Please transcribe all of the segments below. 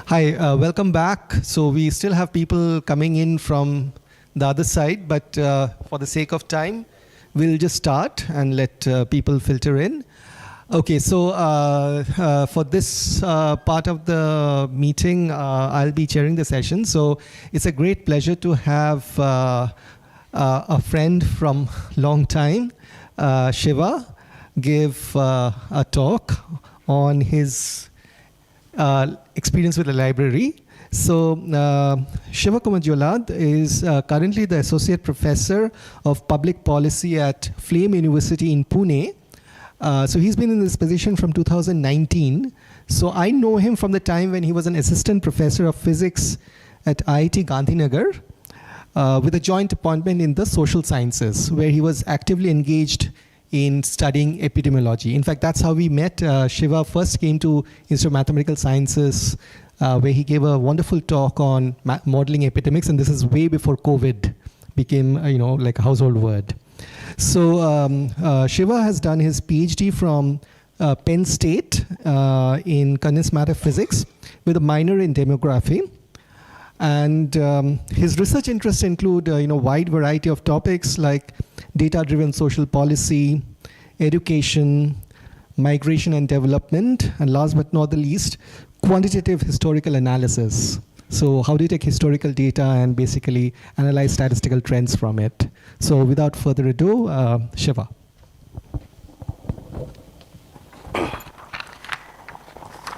Hi, welcome back. So we still have people coming in from the other side, but for the sake of time, we'll just start and let people filter in. Okay, so for this part of the meeting, I'll be chairing the session. So it's a great pleasure to have a friend from long time, Shiva, give a talk on his experience with the library. So Shiva Kumar Jolad is currently the Associate Professor of Public Policy at Flame University in Pune. So he's been in this position from 2019. So I know him from the time when he was an Assistant Professor of Physics at IIT Gandhinagar with a joint appointment in the social sciences, where he was actively engaged in studying epidemiology. In fact, that's how we met. Shiva first came to Institute of Mathematical Sciences, where he gave a wonderful talk on modeling epidemics, and this is way before COVID became, like a household word. So Shiva has done his PhD from Penn State in condensed matter physics with a minor in demography. And his research interests include wide variety of topics like data-driven social policy, education, migration and development, and last but not the least, quantitative historical analysis. So how do you take historical data and basically analyze statistical trends from it? So without further ado, Shiva.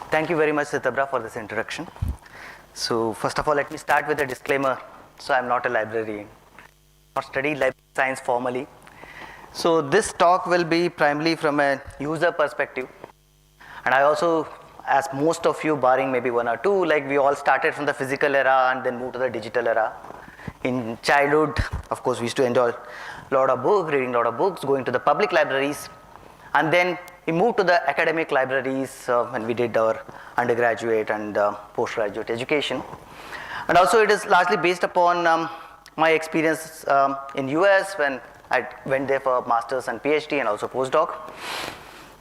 Thank you very much, Sitabra, for this introduction. So first of all, let me start with a disclaimer. So I'm not a librarian, not studied library science formally. So this talk will be primarily from a user perspective. And I also, as most of you, barring maybe one or two, like we all started from the physical era and then moved to the digital era. In childhood, of course, we used to enjoy a lot of books, reading a lot of books, going to the public libraries. And then we moved to the academic libraries when we did our undergraduate and postgraduate education. And also it is largely based upon my experience in US when I went there for master's and PhD and also postdoc.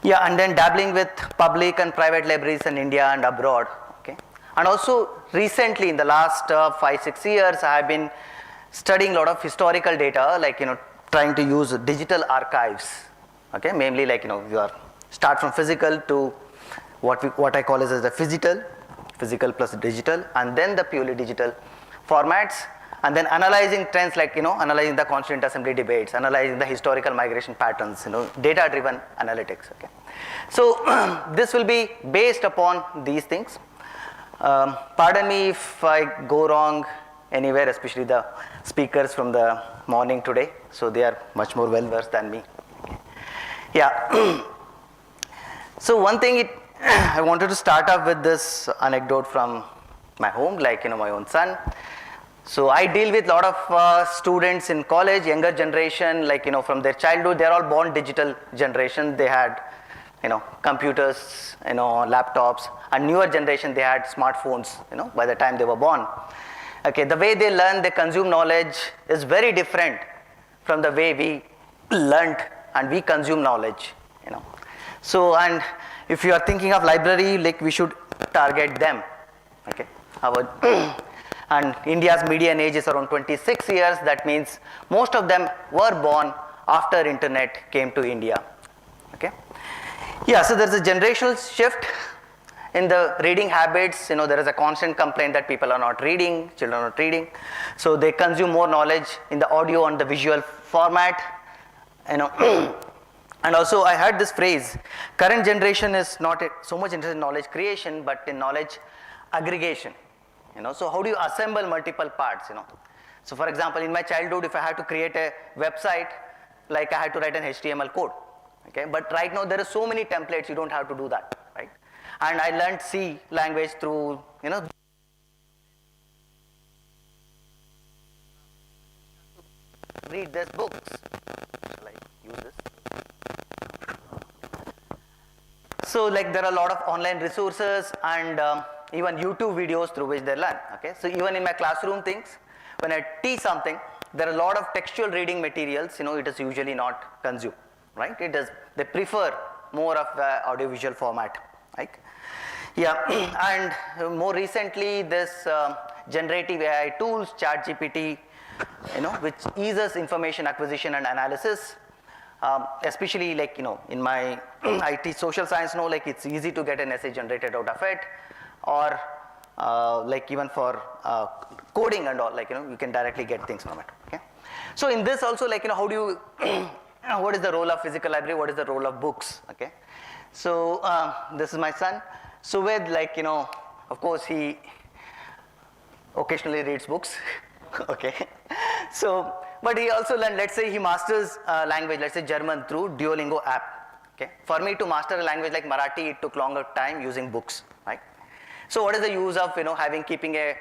Yeah, and then dabbling with public and private libraries in India and abroad. Okay. And also recently in the last 5-6 years, I have been studying a lot of historical data, like, trying to use digital archives. Okay, mainly like, you are start from physical to what I call as the physical plus digital, and then the purely digital formats, and then analyzing trends like, analyzing the constituent assembly debates, analyzing the historical migration patterns, data-driven analytics. Okay, so this will be based upon these things. Pardon me if I go wrong anywhere, especially the speakers from the morning today. So they are much more well-versed than me. Yeah. So one thing I wanted to start off with this anecdote from my home, like, my own son. So I deal with a lot of students in college, younger generation, like, from their childhood, they're all born digital generation. They had, computers, laptops, and newer generation, they had smartphones, by the time they were born. Okay, the way they learn, they consume knowledge is very different from the way we learned and we consume knowledge, So, and if you are thinking of library, like, we should target them, okay? And India's median age is around 26 years. That means most of them were born after internet came to India, okay? Yeah, so there's a generational shift in the reading habits. There is a constant complaint that people are not reading, children are not reading. So they consume more knowledge in the audio and the visual format, And also I heard this phrase, current generation is not so much interested in knowledge creation, but in knowledge aggregation. So how do you assemble multiple parts, So for example, in my childhood, if I had to create a website, like, I had to write an HTML code, okay? But right now there are so many templates, you don't have to do that, right? And I learned C language through, read these books. Shall I use this? So, like, there are a lot of online resources and even YouTube videos through which they learn. Okay, so even in my classroom things, when I teach something, there are a lot of textual reading materials. It is usually not consumed, right? They prefer more of the audiovisual format. right? Yeah, and more recently, this generative AI tools, ChatGPT, which eases information acquisition and analysis. Especially like, in my IT social science, like it's easy to get an essay generated out of it, or like even for coding and all, like, you can directly get things from it, okay? So in this also, like, how do you, what is the role of physical library, what is the role of books, okay? So this is my son. Suved, like, of course he occasionally reads books, okay? So, but he also learned, let's say he masters language, let's say German through Duolingo app, okay? For me to master a language like Marathi, it took longer time using books, right? So what is the use of, keeping a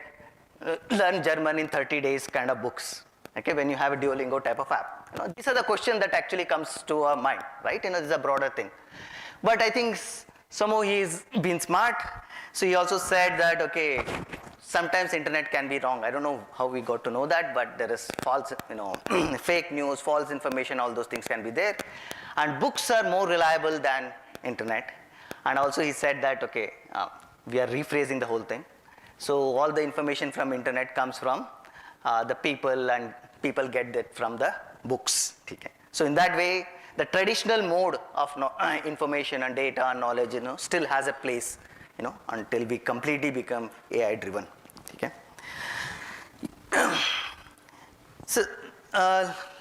learn German in 30 days kind of books, okay, when you have a Duolingo type of app? These are the questions that actually comes to our mind, right? This is a broader thing. But I think somehow he's been smart. So he also said that, okay, sometimes internet can be wrong. I don't know how we got to know that, but there is false, fake news, false information, all those things can be there. And books are more reliable than internet. And also he said that, okay, we are rephrasing the whole thing. So all the information from internet comes from the people, and people get that from the books. Okay? So in that way, the traditional mode of information and data and knowledge, still has a place, until we completely become AI driven. Okay? So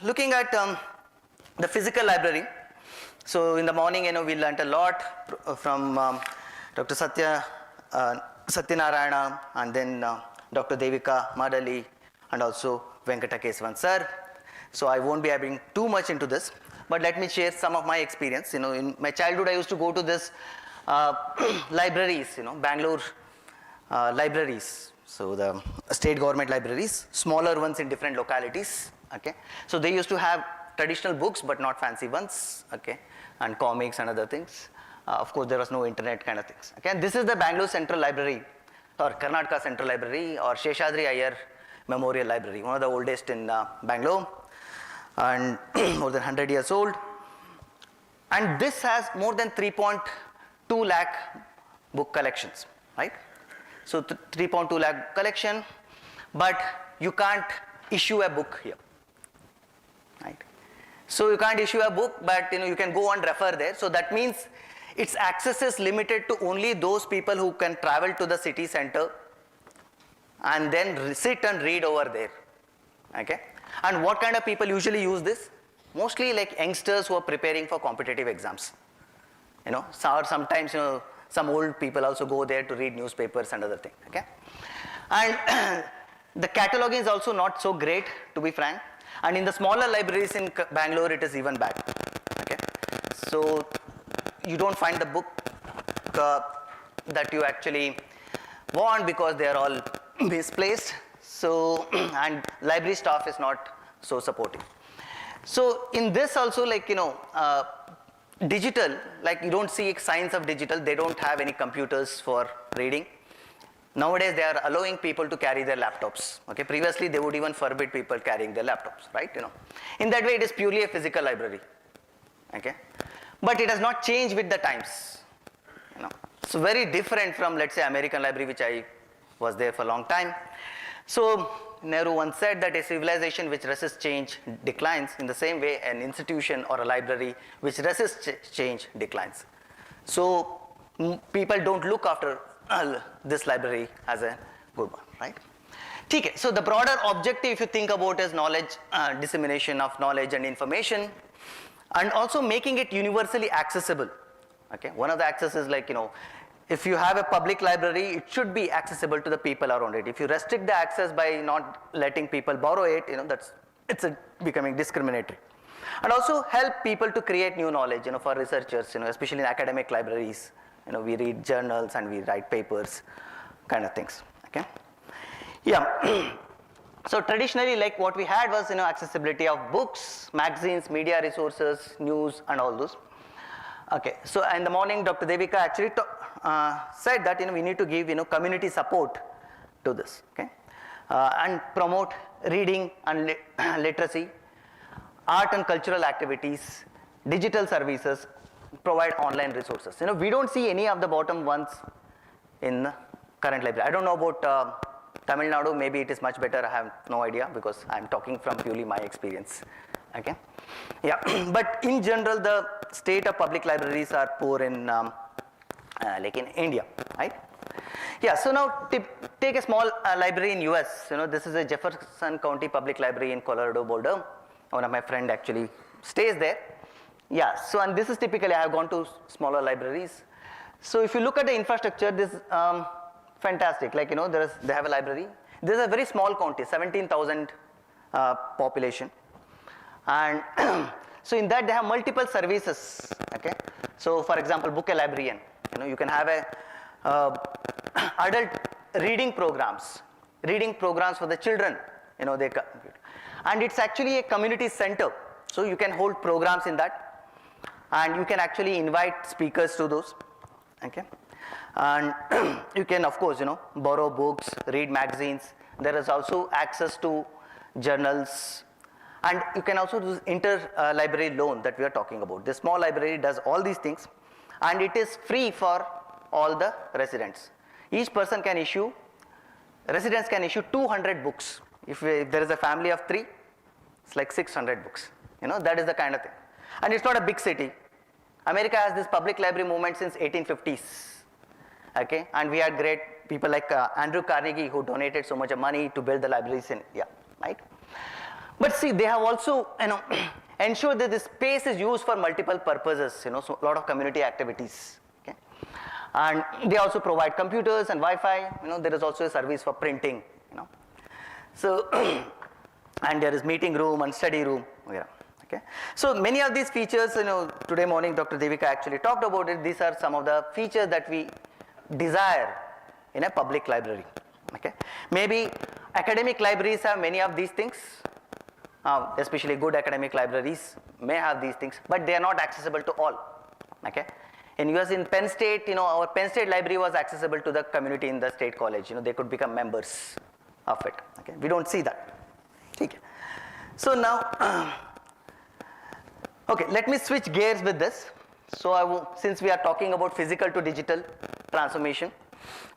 looking at the physical library. So in the morning, we learned a lot from Dr. Satyanarayana, and then Dr. Devika Madali, and also Venkata Kesavan sir. So I won't be having too much into this, but let me share some of my experience. In my childhood, I used to go to this libraries, Bangalore libraries. So the state government libraries, smaller ones in different localities. Okay, so they used to have traditional books, but not fancy ones. Okay, and comics and other things. Of course, there was no internet kind of things. Okay, and this is the Bangalore Central Library, or Karnataka Central Library, or Sheshadri Iyer Memorial Library, one of the oldest in Bangalore, and more than 100 years old. And this has more than 3.2 lakh book collections, right? So 3.2 lakh collection, but you can't issue a book here, right? So you can't issue a book, but you can go and refer there. So that means its access is limited to only those people who can travel to the city center and then sit and read over there. Okay? And what kind of people usually use this? Mostly like youngsters who are preparing for competitive exams. Or sometimes some old people also go there to read newspapers and other things. Okay? And the cataloging is also not so great, to be frank. And in the smaller libraries in Bangalore, it is even bad. Okay? So you don't find the book that you actually want, because they are all misplaced. So, and library staff is not so supportive. So in this also, like, digital, like you don't see signs of digital. They don't have any computers for reading. Nowadays, they are allowing people to carry their laptops. Okay, previously they would even forbid people carrying their laptops, right? In that way, it is purely a physical library. Okay, but it has not changed with the times. So very different from, let's say, American library, which I was there for a long time. So Nehru once said that a civilization which resists change declines. In the same way, an institution or a library which resists change declines. So people don't look after this library as a good one, right? Okay, so the broader objective, if you think about, is knowledge, dissemination of knowledge and information, and also making it universally accessible. Okay, one of the access is like, if you have a public library, it should be accessible to the people around it. If you restrict the access by not letting people borrow it, it's becoming discriminatory. And also help people to create new knowledge, for researchers, especially in academic libraries. We read journals and we write papers, kind of things. Okay, yeah. So traditionally, like what we had was, accessibility of books, magazines, media resources, news, and all those. Okay, so in the morning, Dr. Devika actually said that we need to give community support to this. Okay, and promote reading and literacy, art and cultural activities, digital services, provide online resources. We don't see any of the bottom ones in the current library. I don't know about Tamil Nadu, maybe it is much better, I have no idea because I'm talking from purely my experience. Okay, yeah, but in general, the state of public libraries are poor in like in India, right? Yeah, so now take a small library in US. This is a Jefferson County Public Library in Colorado Boulder. One of my friend actually stays there. Yeah, so and this is typically, I have gone to smaller libraries. So if you look at the infrastructure, this fantastic. Like they have a library. This is a very small county, 17,000 population, and so in that they have multiple services. Okay, so for example, book a librarian. You can have a adult reading programs for the children. They and it's actually a community center. So you can hold programs in that, and you can actually invite speakers to those. Okay, and you can of course borrow books, read magazines. There is also access to journals, and you can also do inter-library loan that we are talking about. This small library does all these things, and it is free for all the residents. Each person can issue, residents can issue 200 books. If there is a family of 3, it's like 600 books. That is the kind of thing. And it's not a big city. America has this public library movement since 1850s. Okay, and we had great people like Andrew Carnegie who donated so much of money to build the libraries in India, right? But see, they have also ensured that the space is used for multiple purposes. So a lot of community activities. Okay, and they also provide computers and Wi-Fi. There is also a service for printing. So and there is meeting room and study room. Okay, so many of these features, today morning Dr. Devika actually talked about it. These are some of the features that we desire in a public library. Okay, maybe academic libraries have many of these things, especially good academic libraries may have these things, but they are not accessible to all. Okay, in US, in Penn State, our Penn State library was accessible to the community in the state college. They could become members of it. Okay, we don't see that. Okay, so now. Okay, let me switch gears with this. So since we are talking about physical to digital transformation,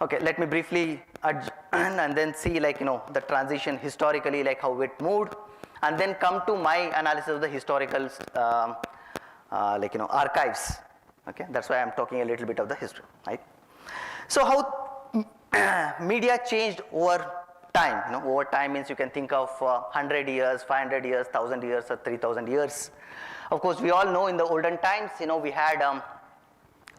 okay, let me briefly and then see the transition historically, like how it moved, and then come to my analysis of the historical archives. Okay, that's why I'm talking a little bit of the history, right? So how media changed over time. Over time means you can think of 100 years, 500 years, 1,000 years, or 3,000 years. Of course, we all know in the olden times, we had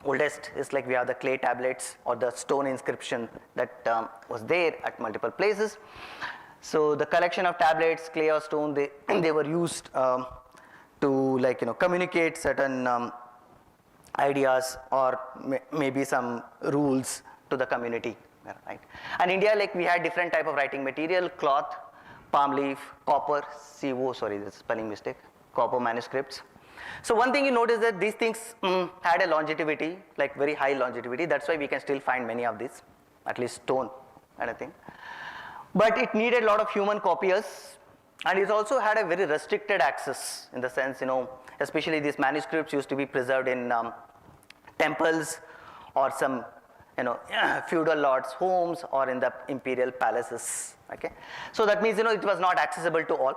oldest is like we have the clay tablets or the stone inscription that was there at multiple places. So the collection of tablets, clay or stone, they were used to communicate certain ideas or maybe some rules to the community, right? And India, we had different type of writing material: cloth, palm leaf, copper, sorry, this is spelling mistake. Copper manuscripts. So one thing you notice that these things had a longevity, like very high longevity. That's why we can still find many of these, at least stone kind of thing. But it needed a lot of human copiers, and it also had a very restricted access in the sense, especially these manuscripts used to be preserved in temples or some, feudal lords' homes or in the imperial palaces. Okay, so that means it was not accessible to all.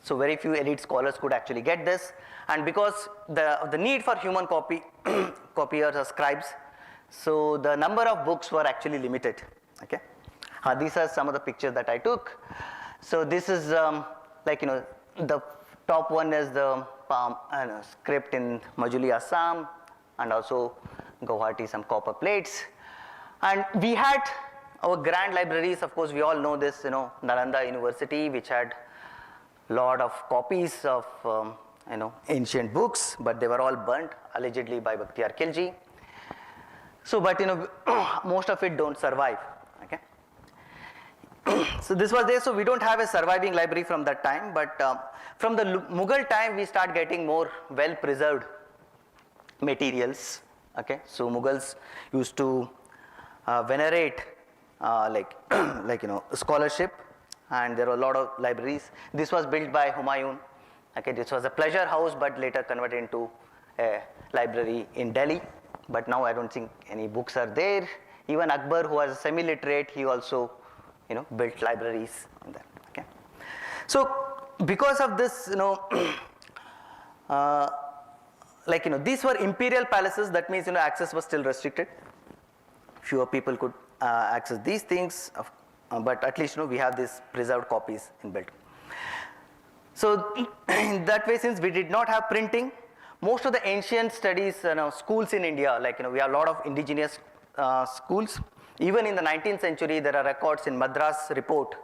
So very few elite scholars could actually get this, and because the need for human copiers or scribes, so the number of books were actually limited. Okay, these are some of the pictures that I took. So this is the top one is the script in Majuli, Assam, and also Guwahati, some copper plates. And we had our grand libraries. Of course, we all know this. Nalanda University, which had lot of copies of ancient books, but they were all burnt allegedly by Bakhtiyar Khilji. So but most of it don't survive. Okay, so this was there. So we don't have a surviving library from that time, but from the Mughal time we start getting more well preserved materials. Okay, so Mughals used to venerate scholarship, and there were a lot of libraries. This was built by Humayun. Okay, this was a pleasure house, but later converted into a library in Delhi, but now I don't think any books are there. Even Akbar, who was semi-literate, he also, built libraries in that. Okay, so because of this, these were imperial palaces. That means access was still restricted. Fewer people could access these things, but at least we have these preserved copies inbuilt. So in that way, since we did not have printing, most of the ancient studies, schools in India, we have a lot of indigenous schools. Even in the 19th century, there are records in Madras report,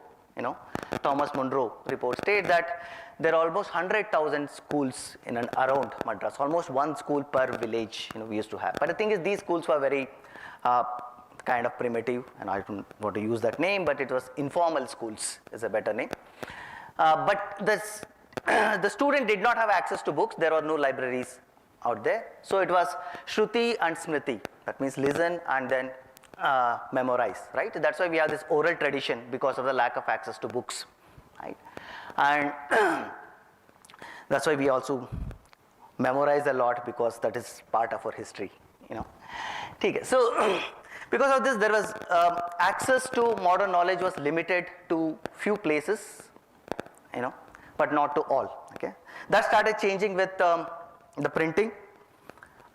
Thomas Munro report state that there are almost 100,000 schools in and around Madras, almost one school per village, we used to have. But the thing is, these schools were very kind of primitive, and I don't want to use that name, but it was informal schools is a better name. But the student did not have access to books. There were no libraries out there. So it was Shruti and Smriti. That means listen and then memorize, right? That's why we have this oral tradition because of the lack of access to books, right? And that's why we also memorize a lot, because that is part of our history, Okay. So because of this, there was access to modern knowledge was limited to few places, but not to all. Okay, that started changing with the printing,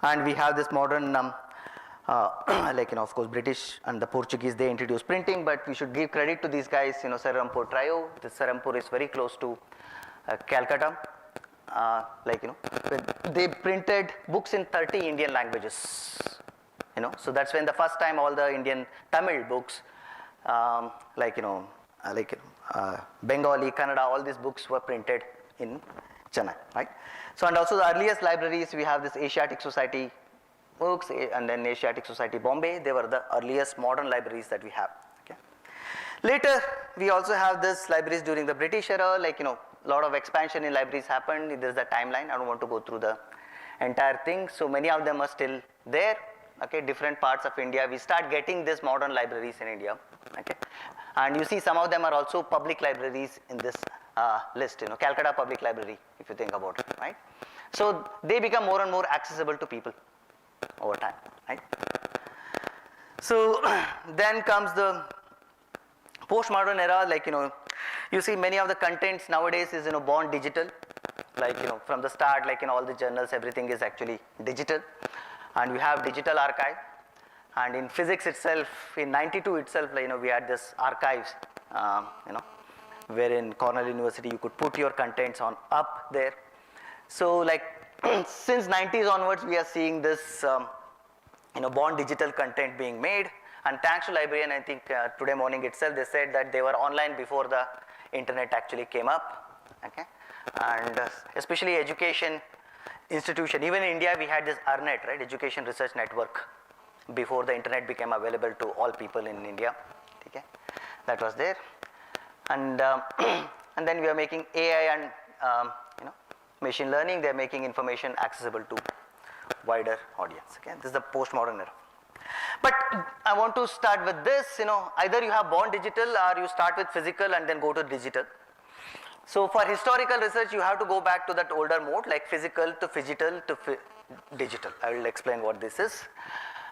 and we have this modern, of course, British and the Portuguese, they introduced printing, but we should give credit to these guys, Serampore trio. This Serampore is very close to Calcutta. They printed books in 30 Indian languages. So that's when the first time all the Indian Tamil books, Bengali, Kannada, all these books were printed in Chennai, right? So, and also the earliest libraries, we have this Asiatic Society books, and then Asiatic Society Bombay. They were the earliest modern libraries that we have. Okay. Later, we also have this libraries during the British era, a lot of expansion in libraries happened. There's the timeline. I don't want to go through the entire thing. So many of them are still there. Okay, different parts of India, we start getting these modern libraries in India. Okay, and you see some of them are also public libraries in this list. Calcutta Public Library, if you think about it, right? So they become more and more accessible to people over time, right? So then comes the postmodern era. You see many of the contents nowadays is born digital. From the start, all the journals, everything is actually digital. And we have digital archive, and in physics itself, in 92 itself, we had this archives, where in Cornell University you could put your contents on up there. So since 90s onwards, we are seeing this, born digital content being made, and thanks to Librarian, I think today morning itself they said that they were online before the internet actually came up. Okay, and especially education institution, even in India we had this ERNET, right, Education Research Network, before the internet became available to all people in India. Okay, that was there, and and then we are making AI and machine learning. They are making information accessible to wider audience. Okay, this is the postmodern era. But I want to start with this. Either you have born digital or you start with physical and then go to digital. So for historical research, you have to go back to that older mode, like physical to phygital to digital. I will explain what this is.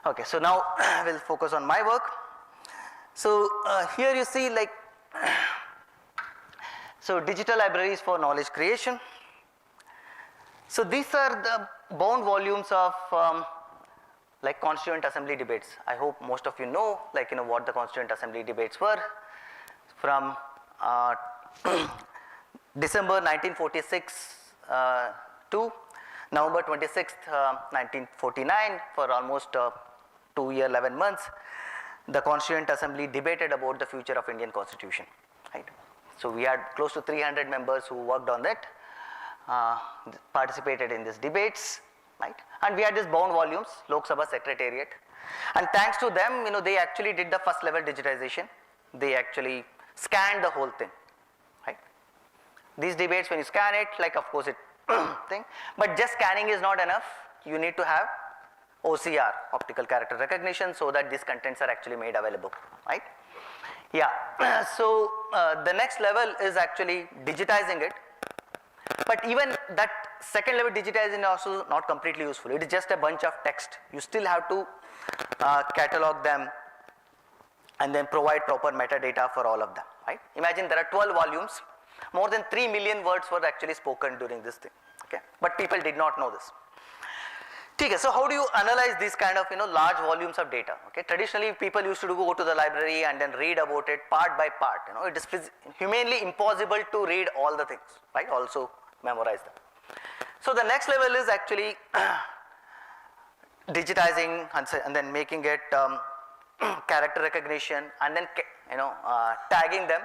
Okay, so now I will focus on my work. So here you see so digital libraries for knowledge creation. So these are the bound volumes of Constituent Assembly debates. I hope most of you know what the Constituent Assembly debates were from December 1946 to November 26th, 1949, for almost 2 years, 11 months, the Constituent Assembly debated about the future of Indian Constitution. Right? So we had close to 300 members who worked on that, participated in these debates, right? And we had these bound volumes, Lok Sabha Secretariat, and thanks to them, they actually did the first level digitization. They actually scanned the whole thing. These debates, when you scan it, of course it thing, but just scanning is not enough. You need to have OCR, optical character recognition, so that these contents are actually made available, right? Yeah, so the next level is actually digitizing it, but even that second level digitization is also not completely useful. It is just a bunch of text. You still have to catalog them and then provide proper metadata for all of them, right? Imagine there are 12 volumes, more than 3 million words were actually spoken during this thing, okay? But people did not know this. Okay, so how do you analyze these kind of large volumes of data? Okay, traditionally people used to go to the library and then read about it part by part. It is humanly impossible to read all the things, right? Also memorize them. So the next level is actually digitizing and then making it character recognition and then tagging them.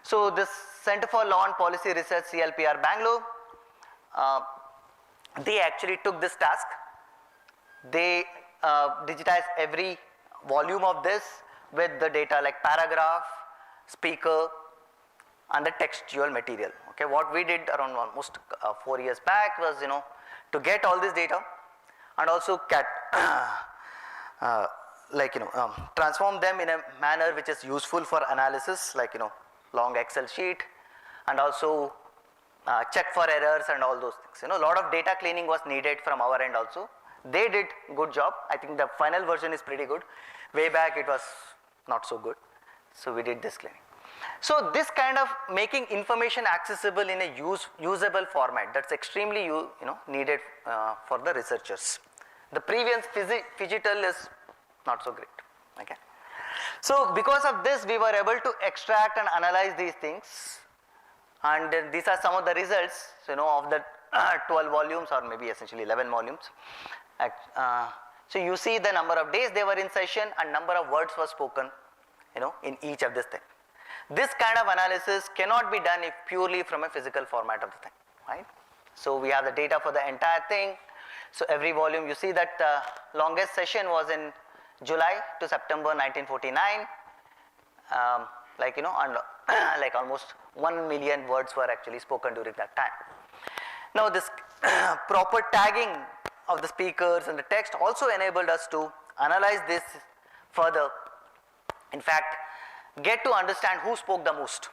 So this Center for Law and Policy Research, CLPR Bangalore, they actually took this task. They digitized every volume of this with the data like paragraph, speaker and the textual material. Okay, what we did around almost 4 years back was to get all this data and also transform them in a manner which is useful for analysis, like long Excel sheet, and also check for errors and all those things. A lot of data cleaning was needed from our end also. They did good job. I think the final version is pretty good. Way back it was not so good. So we did this cleaning. So this kind of making information accessible in a usable format, that's extremely needed for the researchers. The previous phygital is not so great. Okay. So because of this we were able to extract and analyze these things, and these are some of the results of the 12 volumes or maybe essentially 11 volumes. So you see the number of days they were in session and number of words were spoken in each of this thing. This kind of analysis cannot be done if purely from a physical format of the thing, right? So we have the data for the entire thing. So every volume, you see that the longest session was in July to September 1949, and like almost 1 million words were actually spoken during that time. Now this proper tagging of the speakers and the text also enabled us to analyze this further. In fact, get to understand who spoke the most.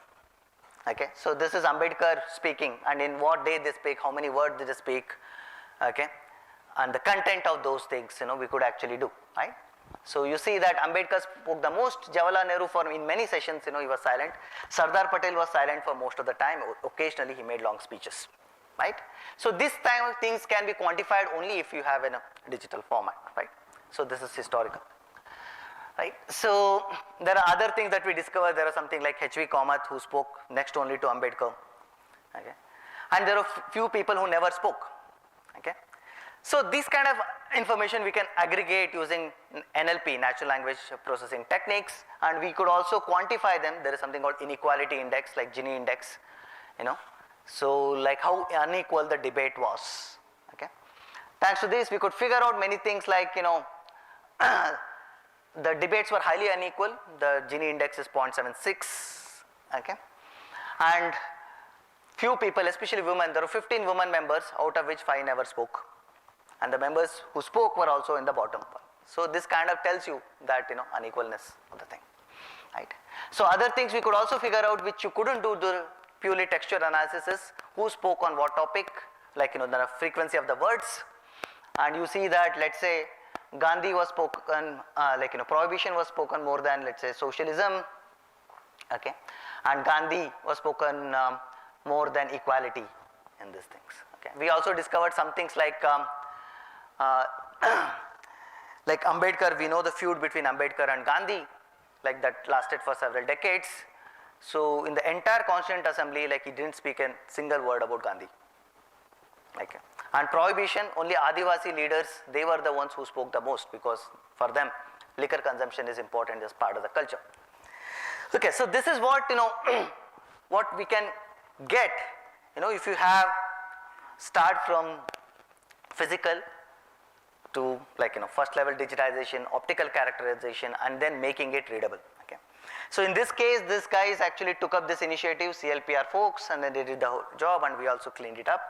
Okay, so this is Ambedkar speaking, and in what day they speak, how many words did they speak, okay, and the content of those things we could actually do, right? So you see that Ambedkar spoke the most. Jawaharlal Nehru in many sessions he was silent. Sardar Patel was silent for most of the time. Occasionally he made long speeches, right? So this time things can be quantified only if you have in a digital format, right? So this is historical, right? So there are other things that we discovered. There are something like H.V. Kamath who spoke next only to Ambedkar, okay, and there are few people who never spoke, okay. So this kind of information we can aggregate using NLP, natural language processing techniques, and we could also quantify them. There is something called inequality index, like Gini index, so like how unequal the debate was, okay. Thanks to this we could figure out many things like the debates were highly unequal. The Gini index is 0.76, okay, and few people, especially women, there were 15 women members out of which 5 never spoke, and the members who spoke were also in the bottom one. So this kind of tells you that unequalness of the thing, right? So other things we could also figure out which you couldn't do the purely textual analysis is who spoke on what topic, like the frequency of the words, and you see that, let's say, Gandhi was spoken, prohibition was spoken more than, let's say, socialism, okay, and Gandhi was spoken more than equality in these things, okay. We also discovered some things like like Ambedkar. We know the feud between Ambedkar and Gandhi, like that lasted for several decades. So in the entire Constituent Assembly, like he didn't speak a single word about Gandhi, okay. And prohibition, only Adivasi leaders, they were the ones who spoke the most, because for them liquor consumption is important as part of the culture. Okay, so this is what what we can get if you have start from physical to first level digitization, optical characterization, and then making it readable, okay. So in this case, this guys actually took up this initiative, CLPR folks, and then they did the whole job, and we also cleaned it up.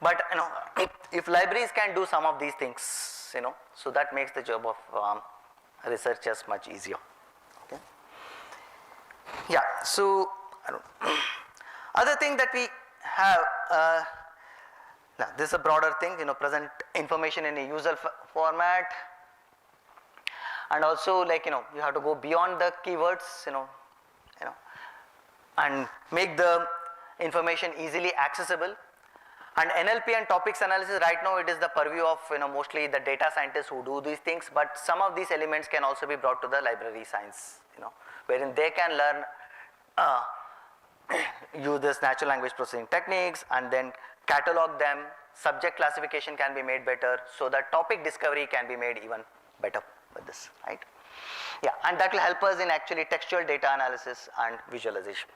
But if libraries can do some of these things, so that makes the job of researchers much easier, okay. Yeah, so other thing that we have Now, this is a broader thing, present information in a user format, and also you have to go beyond the keywords, and make the information easily accessible. And NLP and topics analysis, right now it is the purview of mostly the data scientists who do these things, but some of these elements can also be brought to the library science, wherein they can learn use this natural language processing techniques and then catalog them. Subject classification can be made better, so that topic discovery can be made even better with this, right? Yeah, and that will help us in actually textual data analysis and visualization.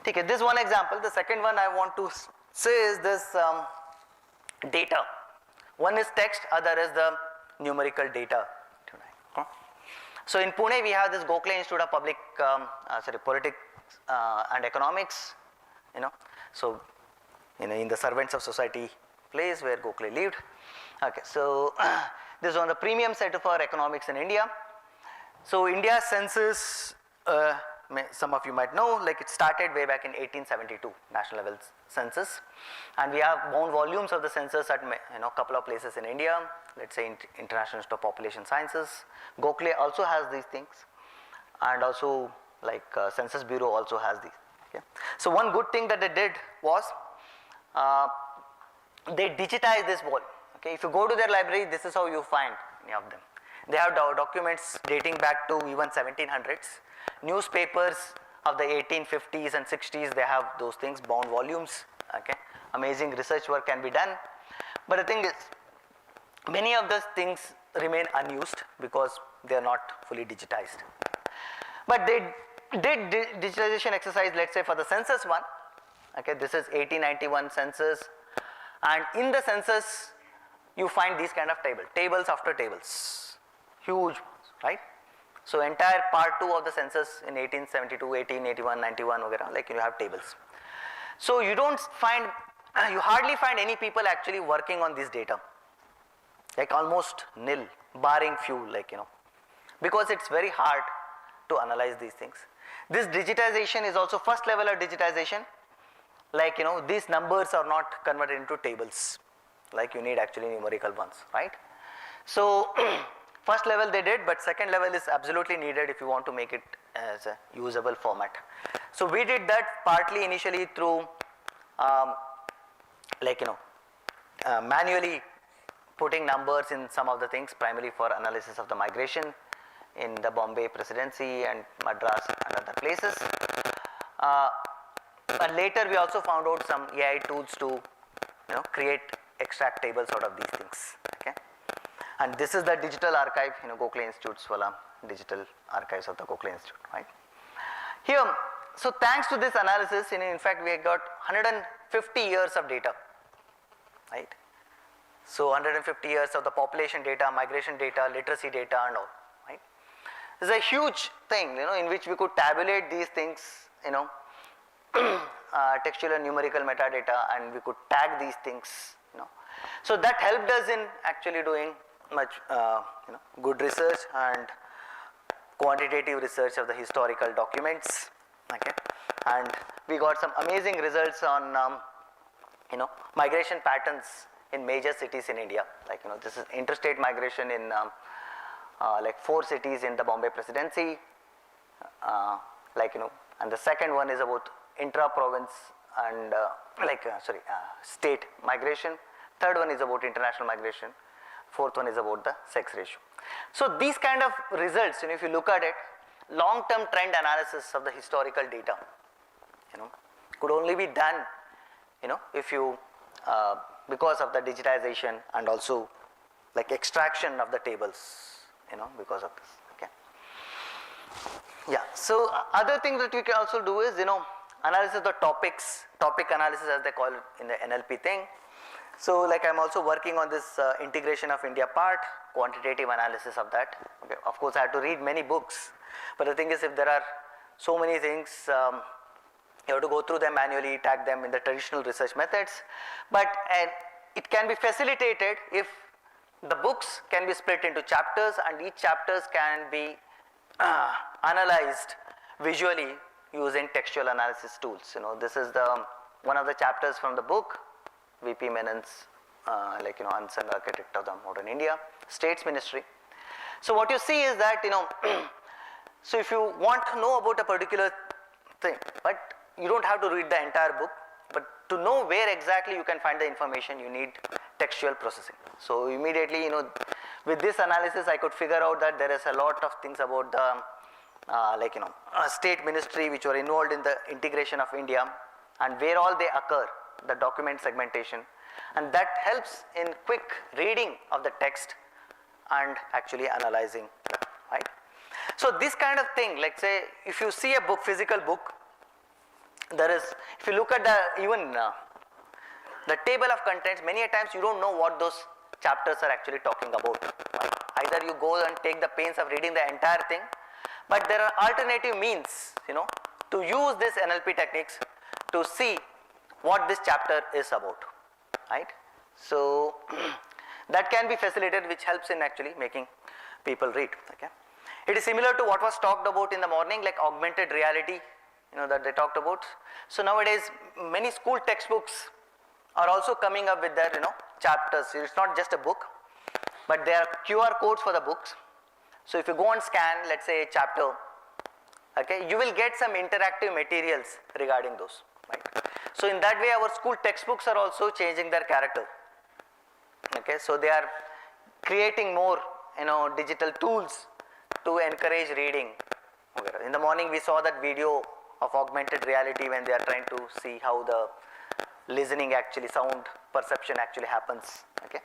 Okay, this one example. The second one I want to say is this data. One is text, other is the numerical data. So in Pune we have this Gokhale Institute of Politics and Economics, so in the servants of society place where Gokhale lived. Okay, so this is on the premium set for economics in India. So India's census, some of you might know, it started way back in 1872, national level census, and we have bound volumes of the census at a couple of places in India. Let's say International Institute of Population Sciences. Gokhale also has these things, and also Census Bureau also has these. Okay. So one good thing that they did was they digitized this wall. Okay, if you go to their library, this is how you find any of them. They have documents dating back to even 1700s. Newspapers of the 1850s and 60s, they have those things, bound volumes. Okay, amazing research work can be done. But the thing is, many of those things remain unused because they are not fully digitized. But they did digitalization exercise, let's say for the census one. Okay, this is 1891 census, and in the census you find these kind of tables after tables, huge ones, right? So entire part 2 of the census in 1872, 1881, 91, you have tables. So you hardly find any people actually working on this data, almost nil, barring few, because it's very hard to analyze these things. This digitization is also first level of digitization. These numbers are not converted into tables, you need actually numerical ones, right? So first level they did, but second level is absolutely needed if you want to make it as a usable format. So we did that partly initially through manually putting numbers in some of the things, primarily for analysis of the migration in the Bombay Presidency and Madras and other places. But later we also found out some AI tools to extract tables out of these things. Okay, and this is the digital archive, Gokhale Institute's digital archives of the Gokhale Institute, right? Here, so thanks to this analysis, in fact we got 150 years of data, right? So 150 years of the population data, migration data, literacy data and all, right? This is a huge thing, in which we could tabulate these things, textual and numerical metadata, and we could tag these things, So that helped us in actually doing much, good research and quantitative research of the historical documents. Okay, and we got some amazing results on, migration patterns in major cities in India. This is interstate migration in 4 cities in the Bombay Presidency. And the second one is about intra-province and state migration. Third one is about international migration. Fourth one is about the sex ratio. So these kind of results, if you look at it, long-term trend analysis of the historical data, could only be done, if you, because of the digitization and also extraction of the tables, because of this. Okay. Yeah. So other things that we can also do is, analysis of the topics, topic analysis as they call it in the NLP thing. So I'm also working on this integration of India part, quantitative analysis of that. Okay. Of course I have to read many books, but the thing is, if there are so many things, you have to go through them manually, tag them in the traditional research methods, but it can be facilitated if the books can be split into chapters, and each chapters can be analyzed visually using textual analysis tools. This is one of the chapters from the book, VP Menon's, unsung architect of the modern India, States Ministry. So what you see is that, so if you want to know about a particular thing, but you don't have to read the entire book, but to know where exactly you can find the information, you need textual processing. So immediately, with this analysis, I could figure out that there is a lot of things about the, state ministry which were involved in the integration of India and where all they occur, the document segmentation, and that helps in quick reading of the text and actually analyzing, right? So this kind of thing, like say, if you see a book, physical book, there is, if you look at the even the table of contents, many a times you don't know what those chapters are actually talking about. Right? Either you go and take the pains of reading the entire thing, but there are alternative means, to use this NLP techniques to see what this chapter is about, right? So that can be facilitated, which helps in actually making people read. Okay, it is similar to what was talked about in the morning, like augmented reality, that they talked about. So nowadays, many school textbooks are also coming up with their, chapters. It's not just a book, but there are QR codes for the books. So if you go and scan, let's say a chapter, okay, you will get some interactive materials regarding those, right? So in that way, our school textbooks are also changing their character. Okay, so they are creating more, digital tools to encourage reading. In the morning, we saw that video of augmented reality when they are trying to see how the listening actually, sound perception actually happens. Okay,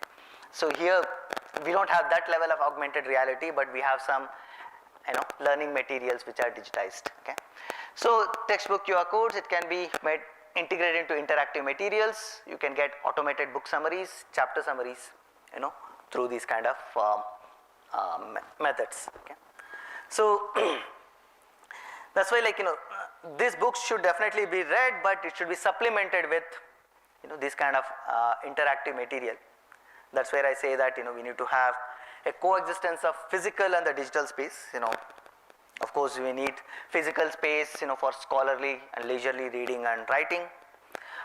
so here we don't have that level of augmented reality, but we have some, learning materials which are digitized. Okay, so textbook QR codes, it can be made integrated into interactive materials. You can get automated book summaries, chapter summaries, through these kind of methods. Okay, so that's why, these books should definitely be read, but it should be supplemented with, this kind of interactive material. That's where I say that, we need to have a coexistence of physical and the digital space. Of course, we need physical space, for scholarly and leisurely reading and writing,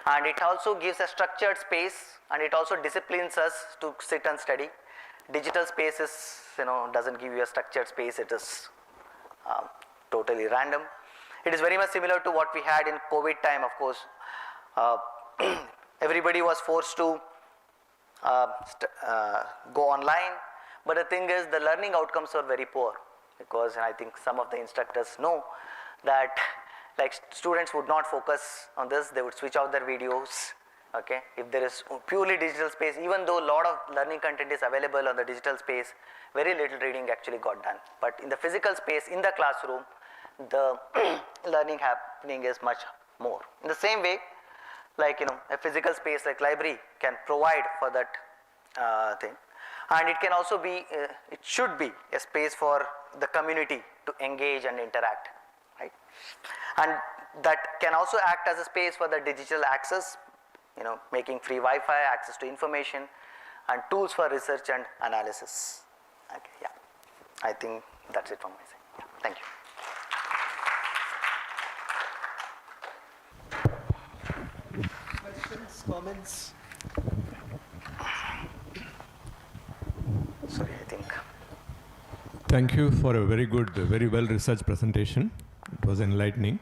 and it also gives a structured space, and it also disciplines us to sit and study. Digital space is, doesn't give you a structured space. It is totally random. It is very much similar to what we had in COVID time. Of course, everybody was forced to go online, but the thing is, the learning outcomes were very poor, because I think some of the instructors know that, like, students would not focus on this. They would switch out their videos. Okay, if there is purely digital space, even though a lot of learning content is available on the digital space, very little reading actually got done. But in the physical space, in the classroom, the learning happening is much more. In the same way, like, a physical space like library can provide for that thing, and it can also be, it should be a space for the community to engage and interact, right? And that can also act as a space for the digital access, making free Wi-Fi, access to information, and tools for research and analysis. Okay, yeah, I think that's it from my side. Yeah, thank you. Questions, comments? Sorry, I think. Thank you for a very good, very well-researched presentation. It was enlightening.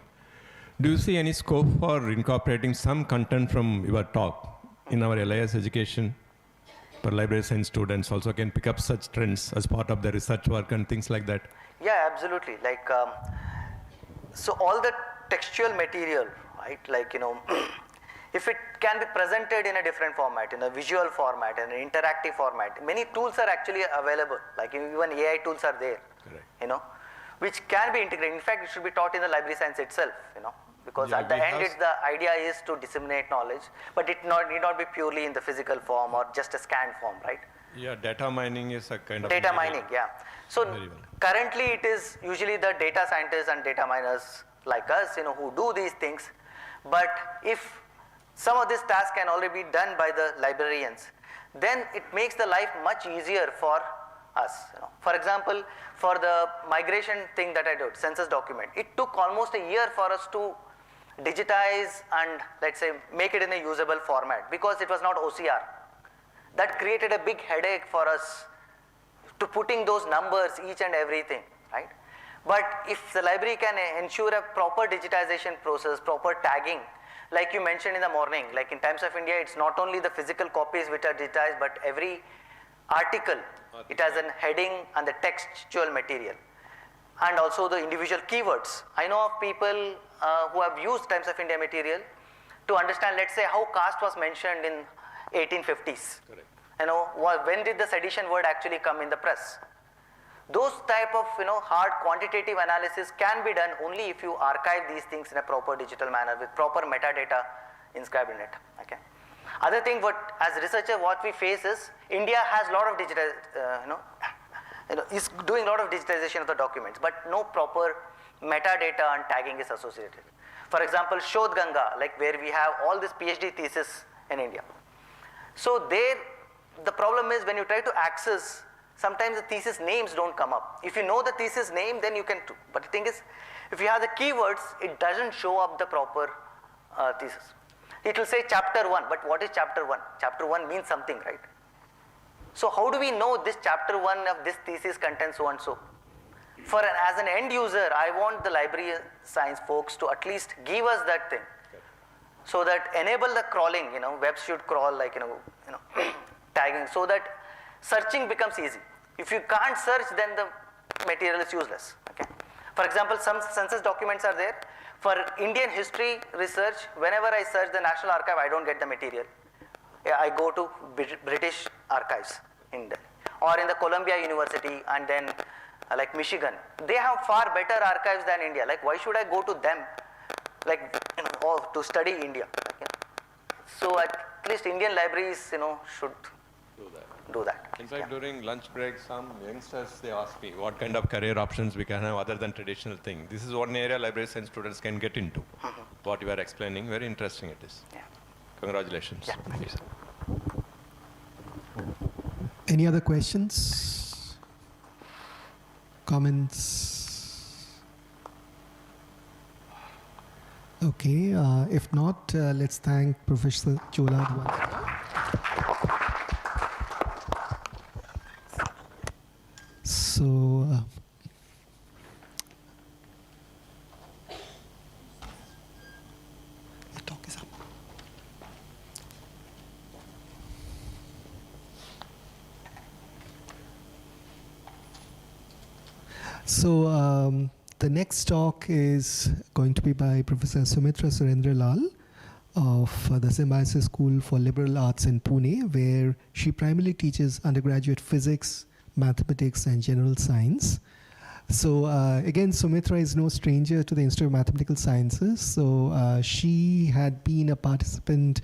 Do you see any scope for incorporating some content from your talk in our LIS education? For library science students also can pick up such trends as part of their research work and things like that? Yeah, absolutely. Like, so all the textual material, right? Like, if it can be presented in a different format, in a visual format, in an interactive format, many tools are actually available. Like, even AI tools are there. Correct. Which can be integrated. In fact, it should be taught in the library science itself, because at the end, the idea is to disseminate knowledge, but it need not be purely in the physical form or just a scanned form, right? Yeah, data mining is a kind of data mining. Yeah. So currently, it is usually the data scientists and data miners like us, who do these things. But if some of this task can already be done by the librarians, then it makes the life much easier for us. For example, for the migration thing that I did, census document, it took almost a year for us to digitize and let's say make it in a usable format because it was not OCR. That created a big headache for us to putting those numbers, each and everything, right? But if the library can ensure a proper digitization process, proper tagging, like you mentioned in the morning, like in Times of India, it's not only the physical copies which are digitized, but every article, it has a heading and the textual material. And also the individual keywords. I know of people who have used Times of India material to understand, let's say, how caste was mentioned in 1850s. Correct. You know, when did the sedition word actually come in the press? Those type of hard quantitative analysis can be done only if you archive these things in a proper digital manner with proper metadata inscribed in it. Okay. Other thing, what as researcher what we face is India has a lot of digital, is doing a lot of digitization of the documents, but no proper metadata and tagging is associated. For example, Shodh Ganga, like where we have all this PhD thesis in India. So there, the problem is when you try to access, sometimes the thesis names don't come up. If you know the thesis name, then you can do. But the thing is, if you have the keywords, it doesn't show up the proper thesis. It will say chapter 1, but what is chapter 1? Chapter 1 means something, right? So how do we know this chapter 1 of this thesis contains so and so? As an end user, I want the library science folks to at least give us that thing. So that enable the crawling, web should crawl like, tagging, so that searching becomes easy. If you can't search, then the material is useless. Okay. For example, some census documents are there. For Indian history research, whenever I search the National Archive, I don't get the material. I go to British archives in Delhi, or in the Columbia University, and then like Michigan. They have far better archives than India. Like, why should I go to them, like, to study India? Okay. So at least Indian libraries, should do that. In fact, during lunch break, some youngsters, they ask me what kind of career options we can have other than traditional thing. This is one area library science students can get into. What you are explaining, very interesting it is. Yeah. Congratulations. Yeah, thank you, sir. Any other questions? Comments? Okay, if not, let's thank Professor Chola once more. So, the talk is up. So, the next talk is going to be by Professor Sumitra Surendra Lal of the Symbiosis School for Liberal Arts in Pune, where she primarily teaches undergraduate physics, mathematics, and general science. So again, Sumitra is no stranger to the Institute of Mathematical Sciences. So she had been a participant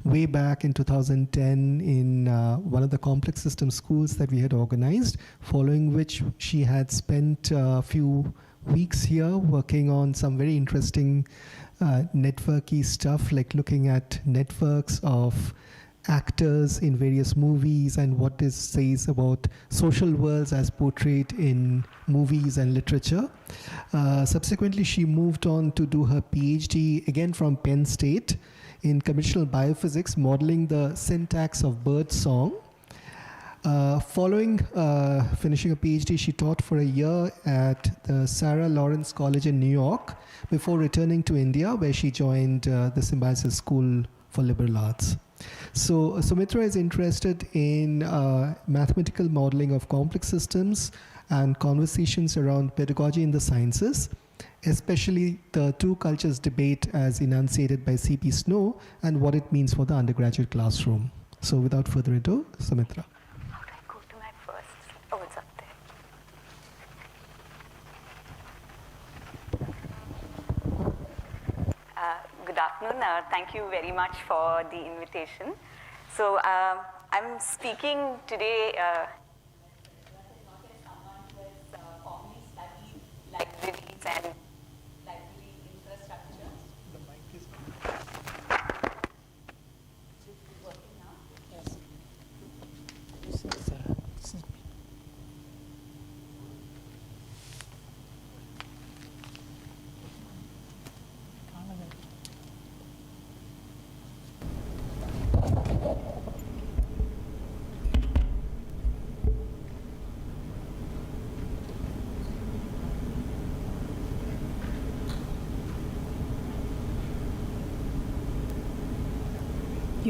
way back in 2010 in one of the complex system schools that we had organized, following which she had spent a few weeks here working on some very interesting networky stuff, like looking at networks of actors in various movies and what this says about social worlds as portrayed in movies and literature. Subsequently, she moved on to do her PhD, again from Penn State, in conventional biophysics, modeling the syntax of bird song. Following finishing a PhD, she taught for a year at the Sarah Lawrence College in New York before returning to India, where she joined the Symbiosis School for Liberal Arts. So Sumitra is interested in mathematical modeling of complex systems and conversations around pedagogy in the sciences, especially the two cultures debate as enunciated by C.P. Snow and what it means for the undergraduate classroom. So without further ado, Sumitra. How do I go to my first? Oh, it's up there. Good afternoon. Thank you very much for the invitation. So I'm speaking today not as someone who has formally studied libraries and library infrastructure. The mic is working now? Yes.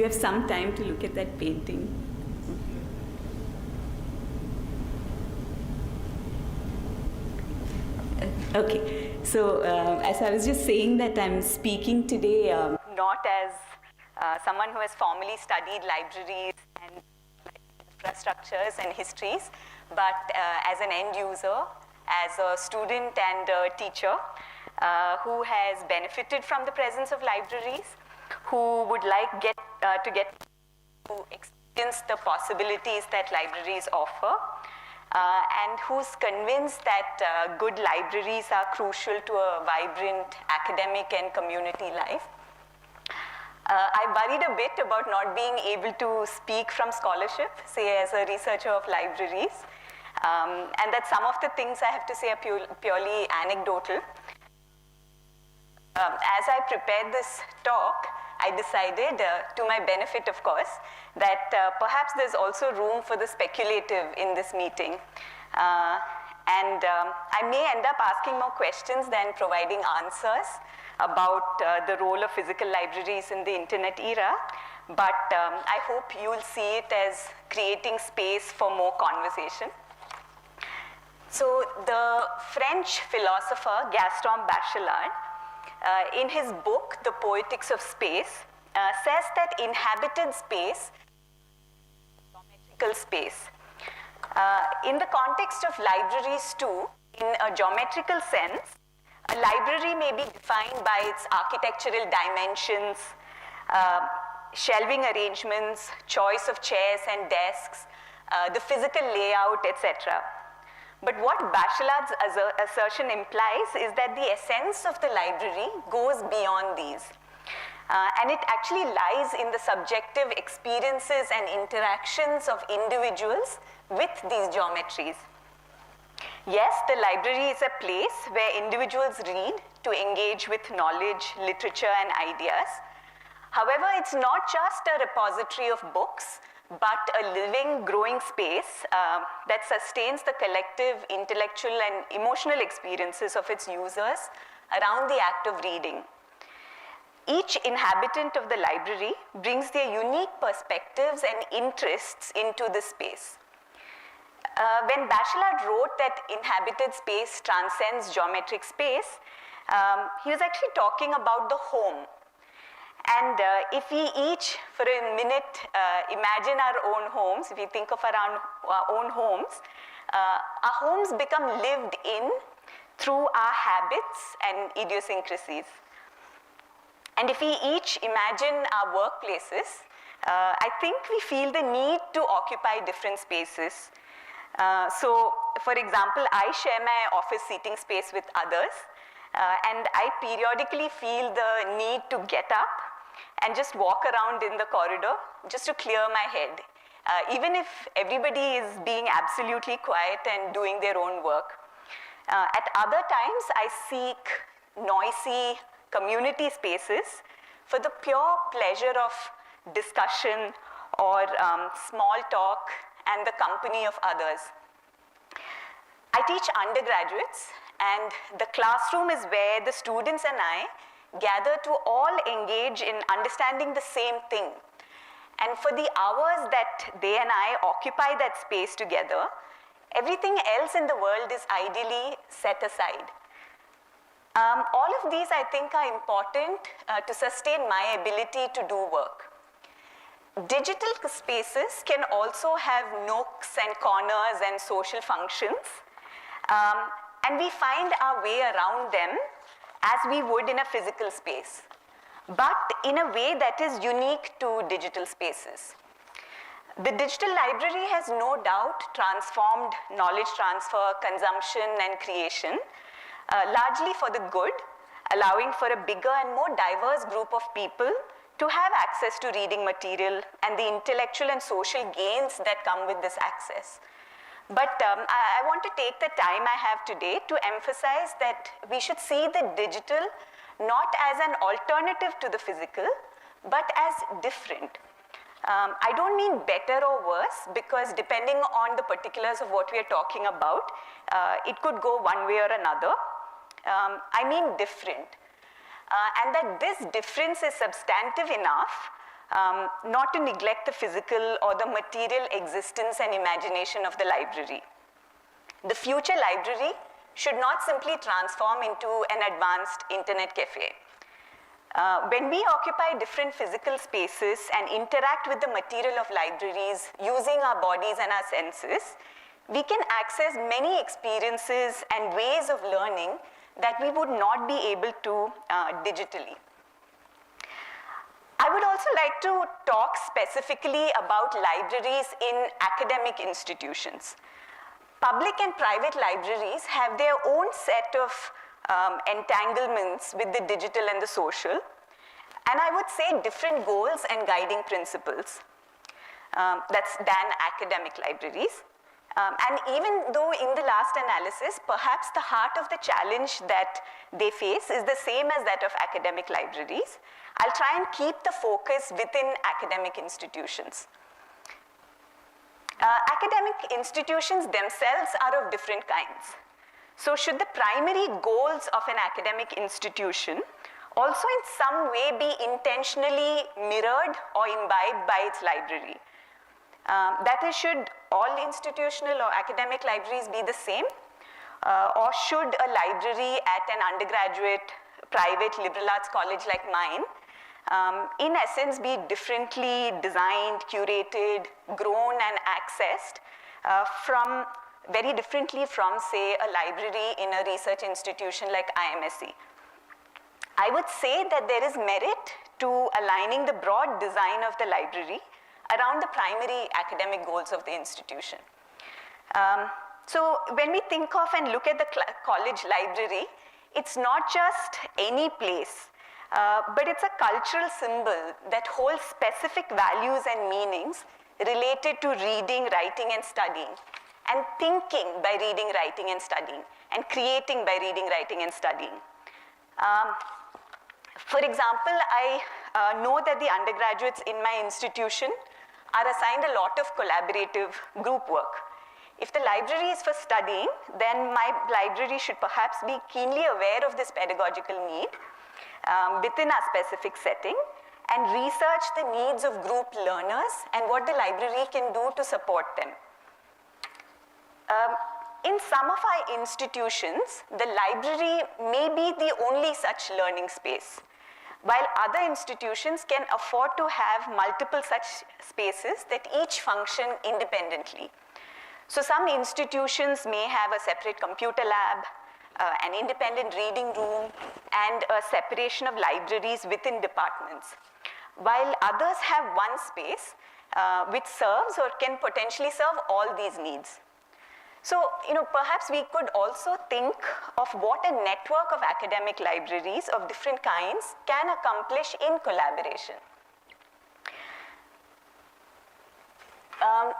you have some time to look at that painting. Okay, so as I was just saying that I'm speaking today not as someone who has formally studied libraries and infrastructures and histories, but as an end user, as a student and a teacher who has benefited from the presence of libraries, who would like to experience the possibilities that libraries offer, and who's convinced that good libraries are crucial to a vibrant academic and community life. I worried a bit about not being able to speak from scholarship, say as a researcher of libraries, and that some of the things I have to say are purely anecdotal. As I prepared this talk, I decided, to my benefit of course, that perhaps there's also room for the speculative in this meeting. And I may end up asking more questions than providing answers about the role of physical libraries in the internet era, but I hope you'll see it as creating space for more conversation. So the French philosopher Gaston Bachelard, in his book, The Poetics of Space, says that inhabited space is geometrical space. In the context of libraries too, in a geometrical sense, a library may be defined by its architectural dimensions, shelving arrangements, choice of chairs and desks, the physical layout, etc. But what Bachelard's assertion implies is that the essence of the library goes beyond these. And it actually lies in the subjective experiences and interactions of individuals with these geometries. Yes, the library is a place where individuals read to engage with knowledge, literature, and ideas. However, it's not just a repository of books, but a living, growing space that sustains the collective intellectual and emotional experiences of its users around the act of reading. Each inhabitant of the library brings their unique perspectives and interests into the space. When Bachelard wrote that inhabited space transcends geometric space, he was actually talking about the home. And if we each, for a minute, imagine our own homes, if we think of our own homes, our homes become lived in through our habits and idiosyncrasies. And if we each imagine our workplaces, I think we feel the need to occupy different spaces. So, for example, I share my office seating space with others, and I periodically feel the need to get up and just walk around in the corridor just to clear my head, even if everybody is being absolutely quiet and doing their own work. At other times, I seek noisy community spaces for the pure pleasure of discussion or small talk and the company of others. I teach undergraduates, and the classroom is where the students and I gather to all engage in understanding the same thing. And for the hours that they and I occupy that space together, everything else in the world is ideally set aside. All of these, I think, are important to sustain my ability to do work. Digital spaces can also have nooks and corners and social functions, and we find our way around them as we would in a physical space, but in a way that is unique to digital spaces. The digital library has no doubt transformed knowledge transfer, consumption, and creation, largely for the good, allowing for a bigger and more diverse group of people to have access to reading material and the intellectual and social gains that come with this access. But I want to take the time I have today to emphasize that we should see the digital not as an alternative to the physical, but as different. I don't mean better or worse, because depending on the particulars of what we are talking about, it could go one way or another. I mean different. And that this difference is substantive enough not to neglect the physical or the material existence and imagination of the library. The future library should not simply transform into an advanced internet cafe. When we occupy different physical spaces and interact with the material of libraries using our bodies and our senses, we can access many experiences and ways of learning that we would not be able to digitally. I would also like to talk specifically about libraries in academic institutions. Public and private libraries have their own set of entanglements with the digital and the social, and I would say different goals and guiding principles. That's than academic libraries. And even though in the last analysis, perhaps the heart of the challenge that they face is the same as that of academic libraries, I'll try and keep the focus within academic institutions. Academic institutions themselves are of different kinds. So should the primary goals of an academic institution also in some way be intentionally mirrored or imbibed by its library? That is, should all institutional or academic libraries be the same? Or should a library at an undergraduate private liberal arts college like mine in essence be differently designed, curated, grown and accessed very differently from, say, a library in a research institution like IMSC? I would say that there is merit to aligning the broad design of the library around the primary academic goals of the institution. So when we think of and look at the college library, it's not just any place, but it's a cultural symbol that holds specific values and meanings related to reading, writing, and studying, and thinking by reading, writing, and studying, and creating by reading, writing, and studying. For example, I know that the undergraduates in my institution are assigned a lot of collaborative group work. If the library is for studying, then my library should perhaps be keenly aware of this pedagogical need within a specific setting and research the needs of group learners and what the library can do to support them. In some of our institutions, the library may be the only such learning space, while other institutions can afford to have multiple such spaces that each function independently. So some institutions may have a separate computer lab, an independent reading room, and a separation of libraries within departments, while others have one space which serves or can potentially serve all these needs. So, perhaps we could also think of what a network of academic libraries of different kinds can accomplish in collaboration.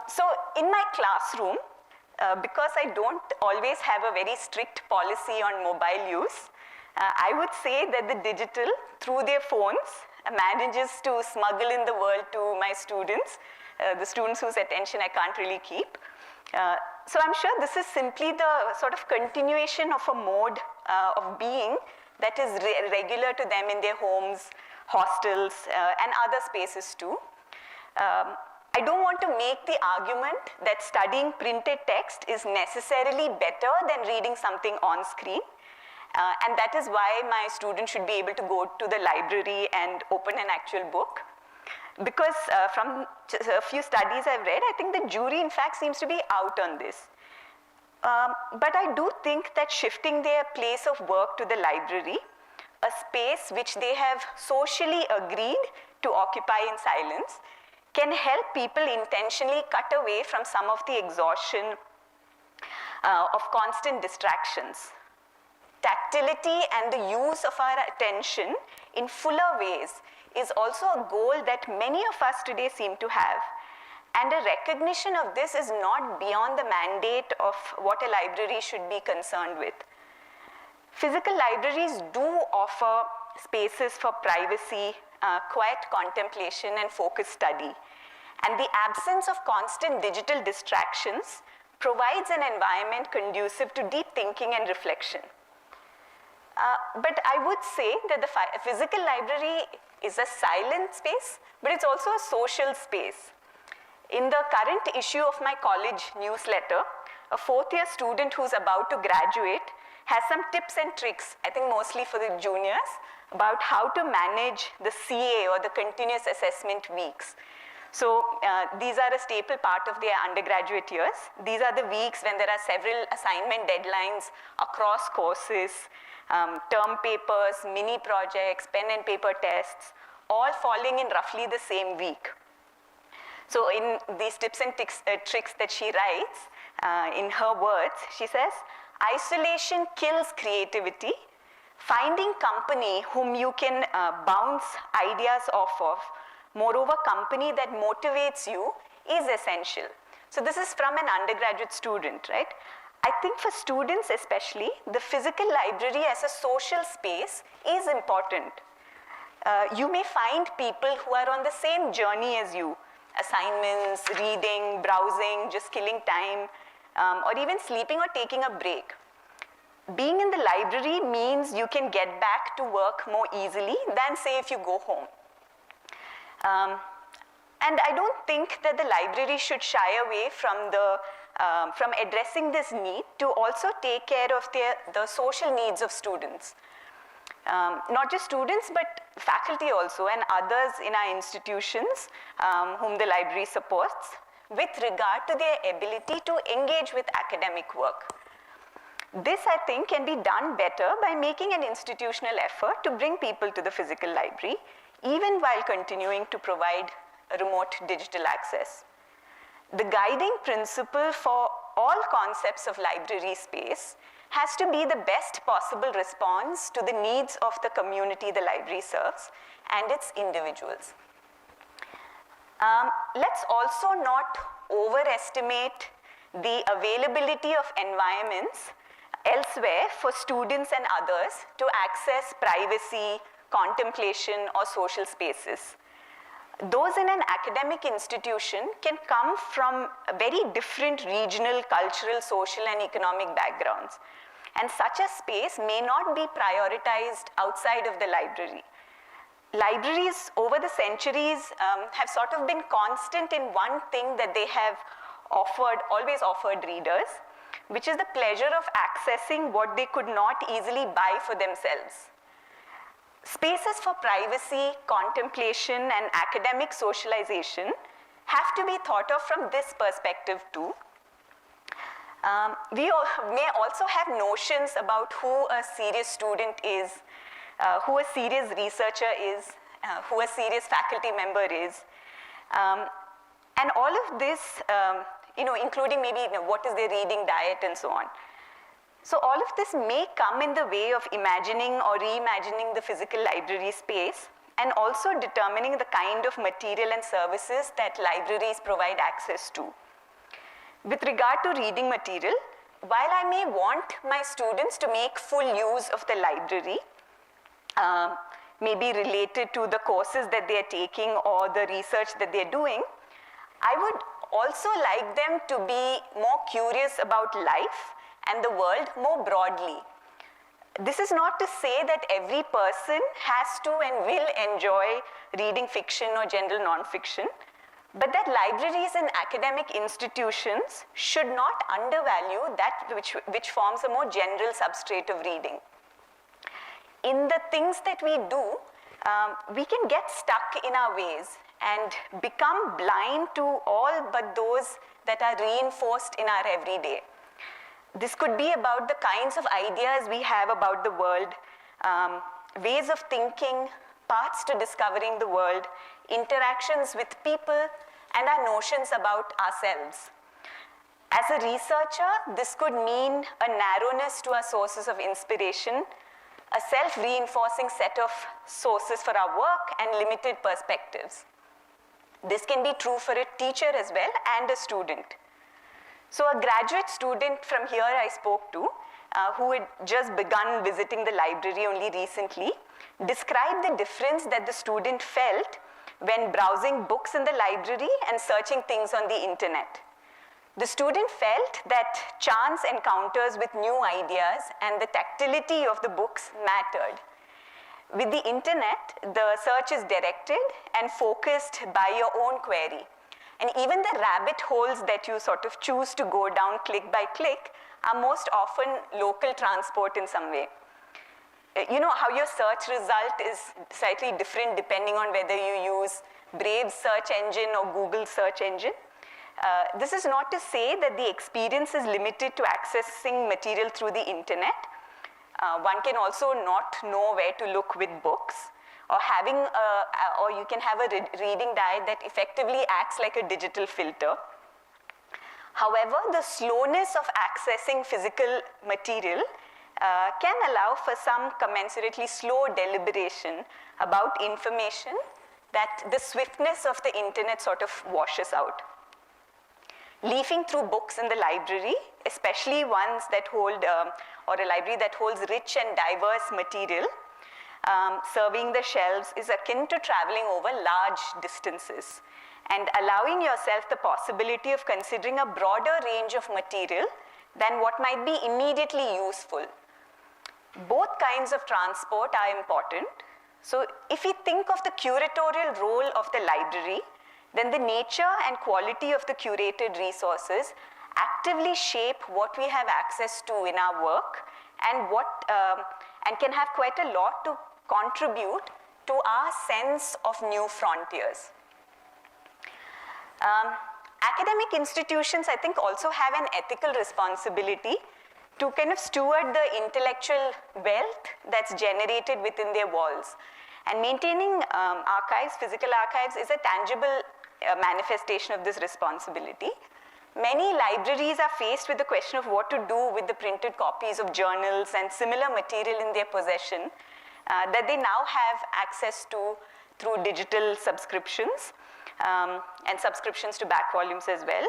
So, in my classroom, because I don't always have a very strict policy on mobile use, I would say that the digital, through their phones, manages to smuggle in the world to my students, the students whose attention I can't really keep. So I'm sure this is simply the sort of continuation of a mode of being that is regular to them in their homes, hostels, and other spaces too. I don't want to make the argument that studying printed text is necessarily better than reading something on screen. And that is why my students should be able to go to the library and open an actual book. Because from a few studies I've read, I think the jury in fact seems to be out on this. But I do think that shifting their place of work to the library, a space which they have socially agreed to occupy in silence, can help people intentionally cut away from some of the exhaustion of constant distractions. Tactility and the use of our attention in fuller ways is also a goal that many of us today seem to have. And a recognition of this is not beyond the mandate of what a library should be concerned with. Physical libraries do offer spaces for privacy, quiet contemplation, and focused study. And the absence of constant digital distractions provides an environment conducive to deep thinking and reflection. But I would say that the physical library is a silent space, but it's also a social space. In the current issue of my college newsletter, a fourth-year student who's about to graduate has some tips and tricks, I think mostly for the juniors, about how to manage the CA or the continuous assessment weeks. So these are a staple part of their undergraduate years. These are the weeks when there are several assignment deadlines across courses, term papers, mini projects, pen and paper tests, all falling in roughly the same week. So in these tips and tricks that she writes, in her words, she says, isolation kills creativity. Finding company whom you can bounce ideas off of, moreover, company that motivates you is essential. So this is from an undergraduate student, right? I think for students especially, the physical library as a social space is important. You may find people who are on the same journey as you, assignments, reading, browsing, just killing time, or even sleeping or taking a break. Being in the library means you can get back to work more easily than, say, if you go home. And I don't think that the library should shy away from addressing this need to also take care of the social needs of students. Not just students, but faculty also and others in our institutions whom the library supports with regard to their ability to engage with academic work. This, I think, can be done better by making an institutional effort to bring people to the physical library, even while continuing to provide remote digital access. The guiding principle for all concepts of library space has to be the best possible response to the needs of the community the library serves and its individuals. Let's also not overestimate the availability of environments elsewhere for students and others to access privacy, contemplation, or social spaces. Those in an academic institution can come from very different regional, cultural, social, and economic backgrounds. And such a space may not be prioritized outside of the library. Libraries over the centuries have sort of been constant in one thing that they have always offered readers, which is the pleasure of accessing what they could not easily buy for themselves. Spaces for privacy, contemplation, and academic socialization have to be thought of from this perspective too. We may also have notions about who a serious student is, who a serious researcher is, who a serious faculty member is. And all of this, including maybe what is their reading diet and so on. So all of this may come in the way of imagining or reimagining the physical library space and also determining the kind of material and services that libraries provide access to. With regard to reading material, while I may want my students to make full use of the library, maybe related to the courses that they are taking or the research that they're doing, I would also like them to be more curious about life and the world more broadly. This is not to say that every person has to and will enjoy reading fiction or general nonfiction, but that libraries and academic institutions should not undervalue that which forms a more general substrate of reading. In the things that we do, we can get stuck in our ways and become blind to all but those that are reinforced in our everyday. This could be about the kinds of ideas we have about the world, ways of thinking, paths to discovering the world, interactions with people, and our notions about ourselves. As a researcher, this could mean a narrowness to our sources of inspiration, a self-reinforcing set of sources for our work, and limited perspectives. This can be true for a teacher as well and a student. So a graduate student from here I spoke to, who had just begun visiting the library only recently, described the difference that the student felt when browsing books in the library and searching things on the internet. The student felt that chance encounters with new ideas and the tactility of the books mattered. With the internet, the search is directed and focused by your own query. And even the rabbit holes that you sort of choose to go down click by click are most often local transport in some way. You know how your search result is slightly different depending on whether you use Brave's search engine or Google's search engine. This is not to say that the experience is limited to accessing material through the internet. One can also not know where to look with books, or or you can have a reading diet that effectively acts like a digital filter. However, the slowness of accessing physical material can allow for some commensurately slow deliberation about information that the swiftness of the internet sort of washes out. Leafing through books in the library, especially ones that hold, or a library that holds rich and diverse material, surveying the shelves is akin to traveling over large distances and allowing yourself the possibility of considering a broader range of material than what might be immediately useful. Both kinds of transport are important. So if we think of the curatorial role of the library, then the nature and quality of the curated resources actively shape what we have access to in our work and and can have quite a lot to contribute to our sense of new frontiers. Academic institutions, I think, also have an ethical responsibility to kind of steward the intellectual wealth that's generated within their walls. And maintaining archives, physical archives, is a tangible manifestation of this responsibility. Many libraries are faced with the question of what to do with the printed copies of journals and similar material in their possession that they now have access to through digital subscriptions and subscriptions to back volumes as well.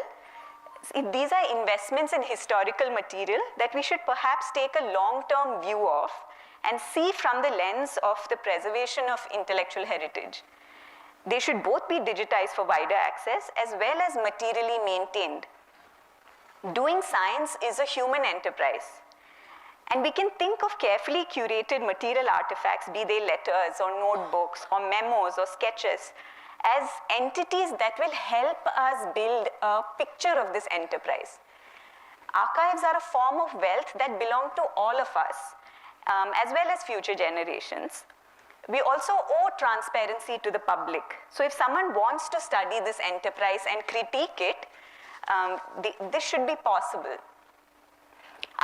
These are investments in historical material that we should perhaps take a long-term view of and see from the lens of the preservation of intellectual heritage. They should both be digitized for wider access as well as materially maintained. Doing science is a human enterprise, and we can think of carefully curated material artifacts, be they letters or notebooks or memos or sketches, as entities that will help us build a picture of this enterprise. Archives are a form of wealth that belong to all of us, as well as future generations. We also owe transparency to the public. So if someone wants to study this enterprise and critique it, this should be possible.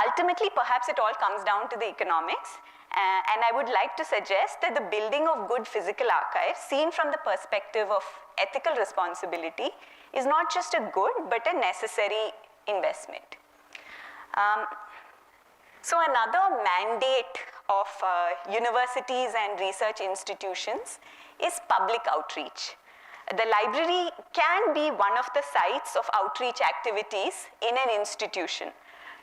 Ultimately, perhaps it all comes down to the economics, and I would like to suggest that the building of good physical archives, seen from the perspective of ethical responsibility, is not just a good, but a necessary investment. So another mandate of universities and research institutions is public outreach. The library can be one of the sites of outreach activities in an institution,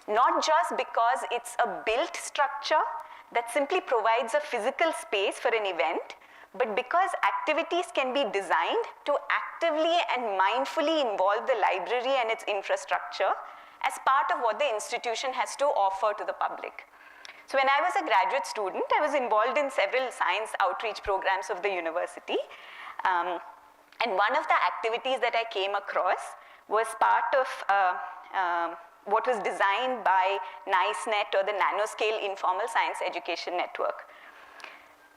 not just because it's a built structure that simply provides a physical space for an event, but because activities can be designed to actively and mindfully involve the library and its infrastructure as part of what the institution has to offer to the public. So when I was a graduate student, I was involved in several science outreach programs of the university. And one of the activities that I came across was part of what was designed by NICENet, or the Nanoscale Informal Science Education Network.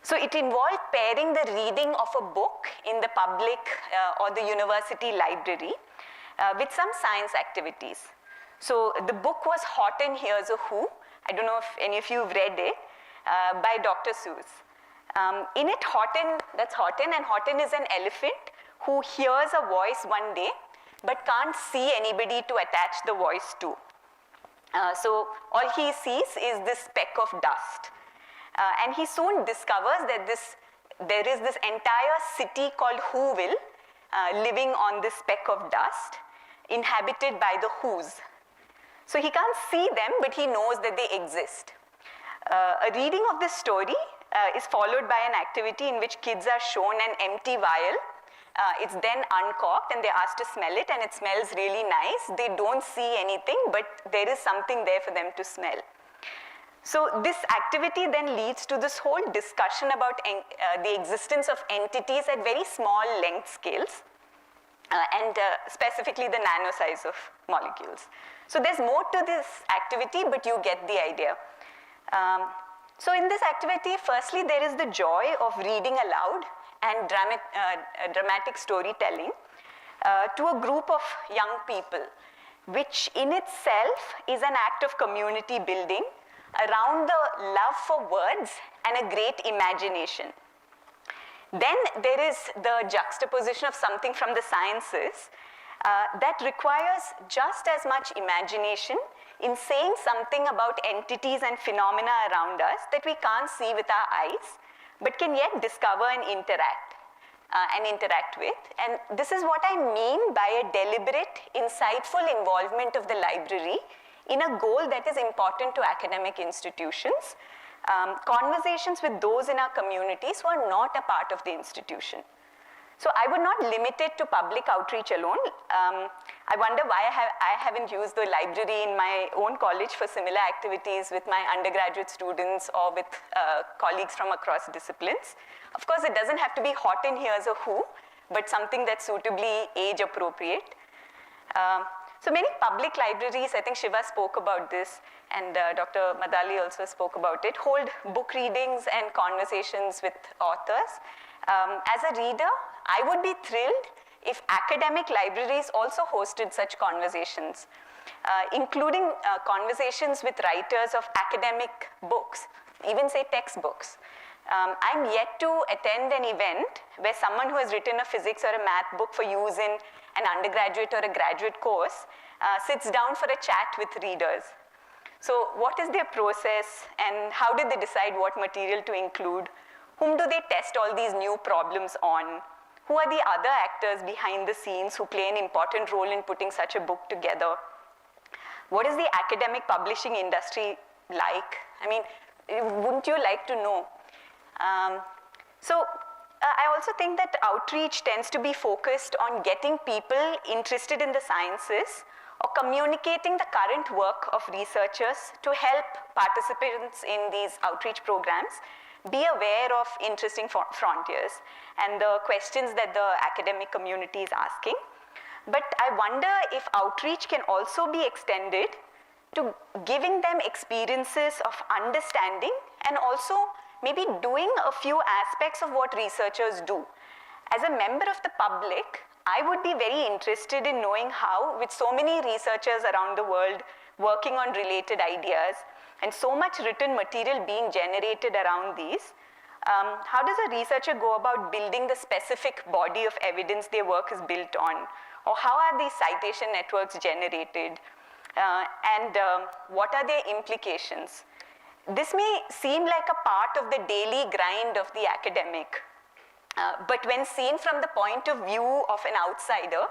So it involved pairing the reading of a book in the public or the university library with some science activities. So the book was Horton Hears a Who. I don't know if any of you have read it, by Dr. Seuss. In it, that's Horton, and Horton is an elephant who hears a voice one day, but can't see anybody to attach the voice to. So all he sees is this speck of dust. And he soon discovers that there is this entire city called Whoville living on this speck of dust, inhabited by the Whos. So he can't see them, but he knows that they exist. A reading of this story is followed by an activity in which kids are shown an empty vial. It's then uncorked and they're asked to smell it, and it smells really nice. They don't see anything, but there is something there for them to smell. So this activity then leads to this whole discussion about the existence of entities at very small length scales, and specifically the nano size of molecules. So there's more to this activity, but you get the idea. So in this activity, firstly, there is the joy of reading aloud and dramatic storytelling to a group of young people, which in itself is an act of community building around the love for words and a great imagination. Then there is the juxtaposition of something from the sciences that requires just as much imagination in saying something about entities and phenomena around us that we can't see with our eyes, but can yet discover and interact with. And this is what I mean by a deliberate, insightful involvement of the library in a goal that is important to academic institutions. Conversations with those in our communities who are not a part of the institution. So I would not limit it to public outreach alone. I wonder why I haven't used the library in my own college for similar activities with my undergraduate students or with colleagues from across disciplines. Of course, it doesn't have to be hot in here as a who, but something that's suitably age appropriate. So many public libraries, I think Shiva spoke about this, and Dr. Madali also spoke about it, hold book readings and conversations with authors. As a reader, I would be thrilled if academic libraries also hosted such conversations, including conversations with writers of academic books, even say textbooks. I'm yet to attend an event where someone who has written a physics or a math book for use in an undergraduate or a graduate course sits down for a chat with readers. So what is their process and how did they decide what material to include? Whom do they test all these new problems on? Who are the other actors behind the scenes who play an important role in putting such a book together? What is the academic publishing industry like? I mean, wouldn't you like to know? I also think that outreach tends to be focused on getting people interested in the sciences or communicating the current work of researchers to help participants in these outreach programs be aware of interesting frontiers and the questions that the academic community is asking. But I wonder if outreach can also be extended to giving them experiences of understanding and also maybe doing a few aspects of what researchers do. As a member of the public, I would be very interested in knowing how, with so many researchers around the world working on related ideas and so much written material being generated around these, how does a researcher go about building the specific body of evidence their work is built on? Or how are these citation networks generated? What are their implications? This may seem like a part of the daily grind of the academic, but when seen from the point of view of an outsider,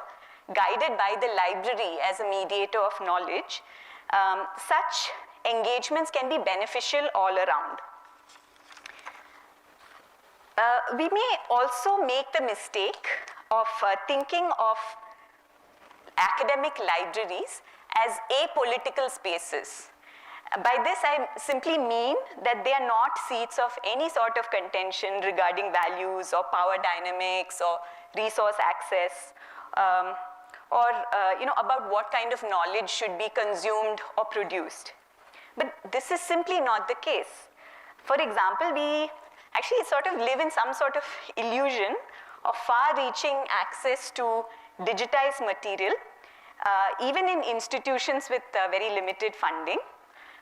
guided by the library as a mediator of knowledge, such engagements can be beneficial all around. We may also make the mistake of thinking of academic libraries as apolitical spaces. By this, I simply mean that they are not seats of any sort of contention regarding values or power dynamics or resource access about what kind of knowledge should be consumed or produced. But this is simply not the case. For example, we actually sort of live in some sort of illusion of far-reaching access to digitized material, even in institutions with very limited funding.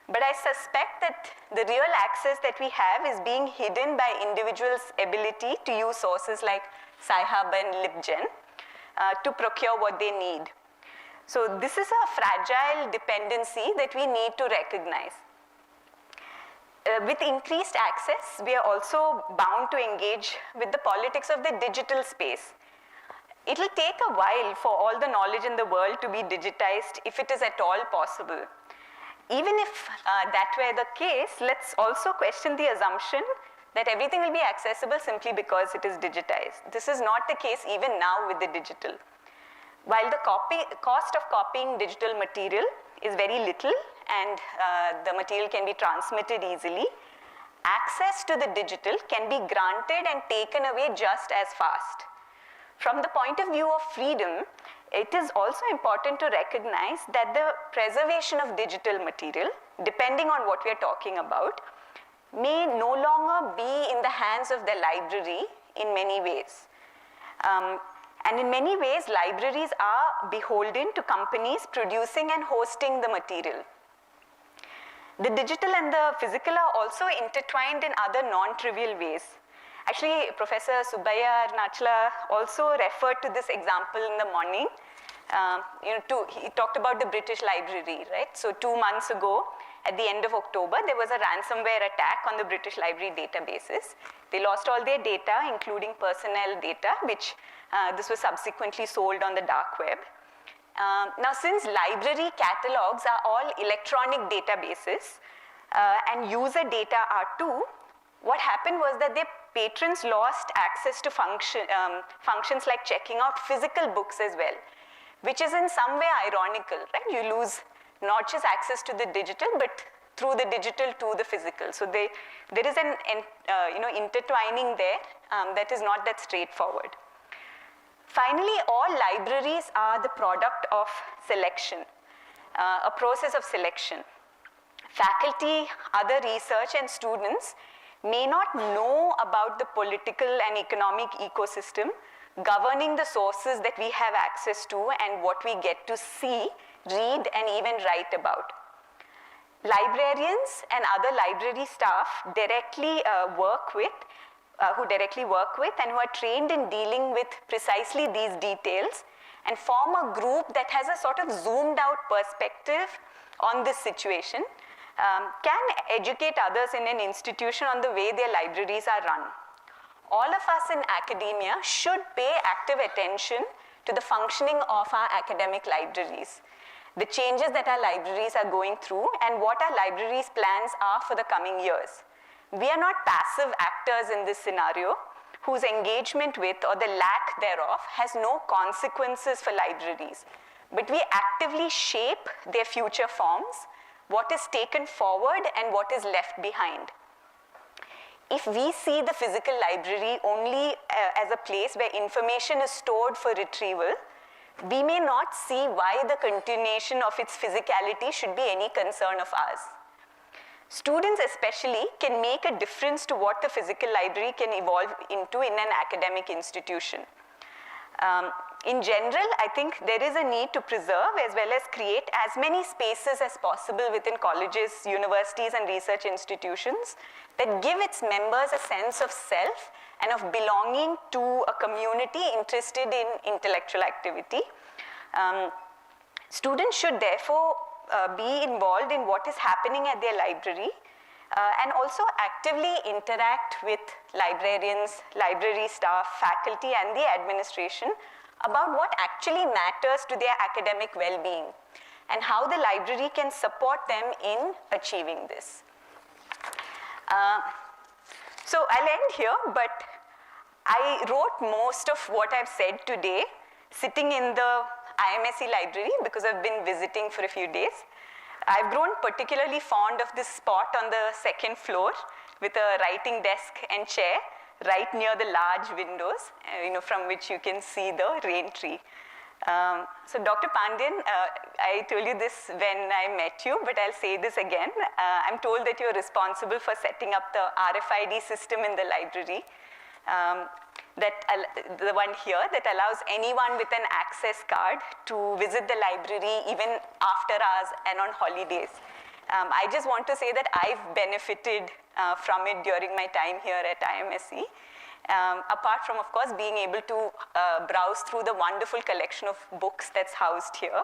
But I suspect that the real access that we have is being hidden by individuals' ability to use sources like Sci-Hub and LibGen to procure what they need. So this is a fragile dependency that we need to recognize. With increased access, we are also bound to engage with the politics of the digital space. It will take a while for all the knowledge in the world to be digitized, if it is at all possible. Even if that were the case, let's also question the assumption that everything will be accessible simply because it is digitized. This is not the case even now with the digital. While the cost of copying digital material is very little and the material can be transmitted easily, access to the digital can be granted and taken away just as fast. From the point of view of freedom, it is also important to recognize that the preservation of digital material, depending on what we are talking about, may no longer be in the hands of the library in many ways. And in many ways, libraries are beholden to companies producing and hosting the material. The digital and the physical are also intertwined in other non-trivial ways. Actually, Professor Subbaiah Arunachala also referred to this example in the morning. He talked about the British Library, right? So 2 months ago, at the end of October, there was a ransomware attack on the British Library databases. They lost all their data, including personnel data, which this was subsequently sold on the dark web. Now, since library catalogs are all electronic databases and user data are too, what happened was that their patrons lost access to functions like checking out physical books as well, which is in some way ironical, right? You lose not just access to the digital, but through the digital to the physical. So there is an intertwining there that is not that straightforward. Finally, all libraries are the product of selection, a process of selection. Faculty, other research, and students may not know about the political and economic ecosystem governing the sources that we have access to and what we get to see, read, and even write about. Librarians and other library staff who directly work with and who are trained in dealing with precisely these details and form a group that has a sort of zoomed out perspective on this situation, can educate others in an institution on the way their libraries are run. All of us in academia should pay active attention to the functioning of our academic libraries, the changes that our libraries are going through, and what our libraries' plans are for the coming years. We are not passive actors in this scenario whose engagement with or the lack thereof has no consequences for libraries, but we actively shape their future forms, what is taken forward and what is left behind. If we see the physical library only as a place where information is stored for retrieval, we may not see why the continuation of its physicality should be any concern of ours. Students especially can make a difference to what the physical library can evolve into in an academic institution. In general, I think there is a need to preserve as well as create as many spaces as possible within colleges, universities, and research institutions that give its members a sense of self and of belonging to a community interested in intellectual activity. Students should therefore be involved in what is happening at their library and also actively interact with librarians, library staff, faculty, and the administration about what actually matters to their academic well-being and how the library can support them in achieving this. So I'll end here, but I wrote most of what I've said today sitting in the IMSE library because I've been visiting for a few days. I've grown particularly fond of this spot on the second floor with a writing desk and chair right near the large windows, from which you can see the rain tree. So Dr. Pandian, I told you this when I met you, but I'll say this again. I'm told that you're responsible for setting up the RFID system in the library, the one here that allows anyone with an access card to visit the library even after hours and on holidays. I just want to say that I've benefited from it during my time here at IMSE. Apart from, of course, being able to browse through the wonderful collection of books that's housed here.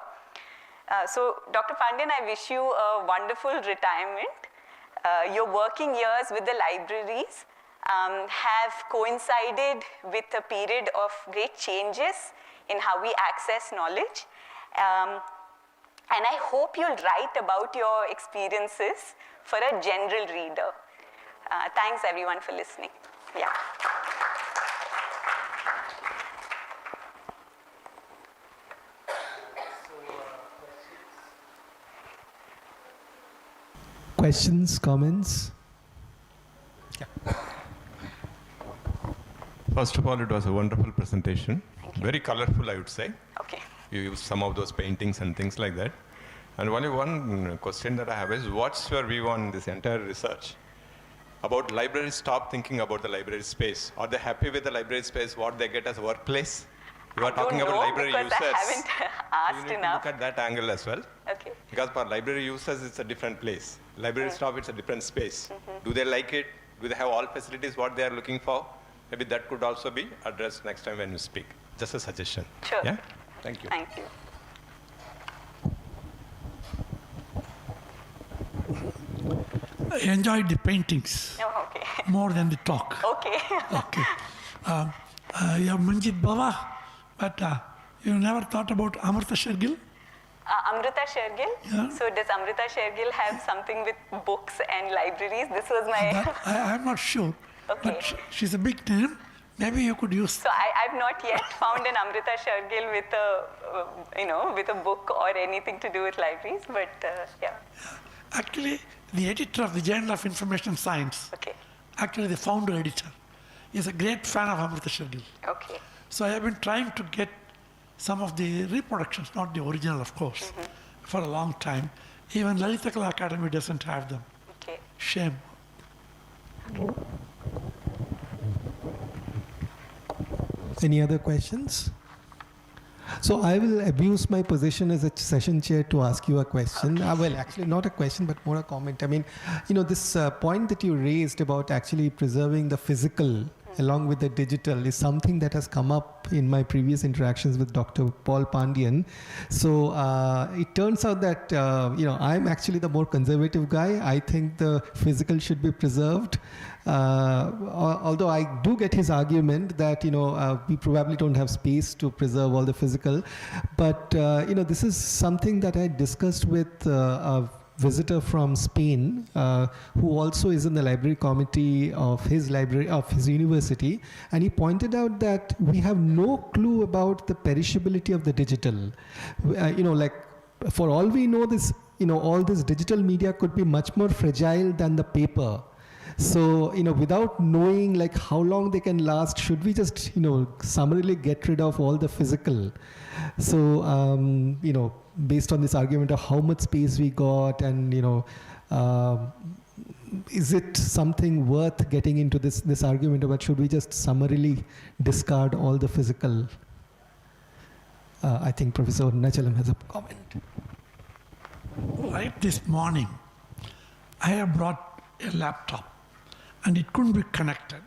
So, Dr. Pandian, I wish you a wonderful retirement. Your working years with the libraries have coincided with a period of great changes in how we access knowledge. And I hope you'll write about your experiences for a general reader. Thanks, everyone, for listening. Yeah. Questions, comments? First of all, it was a wonderful presentation. Thank you. Very colorful, I would say. Okay. You used some of those paintings and things like that. And only one question that I have is, what's your view on this entire research? About libraries stop thinking about the library space. Are they happy with the library space, what they get as a workplace? You are talking about library users. I haven't asked You need enough. to look at that angle as well. Okay. Because for library users, it's a different place. Library staff, it's a different space. Do they like it? Do they have all facilities what they are looking for? Maybe that could also be addressed next time when you speak. Just a suggestion. Sure. Yeah? Thank you. Thank you. I enjoyed the paintings Oh, okay. more than the talk. Okay. Okay. You're Manjit Baba, but you never thought about Amrita Shergill? Amrita Shergill. Yeah. So does Amrita Shergill have something with books and libraries? This was my. I'm not sure. Okay. But she's a big name. Maybe you could use. So I've not yet found an Amrita Shergill with a, with a book or anything to do with libraries, but yeah. Actually, the editor of the Journal of Information Science, Okay. actually the founder editor, is a great fan of Amrita Shergill. Okay. So I have been trying to get some of the reproductions, not the original, of course, for a long time. Even Lalita Kala Academy doesn't have them. Okay. Shame. Any other questions? So I will abuse my position as a session chair to ask you a question. Well, actually not a question, but more a comment. I mean, this point that you raised about actually preserving the physical along with the digital is something that has come up in my previous interactions with Dr. Paul Pandian. So it turns out that, I'm actually the more conservative guy. I think the physical should be preserved. Although I do get his argument that, we probably don't have space to preserve all the physical. But, this is something that I discussed with a visitor from Spain, who also is in the library committee of his university, and he pointed out that we have no clue about the perishability of the digital. For all we know, this all this digital media could be much more fragile than the paper. So, without knowing like how long they can last, should we just, summarily get rid of all the physical? So, based on this argument of how much space we got and, is it something worth getting into this argument about should we just summarily discard all the physical? I think Professor Nachalam has a comment. Right this morning, I have brought a laptop and it couldn't be connected.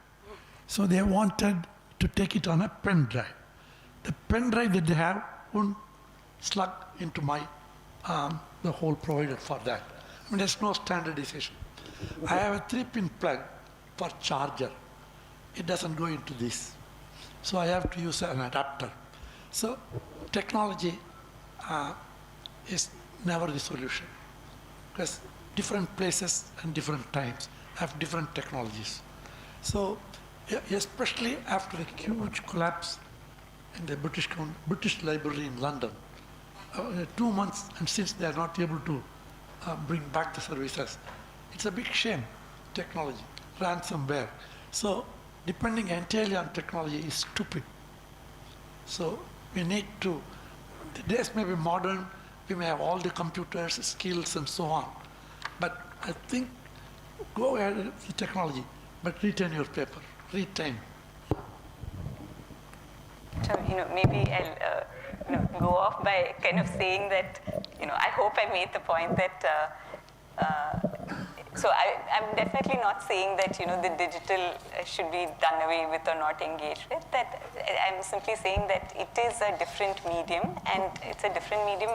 So they wanted to take it on a pen drive. The pen drive that they have wouldn't slug into my, the hole provided for that. I mean, there's no standardization. I have a 3-pin plug for charger. It doesn't go into this. So I have to use an adapter. So technology is never the solution, because different places and different times have different technologies. So especially after a huge collapse in the British Library in London, 2 months, and since they are not able to bring back the services, it's a big shame. Technology, ransomware. So depending entirely on technology is stupid. So we need to, the days may be modern, we may have all the computers, skills, and so on. But I think go ahead with the technology, but retain your paper, retain. So, maybe I'll go off by kind of saying that, I hope I made the point that, so I'm definitely not saying that, the digital should be done away with or not engaged with. That I'm simply saying that it is a different medium, and it's a different medium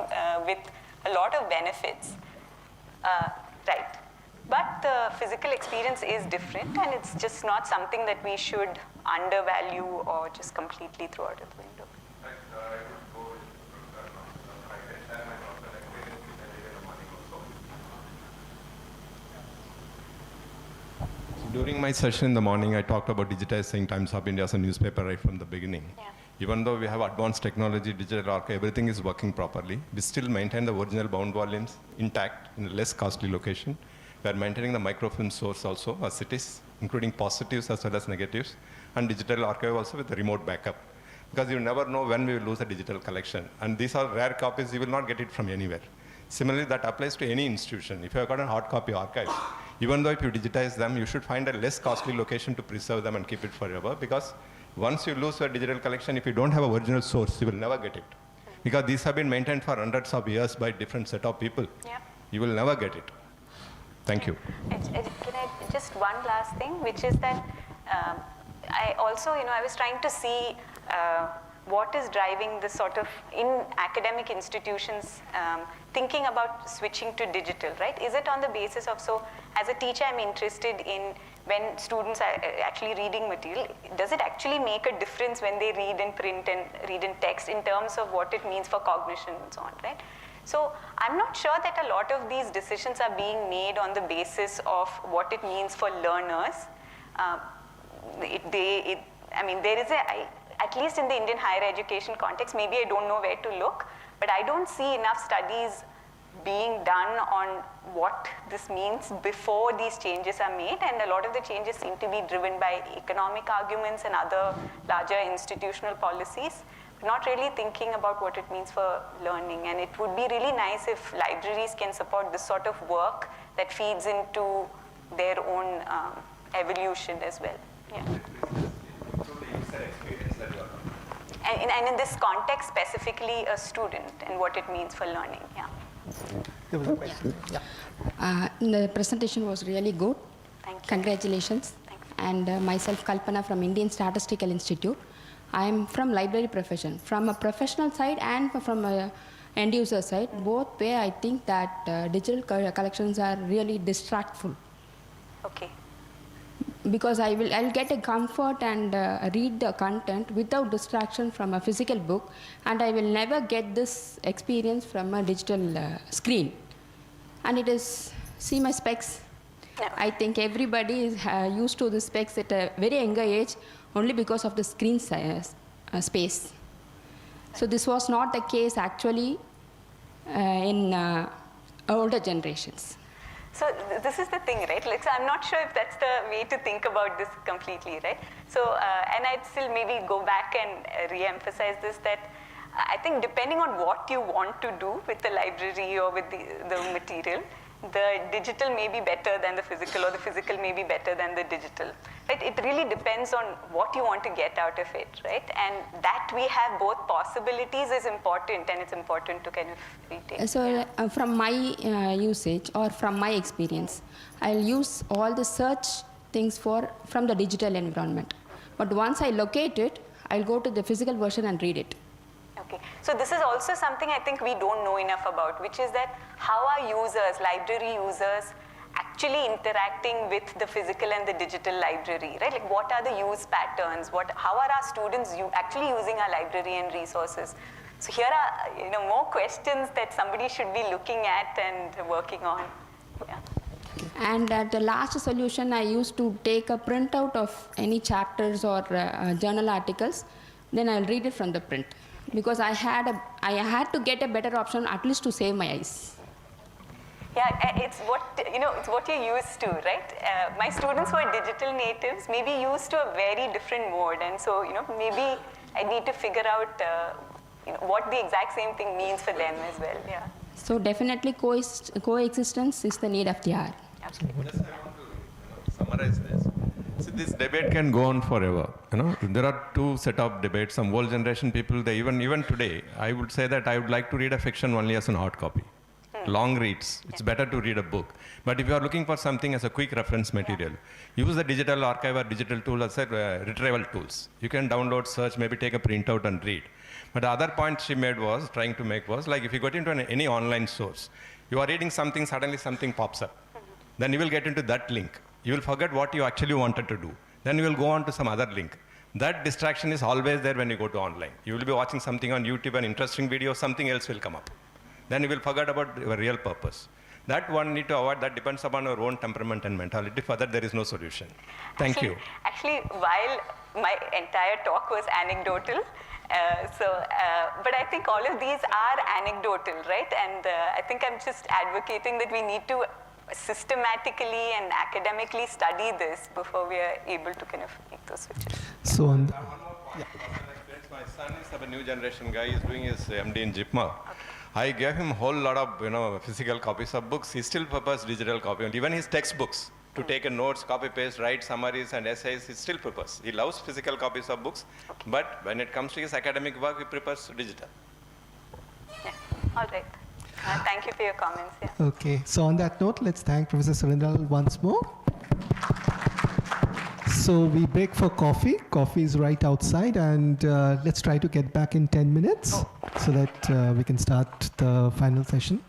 with a lot of benefits. Right. But the physical experience is different, and it's just not something that we should undervalue or just completely throw out of the window. During my session in the morning, I talked about digitizing Times of India as a newspaper right from the beginning. Yeah. Even though we have advanced technology, digital archive, everything is working properly, we still maintain the original bound volumes intact in a less costly location. We are maintaining the microfilm source also as it is, including positives as well as negatives, and digital archive also with the remote backup. Because you never know when we will lose a digital collection. And these are rare copies, you will not get it from anywhere. Similarly, that applies to any institution. If you have got a hard copy archive, even though if you digitize them, you should find a less costly location to preserve them and keep it forever. Because once you lose your digital collection, if you don't have a original source, you will never get it. Because these have been maintained for hundreds of years by different set of people. Yeah. You will never get it. Thank you. Can I just one last thing, which is that I also, I was trying to see what is driving this sort of, in academic institutions, thinking about switching to digital, right? Is it on the basis of, so as a teacher, I'm interested in when students are actually reading material, does it actually make a difference when they read in print and read in text in terms of what it means for cognition and so on, right? So I'm not sure that a lot of these decisions are being made on the basis of what it means for learners. There is at least in the Indian higher education context, maybe I don't know where to look, but I don't see enough studies being done on what this means before these changes are made, and a lot of the changes seem to be driven by economic arguments and other larger institutional policies, not really thinking about what it means for learning. And it would be really nice if libraries can support this sort of work that feeds into their own evolution as well. Yeah. And in this context, specifically a student and what it means for learning. Yeah. There was a question. The presentation was really good. Thank you. Congratulations. Thanks. And myself, Kalpana from Indian Statistical Institute. I am from library profession. From a professional side and from a end user side, both way I think that digital collections are really distractful. Okay. Because I'll get a comfort and read the content without distraction from a physical book, and I will never get this experience from a digital screen. And it is, see my specs. No. I think everybody is used to the specs at a very younger age only because of the screen size, space. So this was not the case actually in older generations. So this is the thing, right? Like, so I'm not sure if that's the way to think about this completely, right? So, and I'd still maybe go back and re-emphasize this, that I think depending on what you want to do with the library or with the material, the digital may be better than the physical, or the physical may be better than the digital, right? It really depends on what you want to get out of it, right? And that we have both possibilities is important, and it's important to kind of retain. So from my usage or from my experience, I'll use all the search things from the digital environment. But once I locate it, I'll go to the physical version and read it. Okay, so this is also something I think we don't know enough about, which is that how are users, library users, actually interacting with the physical and the digital library, right? Like, what are the use patterns? How are our students actually using our library and resources? So here are more questions that somebody should be looking at and working on. Yeah. And at the last solution, I used to take a printout of any chapters or journal articles, then I'll read it from the print. Because I had to get a better option, at least to save my eyes. Yeah, it's what you're used to, right? My students who are digital natives may be used to a very different mode, and so maybe I need to figure out what the exact same thing means for them as well. Yeah. So definitely coexistence is the need of the hour. Absolutely. Just I want to summarize this. See, this debate can go on forever. There are two set of debates. Some old generation people, they even today, I would say that I would like to read a fiction only as an hard copy. Long reads, it's better to read a book. But if you are looking for something as a quick reference material, use the digital archive or digital tool as retrieval tools. You can download, search, maybe take a printout and read. But the other point she trying to make was, like, if you go into any online source, you are reading something, suddenly something pops up. Then you will get into that link. You will forget what you actually wanted to do. Then you will go on to some other link. That distraction is always there when you go to online. You will be watching something on YouTube, an interesting video, something else will come up. Then you will forget about your real purpose. That one need to avoid. That depends upon your own temperament and mentality. Further, there is no solution. Thank you. Actually, while my entire talk was anecdotal, but I think all of these are anecdotal, right? And I think I'm just advocating that we need to systematically and academically study this before we are able to kind of make those switches. So on the, My son is a new generation guy. He's doing his MD in JIPMA. I gave him a whole lot of physical copies of books. He still prefers digital copy. And even his textbooks, to take a notes, copy paste, write summaries and essays, he still prefers. He loves physical copies of books, but when it comes to his academic work, he prefers digital. Yeah. All right. Thank you for your comments. Yeah. okay. So on that note, let's thank Professor Surendral once more. So we break for coffee. Coffee is right outside, and let's try to get back in 10 minutes so that we can start the final session.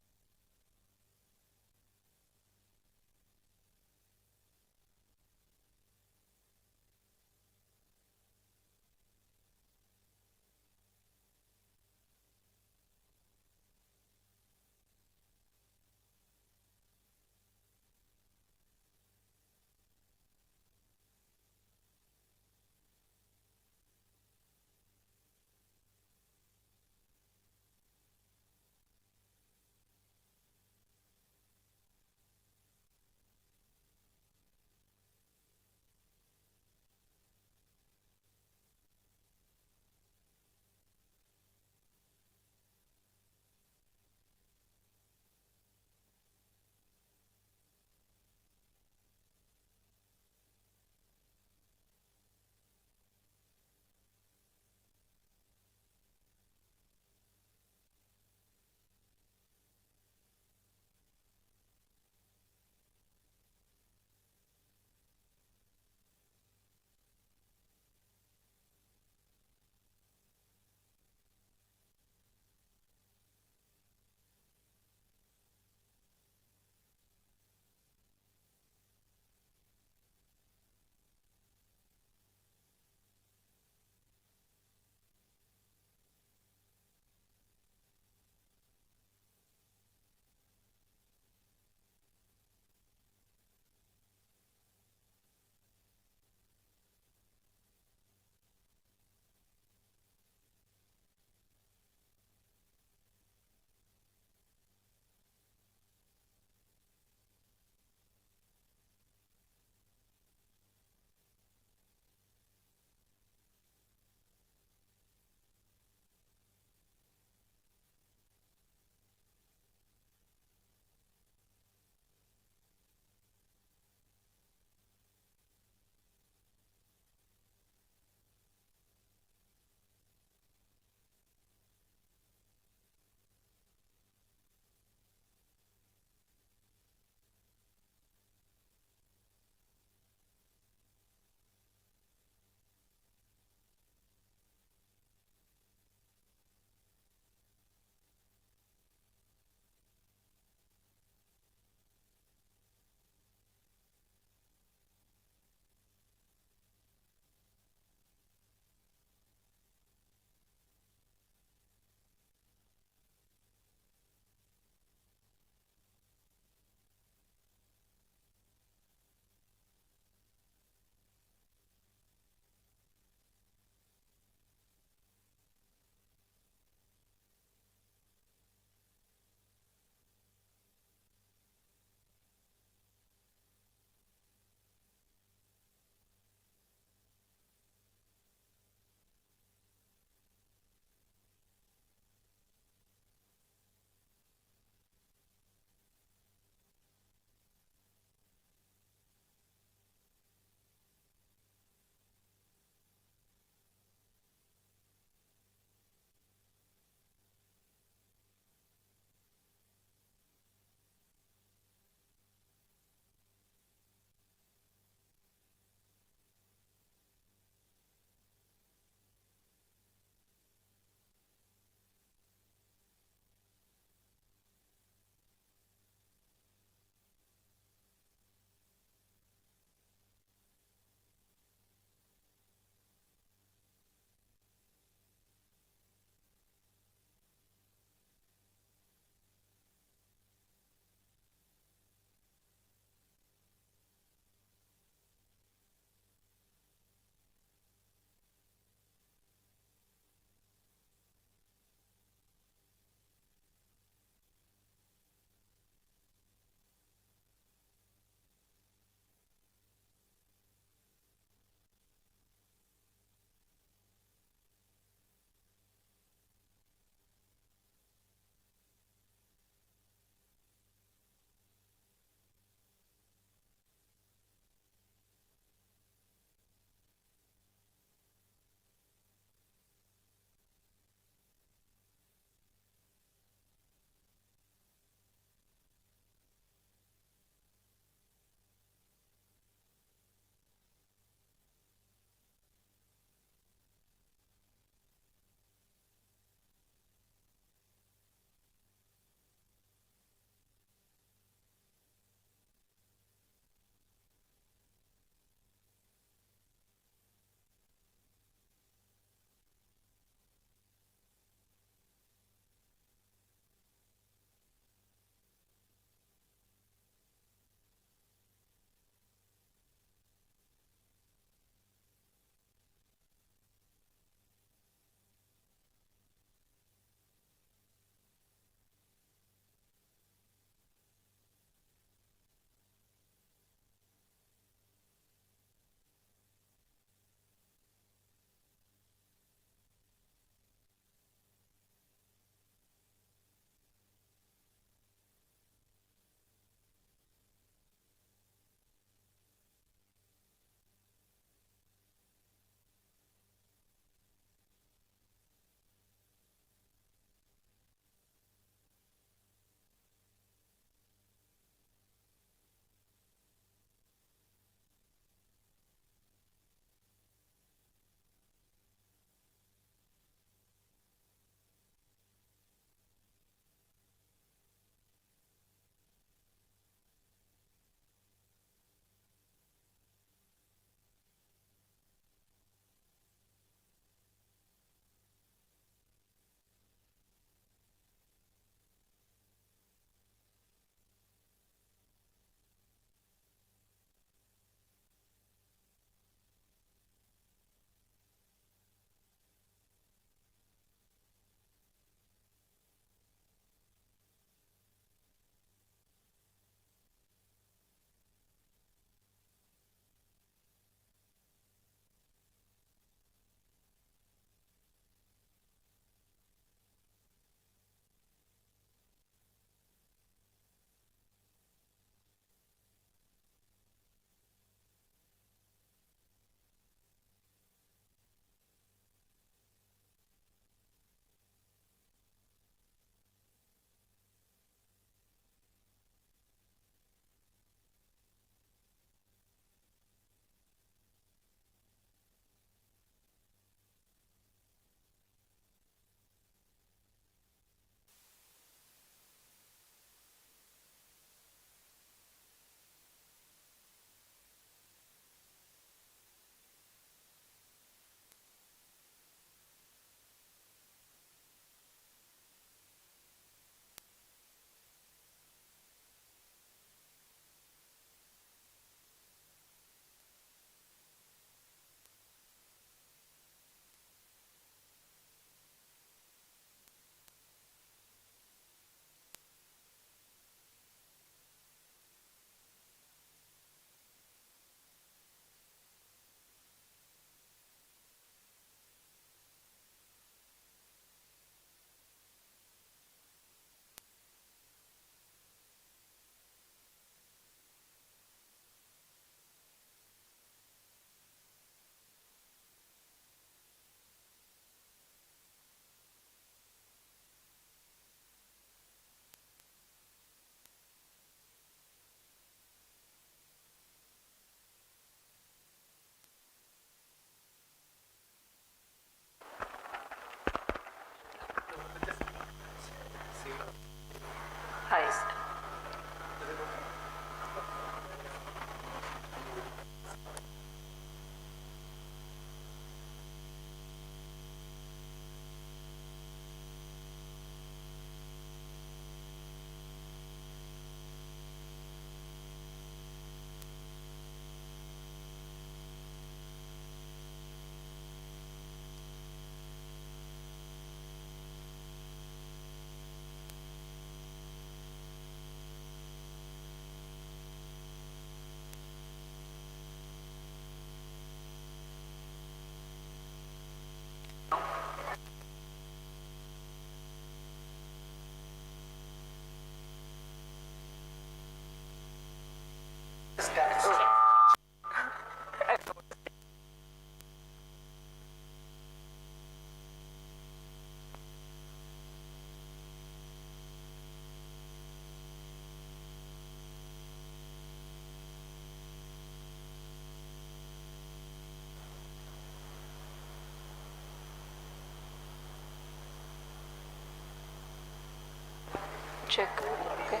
Check. Okay.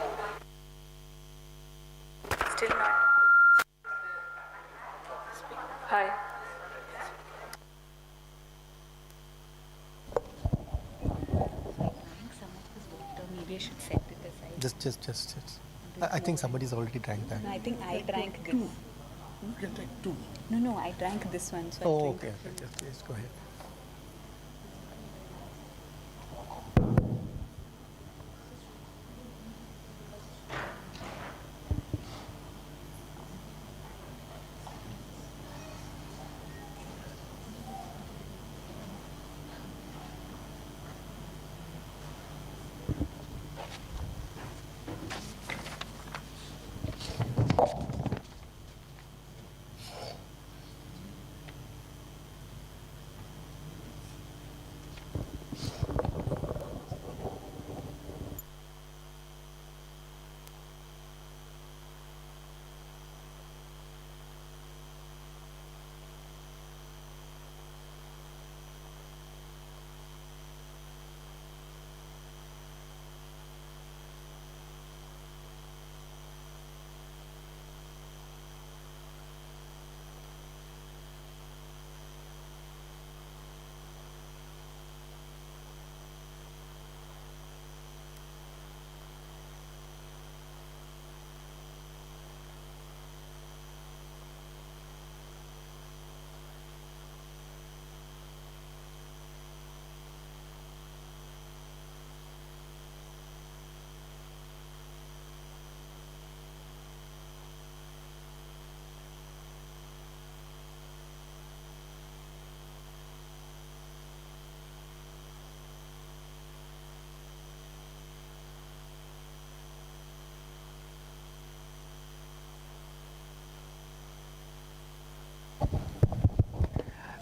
Still not. Hi. Maybe I should set it aside. Just. I think somebody's already drank that. No, I think I drank this. You can take two. No, I drank this one. So Oh, I'll okay. drink Yes, go ahead.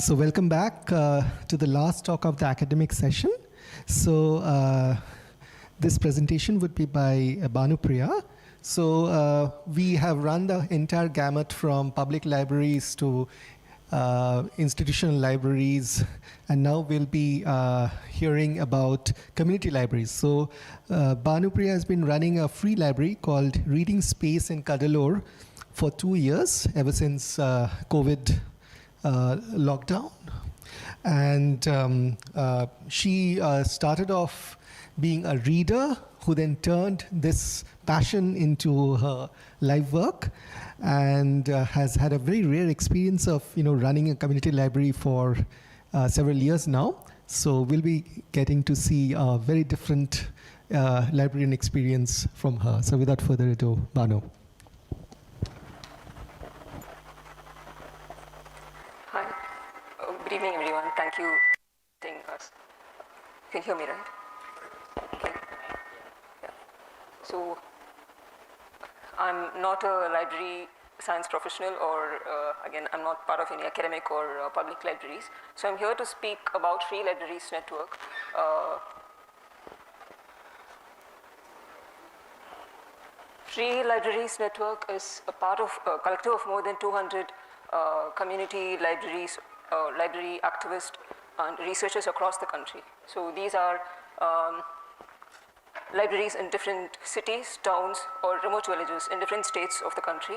So welcome back to the last talk of the academic session. So this presentation would be by Banu Priya. So we have run the entire gamut from public libraries to institutional libraries, and now we'll be hearing about community libraries. So Banu Priya has been running a free library called Reading Space in Cuddalore for 2 years, ever since COVID lockdown. And she started off being a reader who then turned this passion into her life work, and has had a very rare experience of running a community library for several years now. So we'll be getting to see a very different librarian experience from her. So without further ado, Banu. Hi. Good evening, everyone. Thank you for seeing us. You can hear me, right? Okay. Yeah. So, I'm not a library science professional, or again, I'm not part of any academic or public libraries. So I'm here to speak about Free Libraries Network. Free Libraries Network is a part of a collective of more than 200 community libraries, library activists, and researchers across the country. So these are libraries in different cities, towns, or remote villages in different states of the country.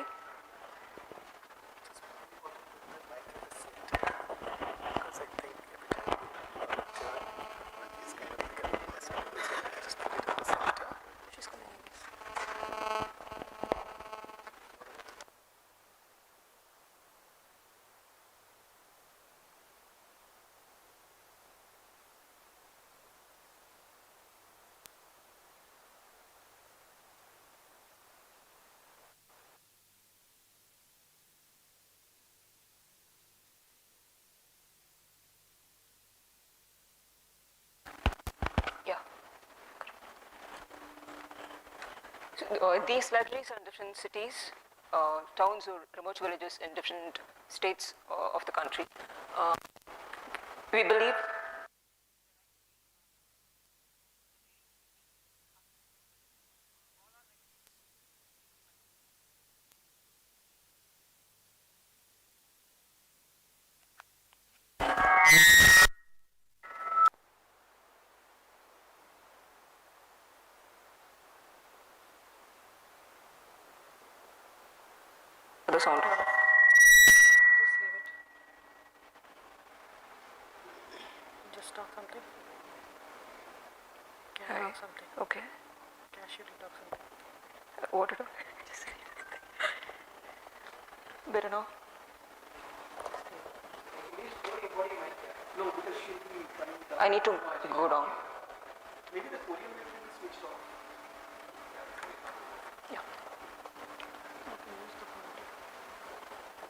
Yeah. So, these libraries are in different cities, towns, or remote villages in different states of the country. We believe the sound. Just leave it. Just talk something. Yeah, talk something. Okay. Casually talk something. What to do? Better now? I need to go down. Maybe the podium will be switched off. Yeah.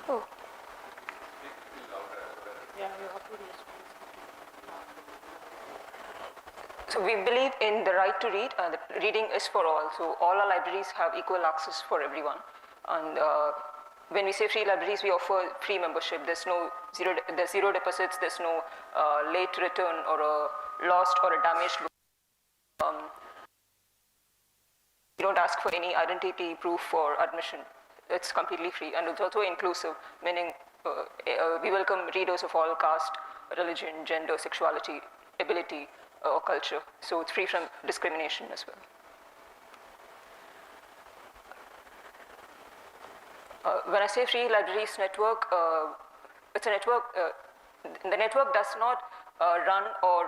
Oh. Yeah, you have to raise. So we believe in the right to read. The reading is for all. So all our libraries have equal access for everyone. And when we say free libraries, we offer free membership. There's zero deposits. There's no late return or a lost or a damaged book. We don't ask for any identity proof for admission. It's completely free, and it's also inclusive, meaning we welcome readers of all caste, religion, gender, sexuality, ability, or culture. So it's free from discrimination as well. When I say free libraries network, it's a network. The network does not run or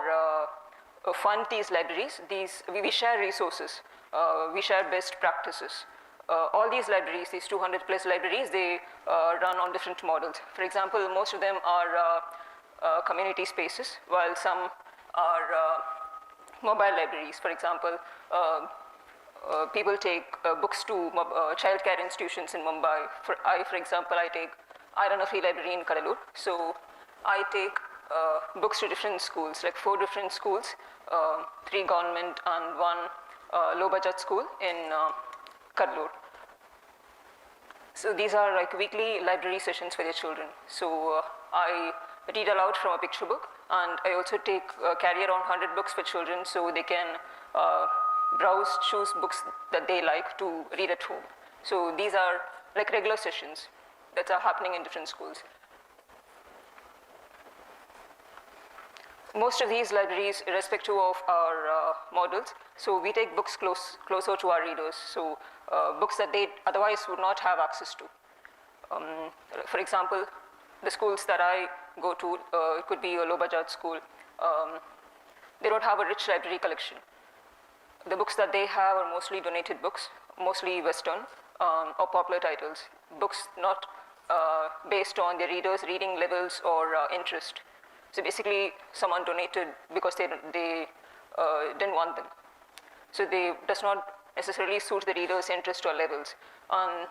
fund these libraries. We share resources. We share best practices. All these libraries, these 200 plus libraries, they run on different models. For example, most of them are community spaces, while some are mobile libraries. For example, people take books to child care institutions in Mumbai. For example, I run a free library in Kadalur. So I take books to different schools, like 4 different schools, 3 government and 1 low budget school in Kadalur. So these are like weekly library sessions for their children. So I read aloud from a picture book, and I also carry around 100 books for children so they can browse, choose books that they like to read at home. So these are like regular sessions that are happening in different schools. Most of these libraries, irrespective of our models, so we take books closer to our readers, so books that they otherwise would not have access to. For example, the schools that I go to, it could be a low budget school, they don't have a rich library collection. The books that they have are mostly donated books, mostly Western or popular titles, books not based on the readers' reading levels or interest. So basically, someone donated because they didn't want them. So they does not necessarily suit the reader's interest or levels. A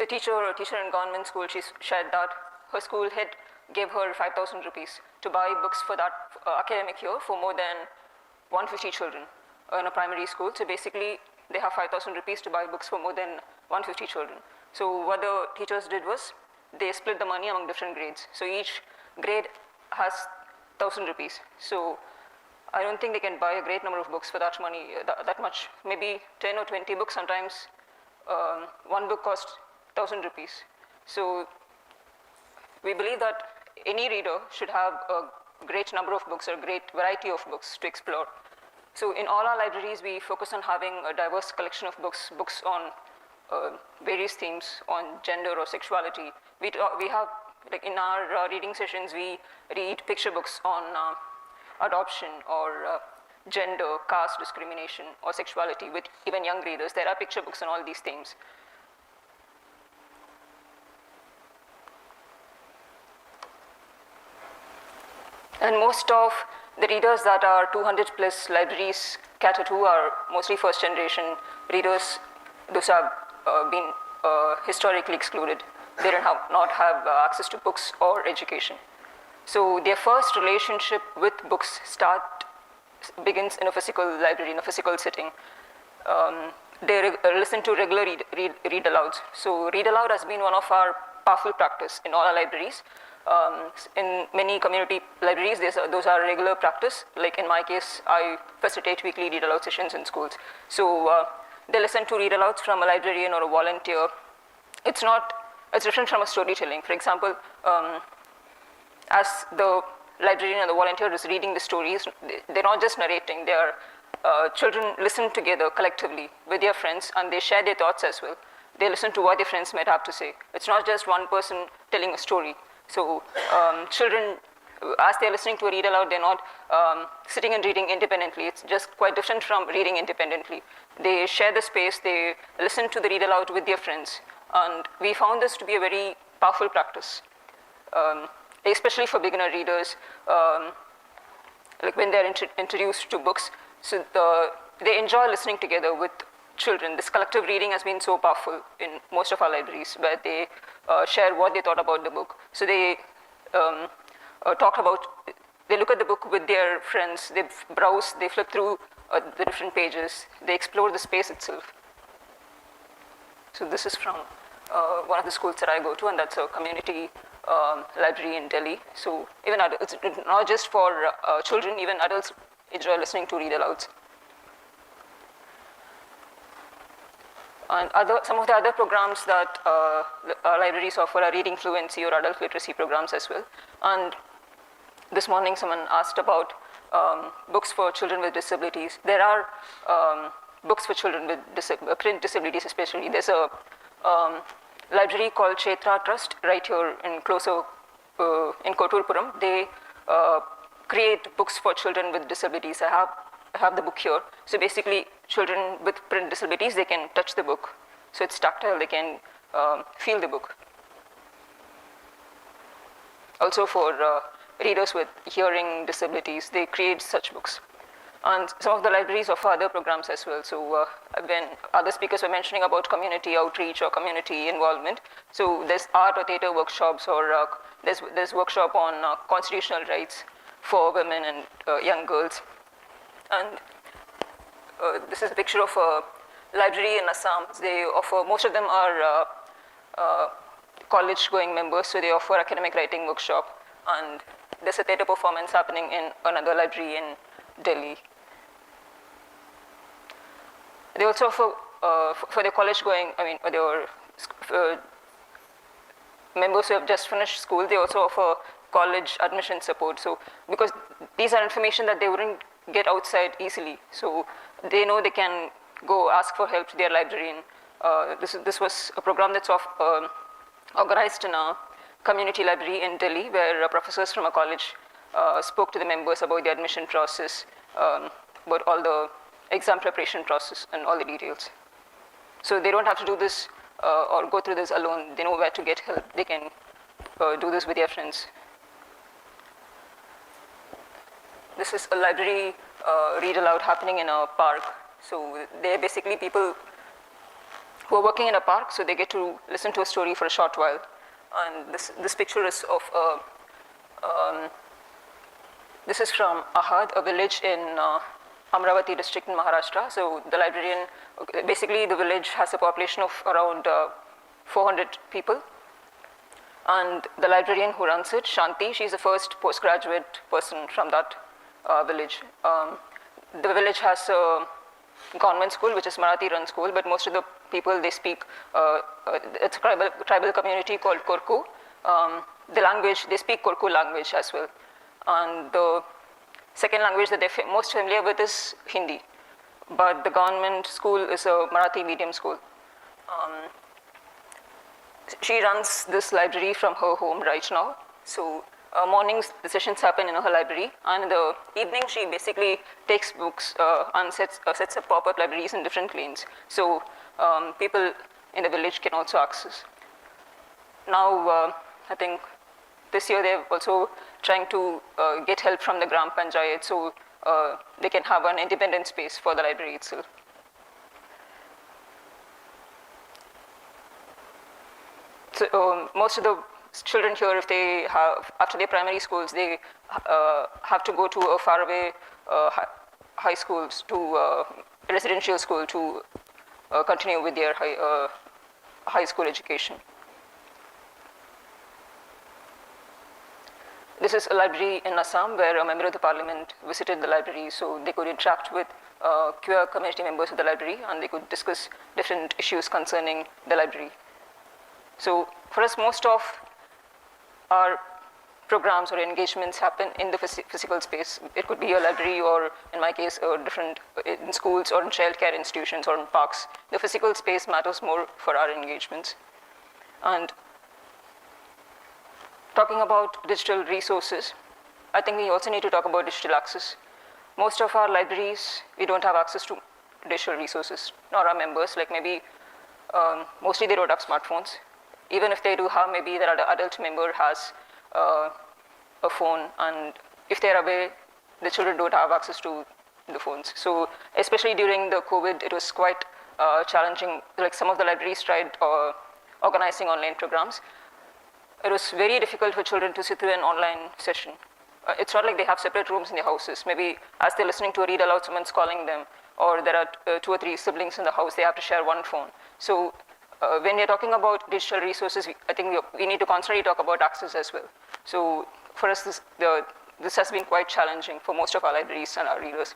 teacher in government school, she shared that her school head gave her 5,000 rupees to buy books for that academic year for more than 150 children in a primary school. So basically, they have 5,000 rupees to buy books for more than 150 children. So what the teachers did was, they split the money among different grades. So each grade has 1,000 rupees. So I don't think they can buy a great number of books for that money, that much. Maybe 10 or 20 books, sometimes one book costs 1,000 rupees. So we believe that any reader should have a great number of books or a great variety of books to explore. So in all our libraries, we focus on having a diverse collection of books on various themes, on gender or sexuality. We have, like in our reading sessions, we read picture books on adoption or gender, caste discrimination, or sexuality with even young readers. There are picture books on all these themes. And most of the readers that our 200 plus libraries cater to are mostly first generation readers. Those have been historically excluded. They do not have access to books or education. So their first relationship with books begins in a physical library, in a physical setting. They listen to regular read alouds. So read aloud has been one of our powerful practice in all our libraries. In many community libraries, those are regular practice. Like in my case, I facilitate weekly read aloud sessions in schools. So they listen to read alouds from a librarian or a volunteer. It's different from a storytelling. For example, as the librarian or the volunteer is reading the stories, they're not just narrating. Children listen together collectively with their friends, and they share their thoughts as well. they listen to what their friends might have to say. It's not just one person telling a story. So children, as they're listening to a read aloud, they're not sitting and reading independently. It's just quite different from reading independently. They share the space, they listen to the read aloud with their friends. And we found this to be a very powerful practice, especially for beginner readers, like when they're introduced to books. So they enjoy listening together with children. This collective reading has been so powerful in most of our libraries, where they share what they thought about the book. So they talk about, they look at the book with their friends, they browse, they flip through the different pages, they explore the space itself. So this is from one of the schools that I go to, and that's a community library in Delhi. So even it's not just for children, even adults enjoy listening to read alouds. And some of the other programs that libraries offer are reading fluency or adult literacy programs as well. And this morning someone asked about books for children with disabilities. There are books for children with print disabilities especially. There's a library called Kshetra Trust right here in in Koturpuram. They create books for children with disabilities. I have the book here. So basically, children with print disabilities, they can touch the book. So it's tactile, they can feel the book. Also for readers with hearing disabilities, they create such books. And some of the libraries offer other programs as well. So when other speakers were mentioning about community outreach or community involvement, so there's art or theater workshops, or there's workshop on constitutional rights for women and young girls. And this is a picture of a library in Assam. They offer, most of them are college-going members, so they offer academic writing workshop. And there's a theater performance happening in another library in Delhi. They also offer, for the college-going, or their members who have just finished school, they also offer college admission support. So because these are information that they wouldn't get outside easily, so they know they can go ask for help to their librarian. This was a program that's organized in a community library in Delhi, where professors from a college spoke to the members about the admission process, about all the exam preparation process and all the details. So they don't have to do this or go through this alone. They know where to get help. They can do this with their friends. This is a library read aloud happening in a park. So they're basically people who are working in a park, so they get to listen to a story for a short while. And this picture is of this is from Ahad, a village in Amravati district in Maharashtra. So the librarian, basically the village has a population of around 400 people. And the librarian who runs it, Shanti, she's the first postgraduate person from that village. The village has a government school, which is Marathi-run school, but most of the people, they speak, it's a tribal community called Korku. The language, they speak Korku language as well. And the second language that they're most familiar with is Hindi. But the government school is a Marathi medium school. She runs this library from her home right now. So mornings, the sessions happen in her library. And in the evening, she basically takes books and sets up pop-up libraries in different lanes. So people in the village can also access. Now, I think this year they're also trying to get help from the Gram Panchayat, so they can have an independent space for the library itself. So most of the children here, if they have, after their primary schools, they have to go to a faraway high schools, to residential school to continue with their high school education. This is a library in Assam where a member of the parliament visited the library, so they could interact with queer community members of the library, and they could discuss different issues concerning the library. So for us, most of our programs or engagements happen in the physical space. It could be a library or, in my case, in schools or in childcare institutions or in parks. The physical space matters more for our engagements. And talking about digital resources, I think we also need to talk about digital access. Most of our libraries, we don't have access to digital resources, nor our members. Like maybe, mostly they don't have smartphones. Even if they do have, maybe their adult member has a phone, and if they're away, the children don't have access to the phones. So especially during the COVID, it was quite challenging. Like some of the libraries tried organizing online programs. It was very difficult for children to sit through an online session. It's not like they have separate rooms in their houses. Maybe as they're listening to a read aloud, someone's calling them, or there are 2 or 3 siblings in the house, they have to share one phone. So when we're talking about digital resources, I think we need to constantly talk about access as well. So for us, this has been quite challenging for most of our libraries and our readers.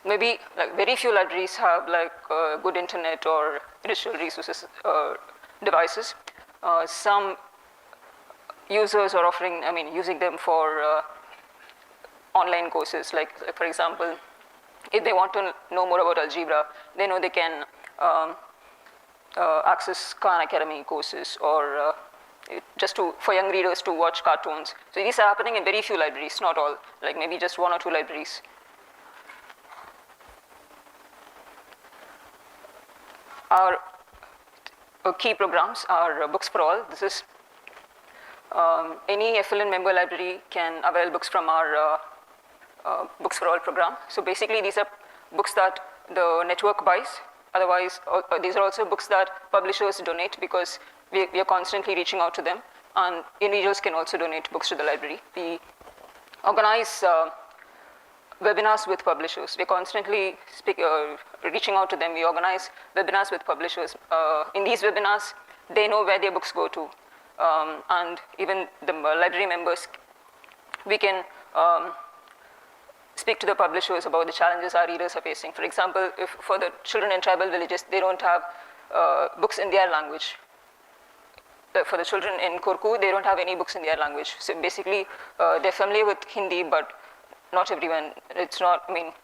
Maybe like very few libraries have like good internet or digital resources devices. Some users are offering, using them for online courses. Like for example, if they want to know more about algebra, they know they can access Khan Academy courses, or for young readers to watch cartoons. So these are happening in very few libraries, not all, like maybe just 1 or 2 libraries. Our key programs are Books for All. This is any FLN member library can avail books from our Books for All program. So basically these are books that the network buys. Otherwise, these are also books that publishers donate, because we are constantly reaching out to them, and individuals can also donate books to the library. We organize webinars with publishers. We're constantly reaching out to them. We organize webinars with publishers. In these webinars, they know where their books go to. And even the library members, we can speak to the publishers about the challenges our readers are facing. For example, if for the children in tribal villages, they don't have books in their language. For the children in Kurku, they don't have any books in their language. So basically, they're familiar with Hindi, but not everyone. It's not,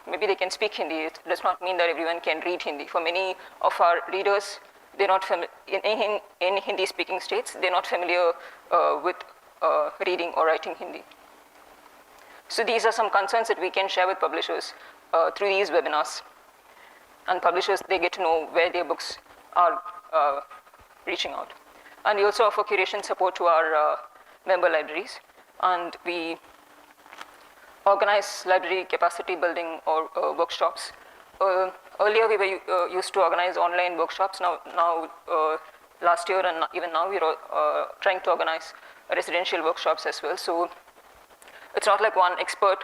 maybe they can speak Hindi. It does not mean that everyone can read Hindi. For many of our readers, they're not in Hindi-speaking states, they're not familiar with reading or writing Hindi. So these are some concerns that we can share with publishers through these webinars. And publishers, they get to know where their books are reaching out. And we also offer curation support to our member libraries. And we organize library capacity building or workshops. Earlier, we were used to organize online workshops. Now last year and even now, we're trying to organize residential workshops as well. So it's not like one expert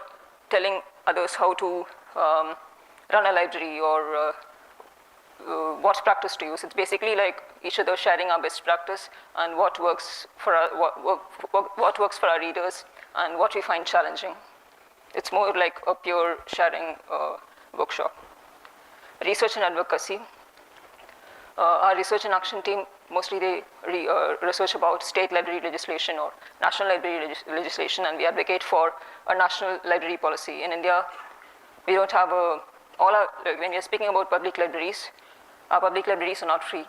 telling others how to run a library or what practice to use. It's basically like each other sharing our best practice and what works for our readers and what we find challenging. It's more like a pure sharing workshop. Research and advocacy. Our research and action team, mostly they research about state library legislation or national library legislation, and we advocate for a national library policy. In India, we don't have when you're speaking about public libraries, our public libraries are not free.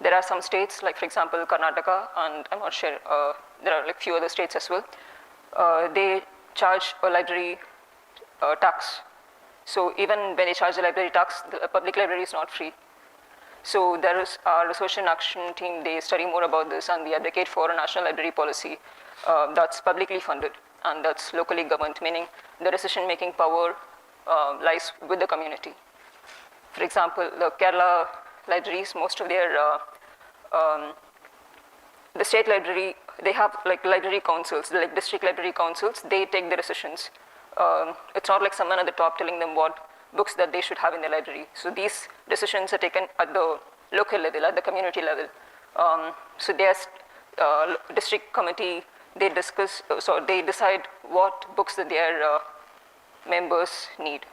There are some states, like for example, Karnataka, and I'm not sure, there are like few other states as well. They charge a library tax. So even when they charge the library tax, the public library is not free. So there is our research and action team, they study more about this, and we advocate for a national library policy that's publicly funded and that's locally governed, meaning the decision-making power lies with the community. For example, the Kerala libraries, most of their, the state library, they have like library councils, like district library councils, they take the decisions. It's not like someone at the top telling them what books that they should have in the library. So these decisions are taken at the local level, at the community level. So there's district committee, they discuss, so they decide what books that their members need.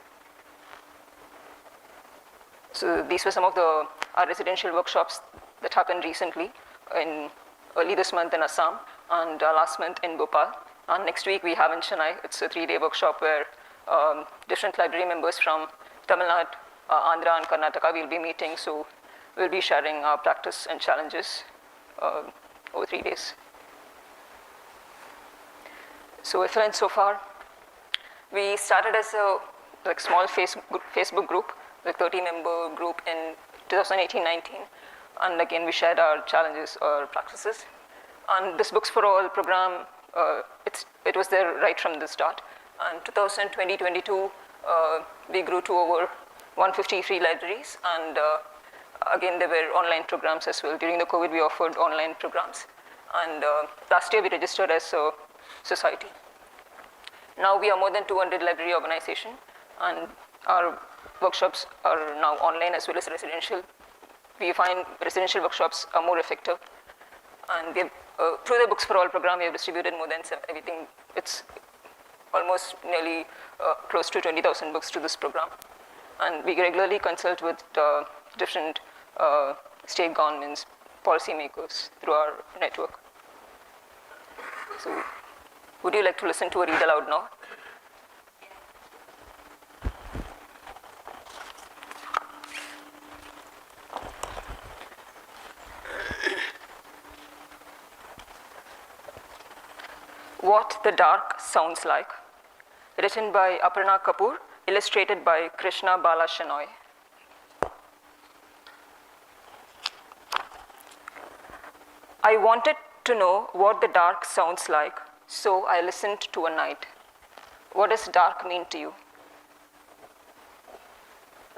So these were some of our residential workshops that happened recently, early this month in Assam. and last month in Bhopal. And next week we have in Chennai. It's a 3-day workshop where different library members from Tamil Nadu, Andhra and Karnataka will be meeting. So we'll be sharing our practice and challenges over 3 days. So reference so far, we started as a small Facebook group, 30-member group in 2018-19, and again we shared our challenges or practices. And this Books for All program, it was there right from the start. And 2020-22, we grew to over 150 free libraries, and again there were online programs as well. During the COVID, we offered online programs, and last year we registered as a society. Now we are more than 200 library organization, and our workshops are now online as well as residential. We find residential workshops are more effective, and we have, through the Books for All program, we have distributed more than everything. It's almost nearly close to 20,000 books to this program, and we regularly consult with different state governments, policymakers through our network. So, would you like to listen to a read aloud now? What the Dark Sounds Like, written by Aparna Kapoor, illustrated by Krishna Bala Shenoy. I wanted to know what the dark sounds like, so I listened to a night. What does dark mean to you?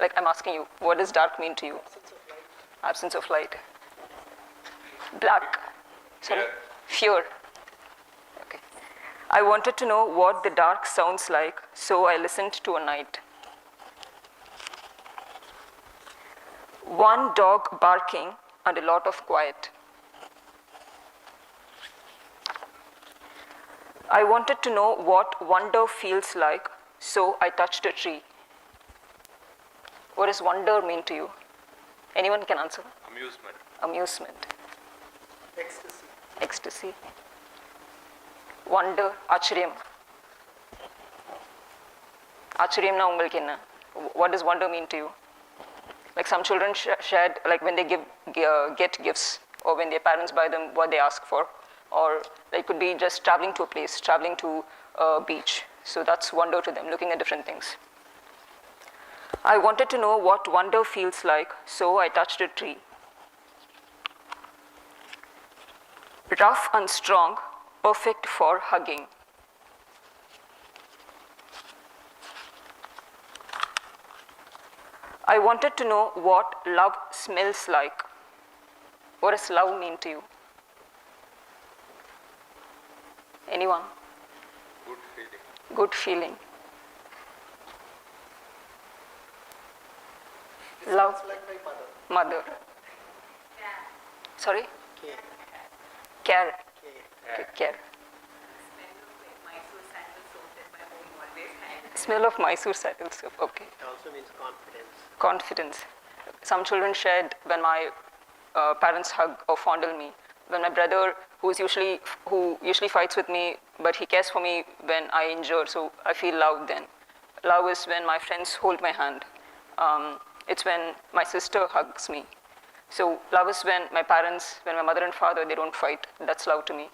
Like, I'm asking you, what does dark mean to you? Absence of light. Black. Sorry? Fear. Okay. I wanted to know what the dark sounds like, so I listened to a night. One dog barking and a lot of quiet. I wanted to know what wonder feels like, so I touched a tree. What does wonder mean to you? Anyone can answer? Amusement. Amusement. Ecstasy. Ecstasy. Wonder, Acharyam. Acharyam na ungalku enna? What does wonder mean to you? Like some children shared, like when they get gifts, or when their parents buy them what they ask for, or it could be just traveling to a place, traveling to a beach. So that's wonder to them, looking at different things. I wanted to know what wonder feels like, so I touched a tree. Rough and strong, perfect for hugging. I wanted to know what love smells like. What does love mean to you? Anyone? Good feeling. Good feeling. Love. Sounds like my mother. Mother. Sorry? Care. Care. Care. Care. Smell of Mysore sandal soap. Okay. It also means confidence. Confidence. Some children shared when my parents hug or fondle me. When my brother, who usually fights with me, but he cares for me when I injure, so I feel love then. Love is when my friends hold my hand. It's when my sister hugs me. So love is when my parents, when my mother and father, they don't fight. That's love to me.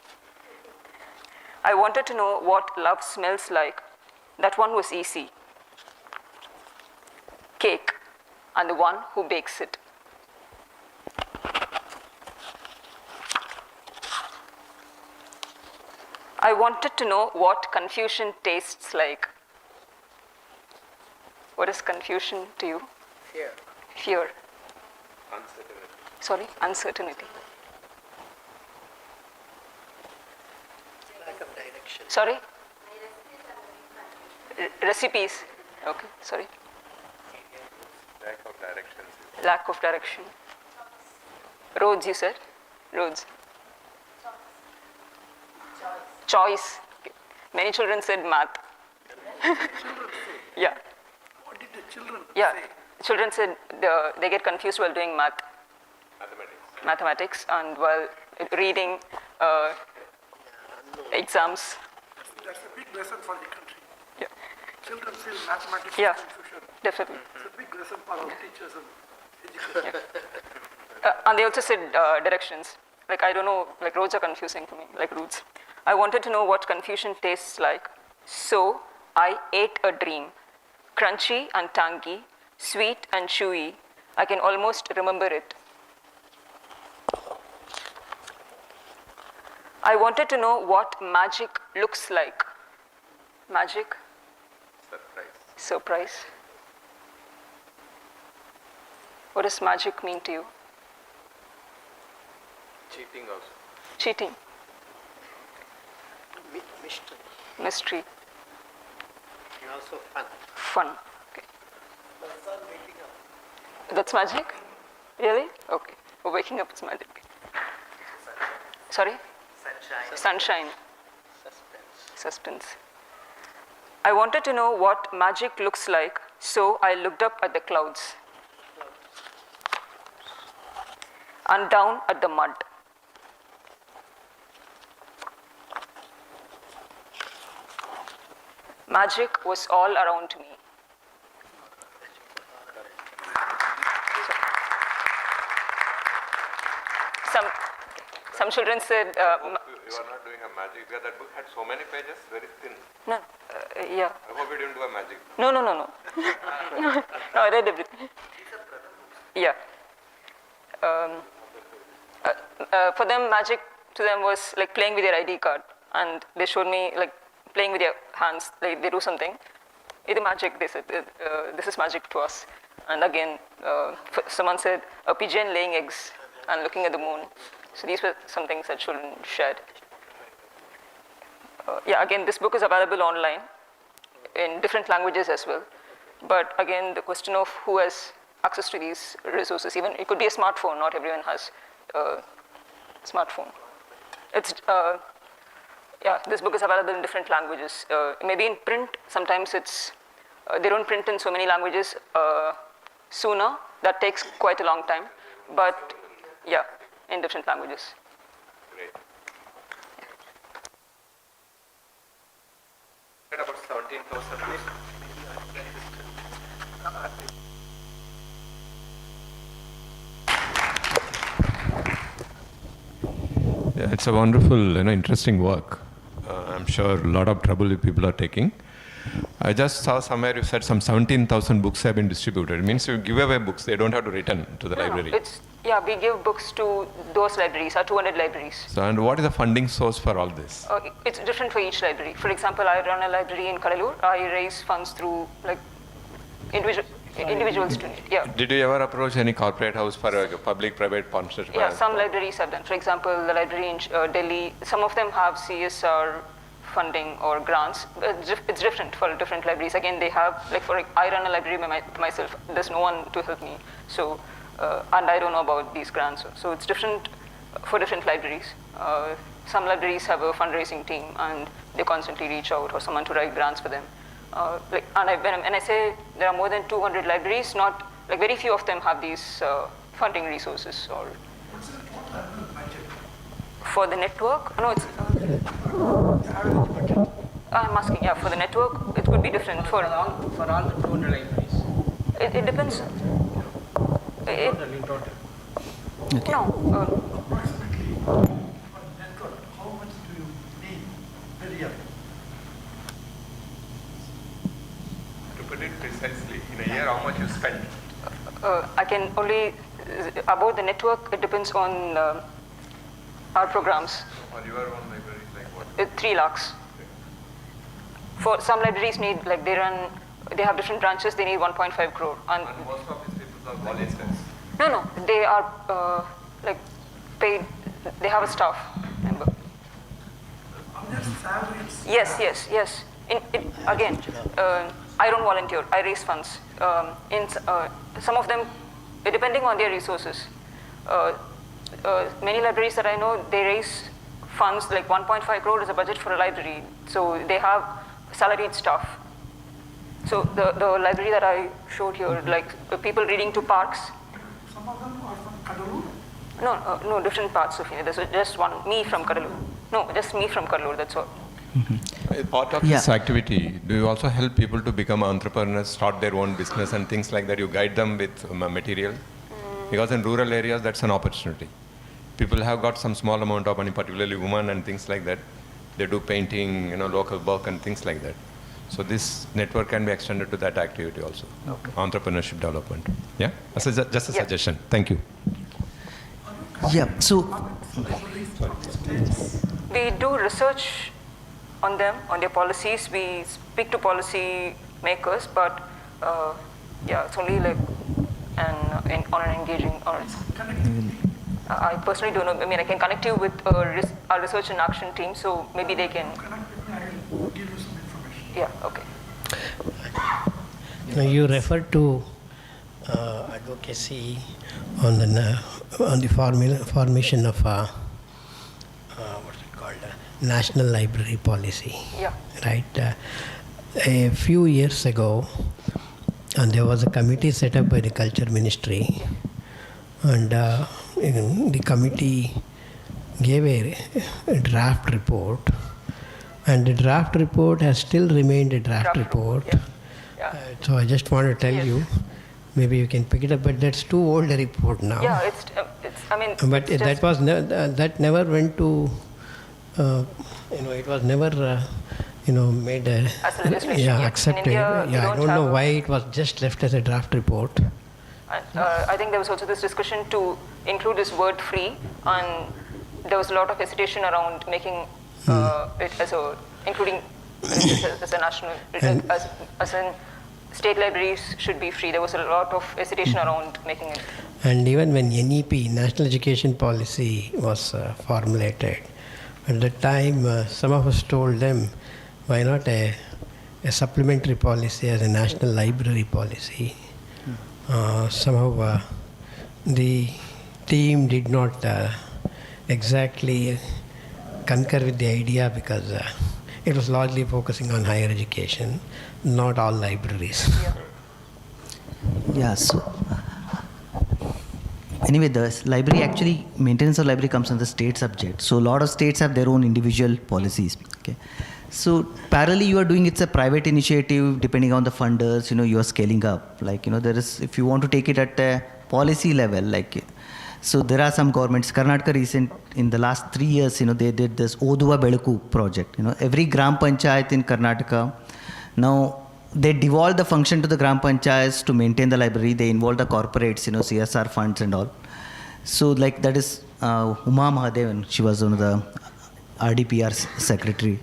I wanted to know what love smells like. That one was easy. Cake, and the one who bakes it. I wanted to know what confusion tastes like. What is confusion to you? Fear. Fear. Uncertainty. Sorry, uncertainty. Lack of direction. Sorry? Recipes. Okay, sorry. Lack of direction. Lack of direction. Roads, you said? Roads. Choice. Okay. Many children said math. Yeah. What did the children Yeah. say? Children said they get confused while doing mathematics, and while reading exams. That's a big lesson for the country. Yeah, Children feel mathematics Yeah. confusion. definitely. It's a big lesson for our teachers and educators. And they also said directions. Like, I don't know, like roads are confusing to me, like routes. I wanted to know what confusion tastes like. So I ate a dream. Crunchy and tangy, sweet and chewy. I can almost remember it. I wanted to know what magic looks like. Magic? Surprise. What does magic mean to you? Cheating also. Cheating, Mystery. mystery, And also fun. fun. Okay. That's magic? Really? Okay. Oh, waking up is magic. Sorry? Sunshine. Suspense. I wanted to know what magic looks like, so I looked up at the clouds and down at the mud. Magic was all around me. Some children said, You are not doing a magic because that book had so many pages, very thin. no, yeah. I hope you didn't do a magic. No. No, I read everything. Yeah. For them, magic to them was like playing with your ID card. And they showed me like playing with your hands. They do something. It's magic, they said. This is magic to us. And again, someone said, a pigeon laying eggs and looking at the moon. So these were some things that children shared. Yeah, again, this book is available online in different languages as well. But again, the question of who has access to these resources, even it could be a smartphone, not everyone has a smartphone. It's, yeah, this book is available in different languages. Maybe in print, sometimes it's, they don't print in so many languages sooner. That takes quite a long time. But yeah, in different languages. Great. About 17,000 books. Yeah, it's a wonderful, interesting work. I'm sure a lot of trouble people are taking. I just saw somewhere you said some 17,000 books have been distributed. It means you give away books, they don't have to return to the library. Yeah, we give books to those libraries, our 200 libraries. So, and what is the funding source for all this? It's different for each library. For example, I run a library in Cuddalore. I raise funds through like individual students. Yeah. Did you ever approach any corporate house for a public-private partnership? Yeah, some libraries have done. For example, the library in Delhi, some of them have CSR funding or grants. It's different for different libraries. Again, they have, like I run a library by myself. There's no one to help me. So, and I don't know about these grants. So it's different for different libraries. Some libraries have a fundraising team and they constantly reach out or someone to write grants for them. When I say there are more than 200 libraries, not like very few of them have these funding resources. Or for the network, no, it's. I'm asking, yeah, for the network, it could be different for all the 200 libraries. It depends. In total. No. Approximately, for the network, how much do you need per year? To put it precisely, in a year, how much you spend? I can only, about the network, it depends on our programs. On your own library, like what? 3 lakhs. For some libraries need, like they have different branches, they need 1.5 crore. And most of these people are volunteers. No, they are like paid, they have a staff member. Are there salaries? Yes. Again, I don't volunteer, I raise funds. Some of them, depending on their resources. Many libraries that I know, they raise funds, like 1.5 crore is a budget for a library. So they have salaried staff. So the library that I showed here, like people reading to parks. Some of them are from Cuddalore? No, different parts of India. There's just one, me from Cuddalore. No, just me from Kannur, that's all. Part of this activity, do you also help people to become entrepreneurs, start their own business and things like that? You guide them with material? Because in rural areas, that's an opportunity. People have got some small amount of money, particularly women and things like that. They do painting, local work and things like that. So this network can be extended to that activity also. Okay. Entrepreneurship development. Yeah? Just a suggestion. Thank you. Yeah, so We do research on them, on their policies. We speak to policy makers, but it's only like on an engaging. I personally don't know. I mean, I can connect you with our research and action team, so maybe they can. Yeah. Okay. Now you referred to advocacy on the formation of what's it called, national library policy. Yeah. Right. A few years ago, and there was a committee set up by the Culture Ministry, and the committee gave a draft report, and the draft report has still remained a draft report. Yeah. So I just want to tell you, maybe you can pick it up, but that's too old a report now. Yeah, it's. I mean. But that never went to. It was never. Made a. As a legislation. Accepted. In India, I don't know why it was just left as a draft report. I think there was also this discussion to include this word free, and there was a lot of hesitation around making it as a, including as a national, as in state libraries should be free. There was a lot of hesitation around making it. And even when NEP, National Education Policy, was formulated, at the time some of us told them, why not a supplementary policy as a national library policy? Somehow the team did not exactly concur with the idea, because it was largely focusing on higher education, not all libraries. Yeah, so anyway, the library actually, maintenance of library comes under state subject. So a lot of states have their own individual policies. Okay. So parallelly you are doing, it's a private initiative, depending on the funders, you are scaling up. Like, there is, if you want to take it at a policy level, like, so there are some governments, Karnataka in the last 3 years, they did this Oduva Belaku project. Every Gram Panchayat in Karnataka, now they devolve the function to the Gram Panchayats to maintain the library. They involve the corporates, CSR funds and all. So like that is Uma Mahadevan, she was one of the RDPR secretary.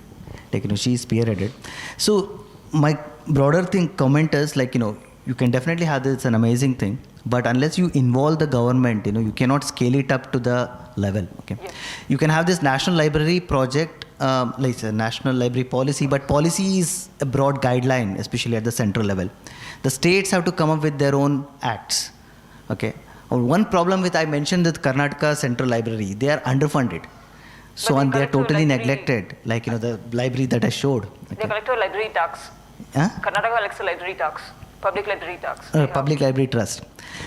Like, she spearheaded. So my broader comment is like, you can definitely have this, it's an amazing thing, but unless you involve the government, you cannot scale it up to the level. Okay. Yeah. You can have this national library project, like a national library policy, but policy is a broad guideline, especially at the central level. The states have to come up with their own acts. Okay. One problem with, I mentioned that Karnataka Central Library, they are underfunded. So, and they are totally neglected, like, the library that I showed. Okay. They collect a library tax. Huh? Karnataka collects a library tax, public library tax. Public library trust.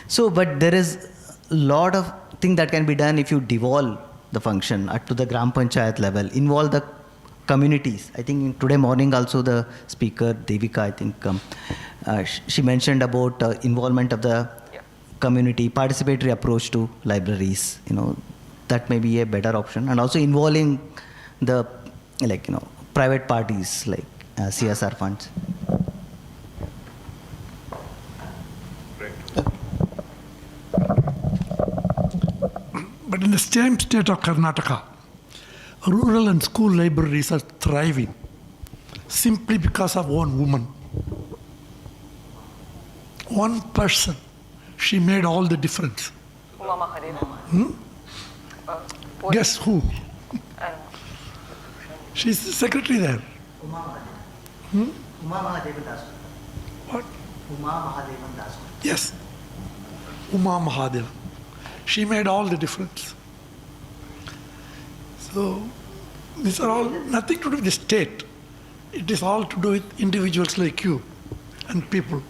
So, but there is a lot of thing that can be done if you devolve the function to the Gram Panchayat level, involve the communities. I think today morning also the speaker, Devika, I think, she mentioned about involvement of the community, participatory approach to libraries, that may be a better option, and also involving the private parties like CSR funds. But in the same state of Karnataka, rural and school libraries are thriving simply because of one woman. One person, she made all the difference. Uma Mahadevan. Guess who? She's the secretary there. Uma Mahadevan. Uma Mahadevan Das. What? Uma Mahadevan Das. Yes. Uma Mahadevan. She made all the difference. So, these are all nothing to do with the state. It is all to do with individuals like you and people.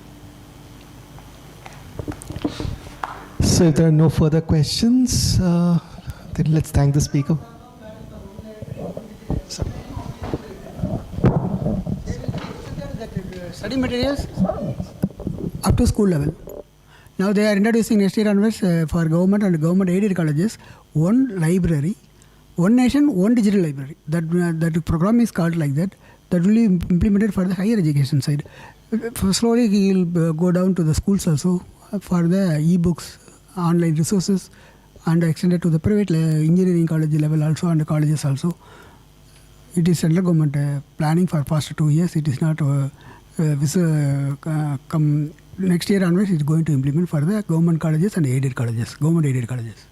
So if there are no further questions, then let's thank the speaker. study materials up to school level. Now they are introducing next year onwards for government and government aided colleges one library, one nation, one digital library. That program is called like that. That will be implemented for the higher education side. Slowly he will go down to the schools also for the e-books, online resources, and extended to the private engineering college level also and colleges also. It is central government planning for past 2 years. It is not next year onwards. It is going to implement for the government colleges and aided colleges, government aided colleges.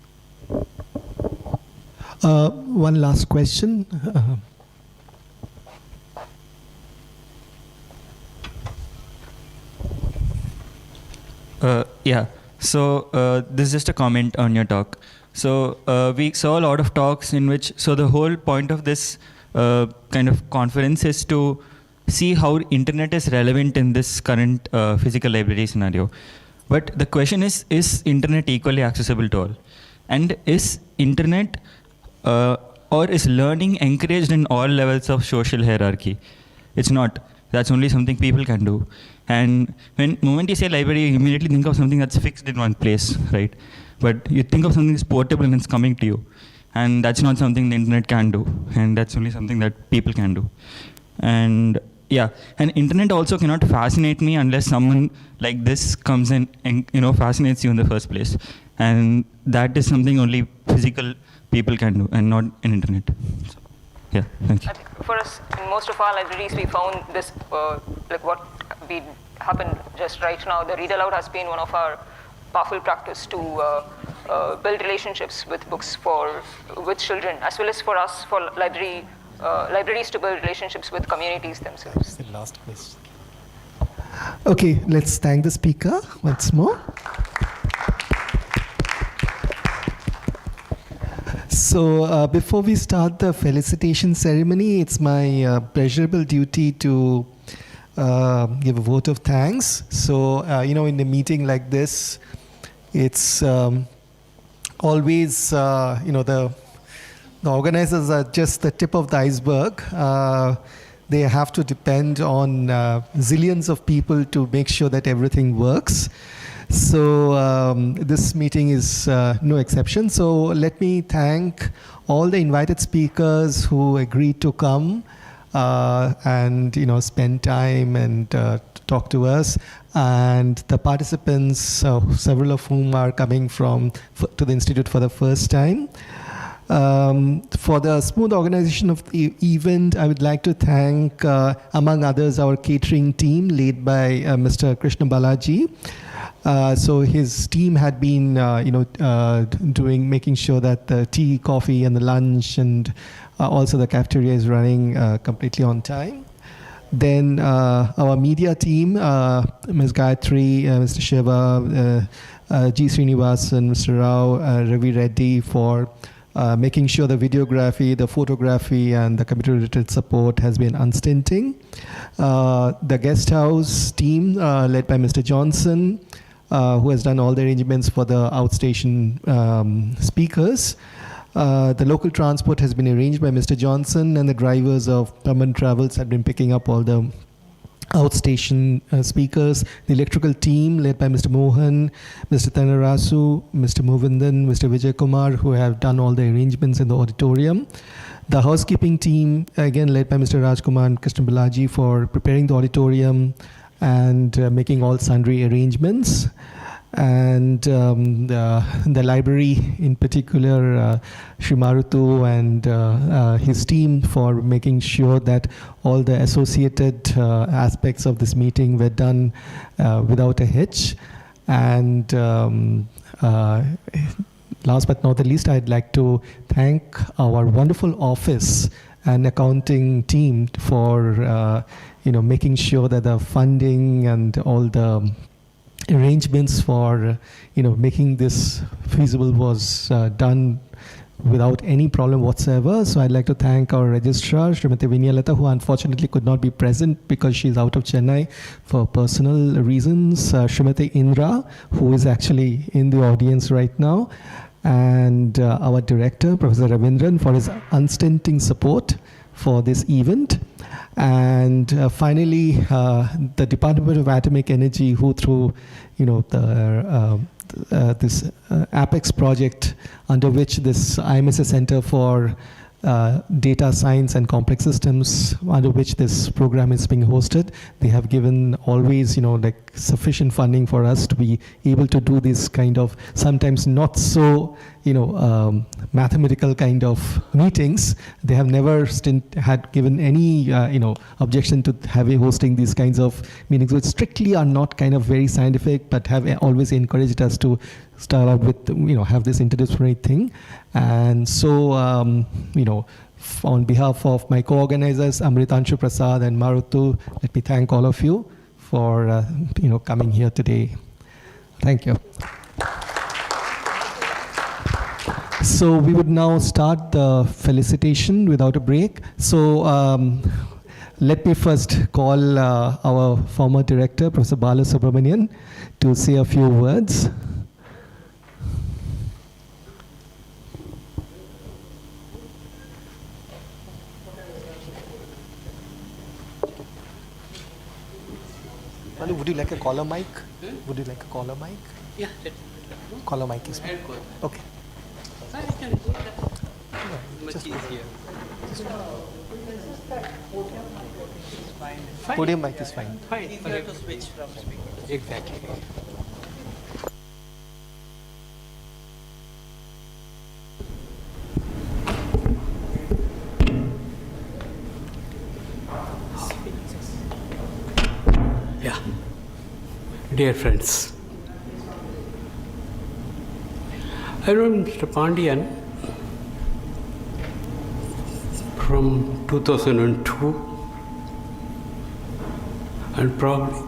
One last question. Yeah, so this is just a comment on your talk. So we saw a lot of talks in which, so the whole point of this kind of conference is to see how internet is relevant in this current physical library scenario. But the question is internet equally accessible to all? And is internet or is learning encouraged in all levels of social hierarchy? It's not. That's only something people can do. And moment you say library, you immediately think of something that's fixed in one place, right? But you think of something that's portable and it's coming to you. And that's not something the internet can do. And that's only something that people can do. And yeah, and internet also cannot fascinate me unless someone like this comes in and fascinates you in the first place. And that is something only physical people can do and not an internet. So, yeah, thank you. I think for us, in most of our libraries, we found this, like what happened just right now. The Read Aloud has been one of our powerful practice to build relationships with books with children, as well as for us, for libraries to build relationships with communities themselves. The last question. Okay, let's thank the speaker once more. So before we start the felicitation ceremony, it's my pleasurable duty to give a vote of thanks. So, in a meeting like this, it's always, the organizers are just the tip of the iceberg. They have to depend on zillions of people to make sure that everything works. So this meeting is no exception. So let me thank all the invited speakers who agreed to come and spend time and talk to us, and the participants, several of whom are coming to the Institute for the first time. For the smooth organization of the event, I would like to thank, among others, our catering team led by Mr. Krishna Balaji. So his team had been, making sure that the tea, coffee, and the lunch, and also the cafeteria is running completely on time. Then our media team, Ms. Gayatri, Mr. Shiva, G. Srinivasan, Mr. Rao, Ravi Reddy for making sure the videography, the photography, and the computer-related support has been unstinting. The guest house team, led by Mr. Johnson, who has done all the arrangements for the outstation speakers. The local transport has been arranged by Mr. Johnson, and the drivers of Permanent Travels have been picking up all the outstation speakers. The electrical team led by Mr. Mohan, Mr. Thanarasu, Mr. Movindan, Mr. Vijay Kumar, who have done all the arrangements in the auditorium. The housekeeping team, again led by Mr. Rajkumar and Krishna Balaji, for preparing the auditorium and making all sundry arrangements. And the library, in particular, Shri Marutu and his team, for making sure that all the associated aspects of this meeting were done without a hitch. And last but not the least, I'd like to thank our wonderful office and accounting team for making sure that the funding and all the arrangements for making this feasible was done without any problem whatsoever. So I'd like to thank our registrar, Srimati Vinyalata, who unfortunately could not be present because she's out of Chennai for personal reasons. Srimati Indra, who is actually in the audience right now, and our director, Professor Ravindran, for his unstinting support for this event. And finally, the Department of Atomic Energy, who through, this APEX project, under which this IMSS Center for Data Science and Complex Systems, under which this program is being hosted, they have given always, sufficient funding for us to be able to do this kind of sometimes not so, mathematical kind of meetings. They have never had given any, objection to hosting these kinds of meetings, which strictly are not kind of very scientific, but have always encouraged us to start out with, have this interdisciplinary thing. And so, on behalf of my co-organizers, Amritanshu Prasad and Marutu, let me thank all of you for, coming here today. Thank you. So we would now start the felicitation without a break. So let me first call our former director, Professor Bala Subramanian, to say a few words. Would you like a caller mic? Would you like a caller mic? Yeah. Caller mic is fine. Okay. I can do that. Much easier. Fine. Podium mic is fine. Fine. You have to switch from speaker. Exactly. Yeah. Dear friends, I know Mr. Pandian from 2002 and probably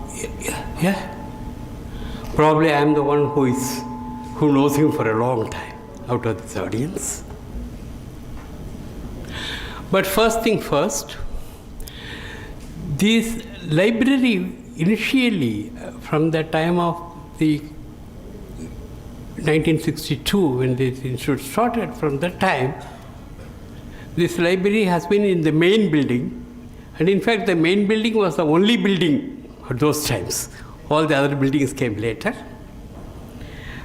I am the one who knows him for a long time out of this audience. But first thing first, this library initially, from the time of the 1962, when this institute started, from that time, this library has been in the main building, and in fact the main building was the only building at those times. All the other buildings came later.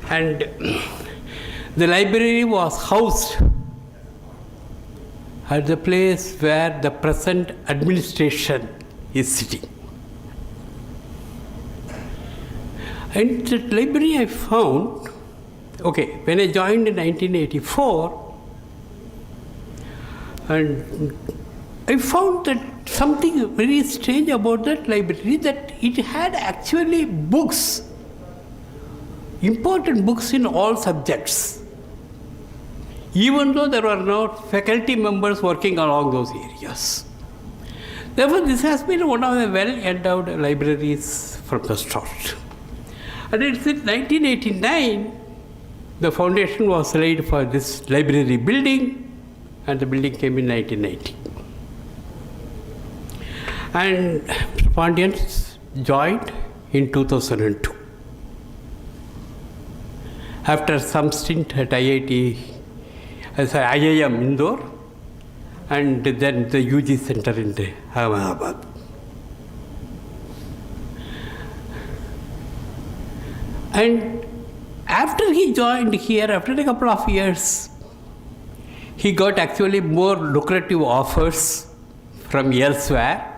And the library was housed at the place where the present administration is sitting. And the library I found, when I joined in 1984, and I found that something very strange about that library, that it had actually books, important books in all subjects, even though there were no faculty members working along those areas. Therefore, this has been one of the well-endowed libraries from the start. And it's in 1989, the foundation was laid for this library building, and the building came in 1990. And Mr. Pandian joined in 2002. After some stint at IIM Indore, and then the UG Center in Ahmedabad. And after he joined here, after a couple of years, he got actually more lucrative offers from elsewhere,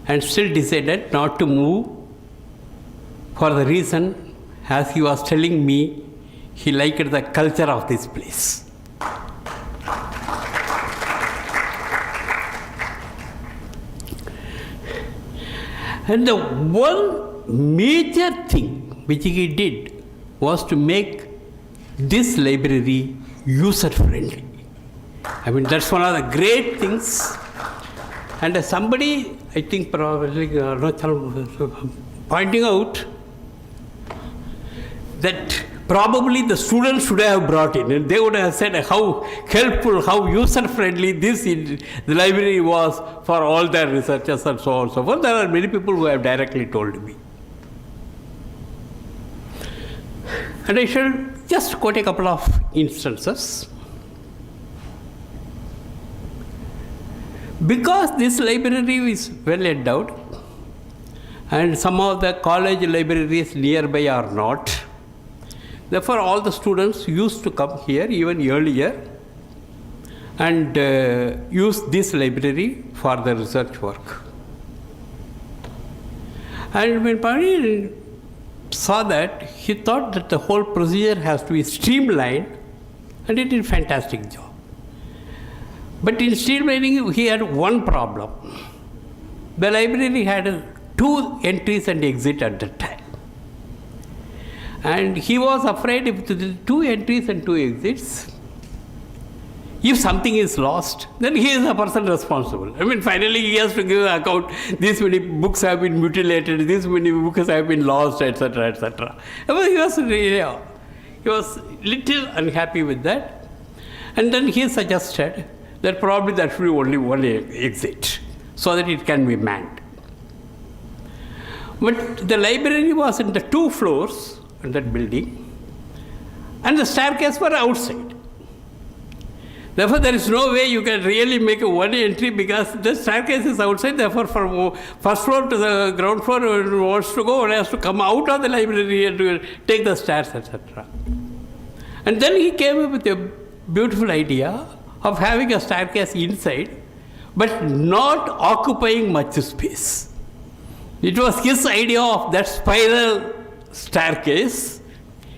and still decided not to move for the reason, as he was telling me, he liked the culture of this place. And the one major thing which he did was to make this library user-friendly. I mean, that's one of the great things. And somebody, I think probably pointing out that probably the students should have brought in, and they would have said how helpful, how user-friendly the library was for all their researchers and so on and so forth. There are many people who have directly told me. And I shall just quote a couple of instances. Because this library is well endowed, and some of the college libraries nearby are not, therefore all the students used to come here even earlier and use this library for the research work. And when Pani saw that, he thought that the whole procedure has to be streamlined, and he did a fantastic job. But in streamlining, he had one problem. The library had 2 entries and exit at the time. And he was afraid if the 2 entries and 2 exits, if something is lost, then he is the person responsible. I mean, finally he has to give an account, this many books have been mutilated, this many books have been lost, etc., etc. He was little unhappy with that. And then he suggested that probably there should be only one exit, so that it can be manned. But the library was in the 2 floors in that building, and the staircase were outside. Therefore, there is no way you can really make a one entry because the staircase is outside. Therefore, from first floor to the ground floor, who wants to go, one has to come out of the library and to take the stairs, etc. And then he came up with a beautiful idea of having a staircase inside, but not occupying much space. It was his idea of that spiral staircase,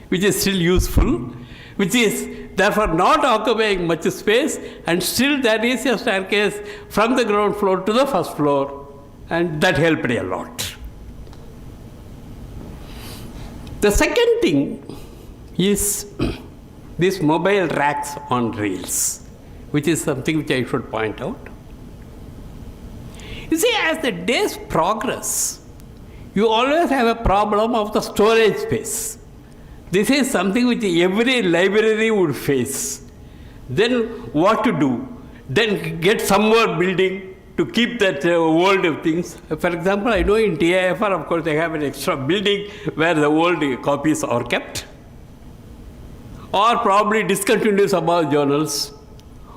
which is still useful, which is therefore not occupying much space, and still there is a staircase from the ground floor to the first floor, and that helped a lot. The second thing is these mobile racks on rails, which is something which I should point out. You see, as the days progress, you always have a problem of the storage space. This is something which every library would face. Then what to do? Then get some more building to keep that old things. For example, I know in TIFR, of course, they have an extra building where the old copies are kept. Or probably discontinue some of the journals,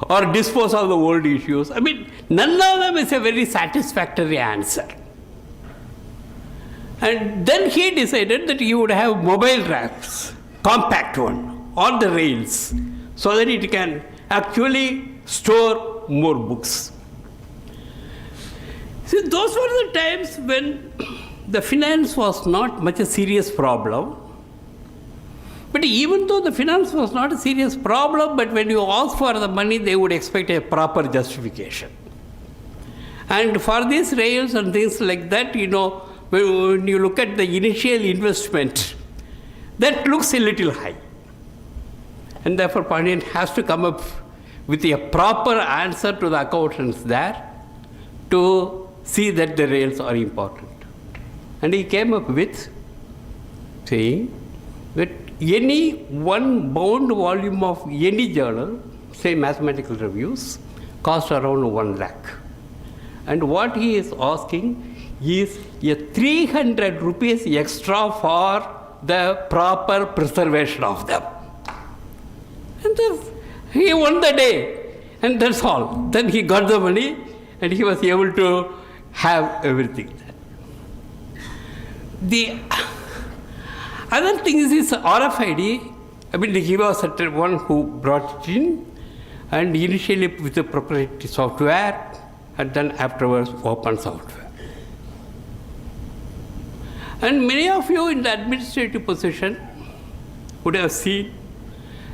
or dispose of the old issues. I mean, none of them is a very satisfactory answer. And then he decided that he would have mobile racks, compact one, on the rails, so that it can actually store more books. See, those were the times when the finance was not much a serious problem. But even though the finance was not a serious problem, but when you ask for the money, they would expect a proper justification. And for these rails and things like that, when you look at the initial investment, that looks a little high. And therefore, Pandian has to come up with a proper answer to the accountants there to see that the rails are important. And he came up with saying that any one bound volume of any journal, say mathematical reviews, costs around 1 lakh. And what he is asking is a 300 rupees extra for the proper preservation of them. And he won the day, and that's all. Then he got the money, and he was able to have everything. The other thing is this RFID. I mean, he was the one who brought it in, and initially with the proprietary software, and then afterwards open software. And many of you in the administrative position would have seen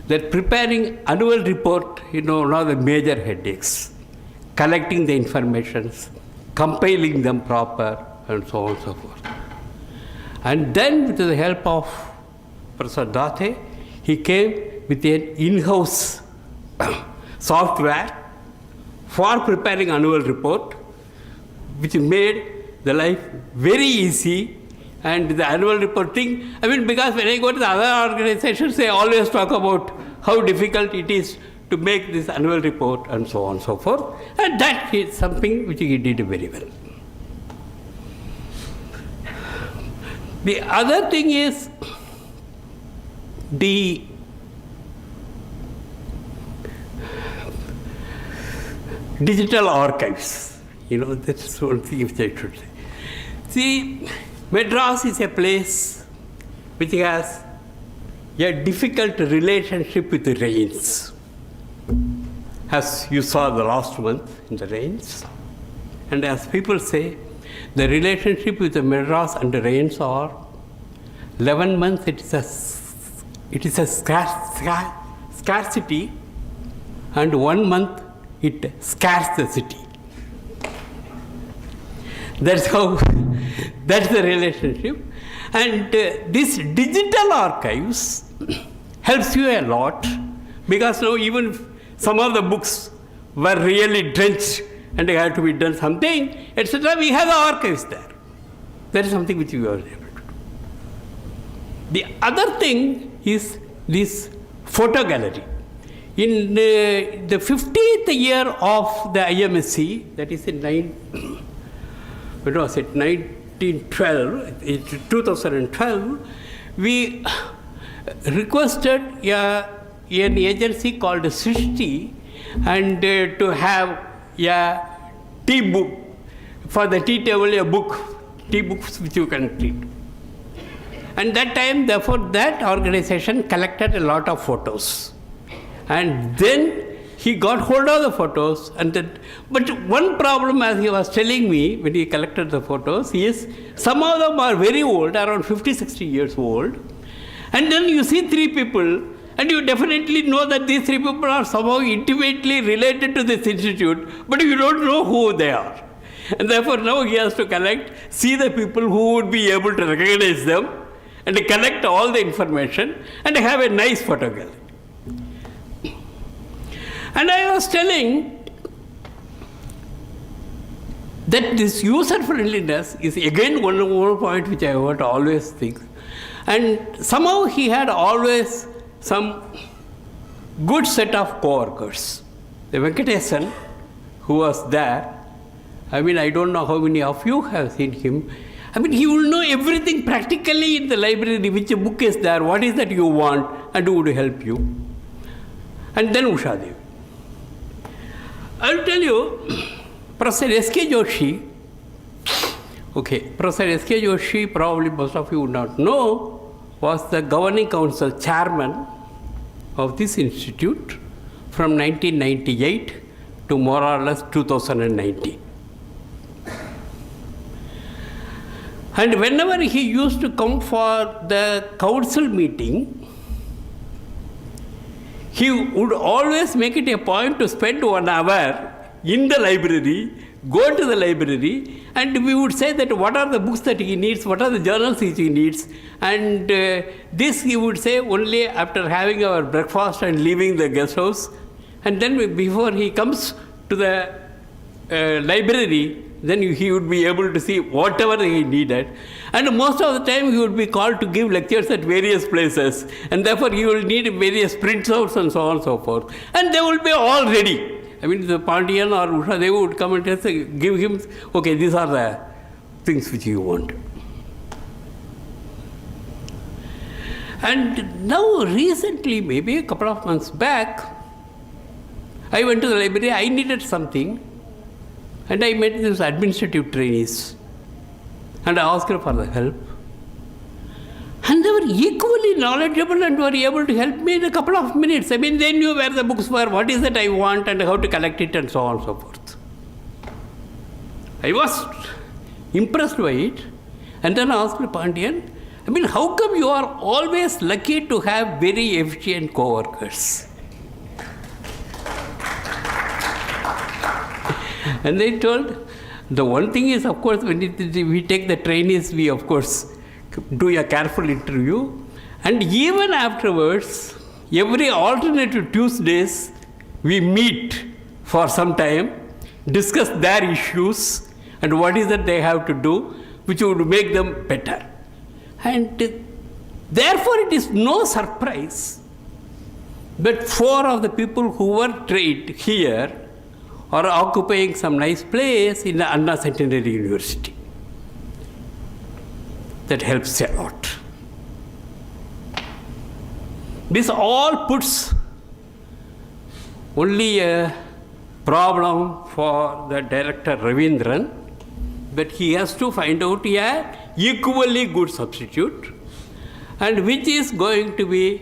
that preparing annual report, one of the major headaches, collecting the information, compiling them proper, and so on and so forth. And then with the help of Professor Dathe, he came with an in-house software for preparing annual report, which made the life very easy. And the annual reporting, because when I go to the other organizations, they always talk about how difficult it is to make this annual report and so on and so forth. And that is something which he did very well. The other thing is digital archives. That's one thing which I should say. See, Madras is a place which has a difficult relationship with the rains. As you saw the last month in the rains. And as people say, the relationship with the Madras and the rains are 11 months it is a scarcity, and 1 month it scares the city. That's the relationship. And this digital archives helps you a lot, because now even some of the books were really drenched and they had to be done something, etc. We have the archives there. That is something which we are able to do. The other thing is this photo gallery. In the 50th year of the IMSC, that is in 2012, we requested an agency called Srishti and to have a tea book, for the tea table, a book, tea books which you can read. And that time, therefore, that organization collected a lot of photos. And then he got hold of the photos. But one problem, as he was telling me when he collected the photos, is some of them are very old, around 50, 60 years old. And then you see three people, and you definitely know that these three people are somehow intimately related to this institute, but you don't know who they are. And therefore now he has to see the people who would be able to recognize them, and collect all the information, and have a nice photo gallery. And I was telling that this user-friendliness is again one more point which I want to always think. And somehow he had always some good set of co-workers. The Venkatesan, who was there, I don't know how many of you have seen him. He will know everything practically in the library, which book is there, what is that you want, and who would help you. And then Usha Devi. I'll tell you, Professor S.K. Joshi, Professor S.K. Joshi, probably most of you would not know, was the governing council chairman of this institute from 1998 to more or less 2019. And whenever he used to come for the council meeting, he would always make it a point to spend 1 hour in the library, go to the library, and we would say that what are the books that he needs, what are the journals which he needs, and this he would say only after having our breakfast and leaving the guest house. And then before he comes to the library, then he would be able to see whatever he needed. And most of the time he would be called to give lectures at various places, and therefore he will need various printouts and so on and so forth. And they will be all ready. The Pandian or Usha, they would come and give him, okay, these are the things which you want. And now recently, maybe a couple of months back, I went to the library, I needed something, and I met these administrative trainees, and I asked her for the help. And they were equally knowledgeable and were able to help me in a couple of minutes. They knew where the books were, what is it I want, and how to collect it, and so on and so forth. I was impressed by it, and then I asked Pandian, how come you are always lucky to have very efficient co-workers? And they told, the one thing is, of course, when we take the trainees, we, of course, do a careful interview. And even afterwards, every alternative Tuesdays, we meet for some time, discuss their issues, and what is that they have to do, which would make them better. And therefore, it is no surprise that 4 of the people who were trained here are occupying some nice place in the Anna Centenary University. That helps a lot. This all puts only a problem for the director Ravindran, but he has to find out a equally good substitute, and which is going to be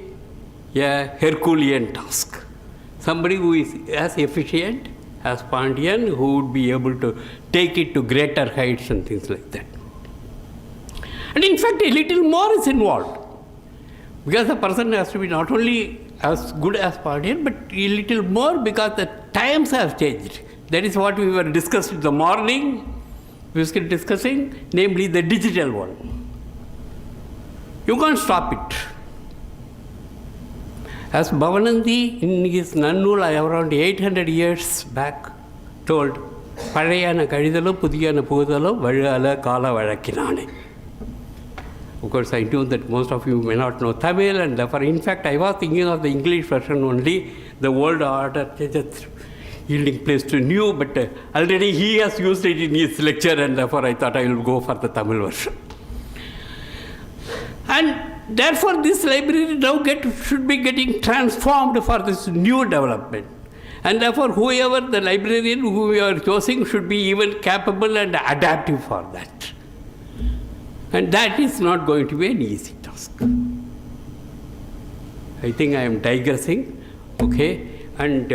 a Herculean task. Somebody who is as efficient as Pandian, who would be able to take it to greater heights and things like that. And in fact, a little more is involved, because the person has to be not only as good as Pandian, but a little more, because the times have changed. That is what we were discussing in the morning. We were discussing, namely the digital one. You can't stop it. As Bhavanandi in his Nannul around 800 years back told, Parayana Kadidalo, Pudiyana Pudalo, Vadala Kala Vadakinane. Of course, I know that most of you may not know Tamil, and therefore, in fact, I was thinking of the English version only, the world order yielding place to new, but already he has used it in his lecture, and therefore I thought I will go for the Tamil version. And therefore, this library now should be getting transformed for this new development. And therefore, whoever the librarian who we are choosing should be even capable and adaptive for that. And that is not going to be an easy task. I think I am digressing, okay? And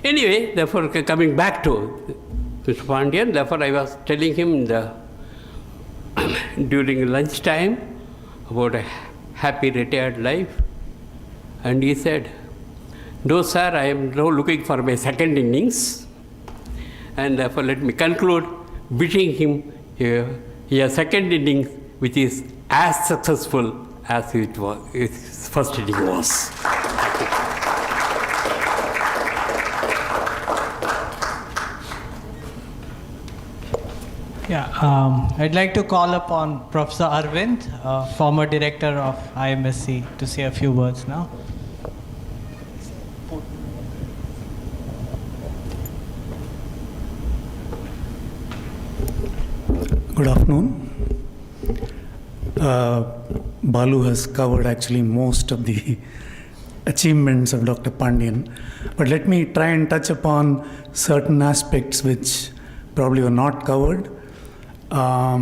anyway, therefore, coming back to Mr. Pandian, therefore I was telling him during lunchtime about a happy retired life, and he said, "No, sir, I am now looking for my second innings, and therefore let me conclude wishing him a second innings which is as successful as his first inning was." Yeah, I'd like to call upon Professor Arvind, former director of IMSC, to say a few words now. Good afternoon. Balu has covered actually most of the achievements of Dr. Pandian, but let me try and touch upon certain aspects which probably were not covered. I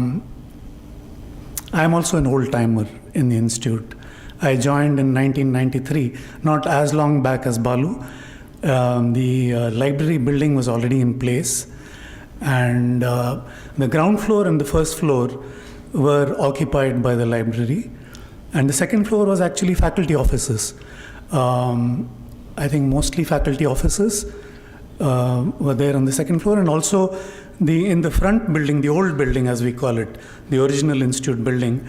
am also an old-timer in the institute. I joined in 1993, not as long back as Balu. The library building was already in place, and the ground floor and the first floor were occupied by the library, and the second floor was actually faculty offices. I think mostly faculty offices were there on the second floor, and also in the front building, the old building as we call it, the original institute building,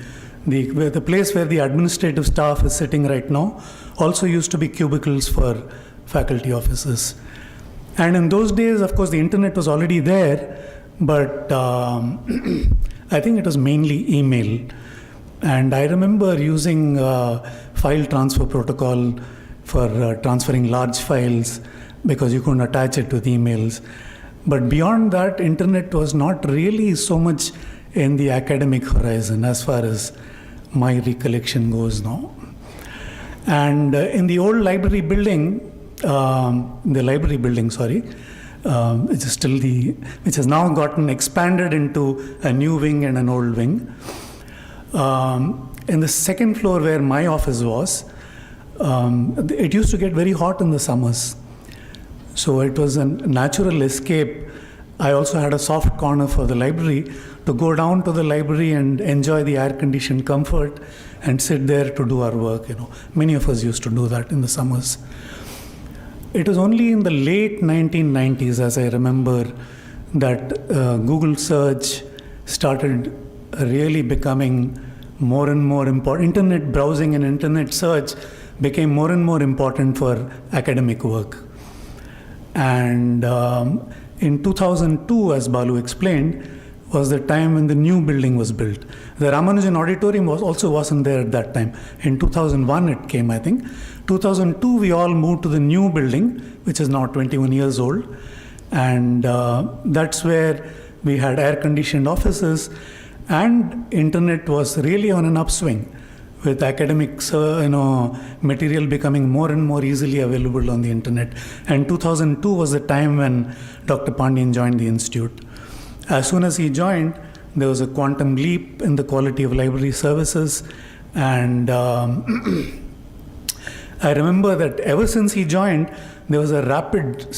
the place where the administrative staff is sitting right now, also used to be cubicles for faculty offices. And in those days, of course, the internet was already there, but I think it was mainly email. And I remember using file transfer protocol for transferring large files because you couldn't attach it with emails. But beyond that, internet was not really so much in the academic horizon as far as my recollection goes now. And in the old library building, which has now gotten expanded into a new wing and an old wing. In the second floor where my office was, it used to get very hot in the summers. So it was a natural escape. I also had a soft corner for the library to go down to the library and enjoy the air-conditioned comfort and sit there to do our work. Many of us used to do that in the summers. It was only in the late 1990s, as I remember, that Google search started really becoming more and more important. Internet browsing and internet search became more and more important for academic work. And in 2002, as Balu explained, was the time when the new building was built. The Ramanujan Auditorium also wasn't there at that time. In 2001 it came, I think. 2002 we all moved to the new building, which is now 21 years old. And that's where we had air-conditioned offices, and internet was really on an upswing with academic material becoming more and more easily available on the internet. And 2002 was the time when Dr. Pandian joined the institute. As soon as he joined, there was a quantum leap in the quality of library services, and I remember that ever since he joined, there was a rapid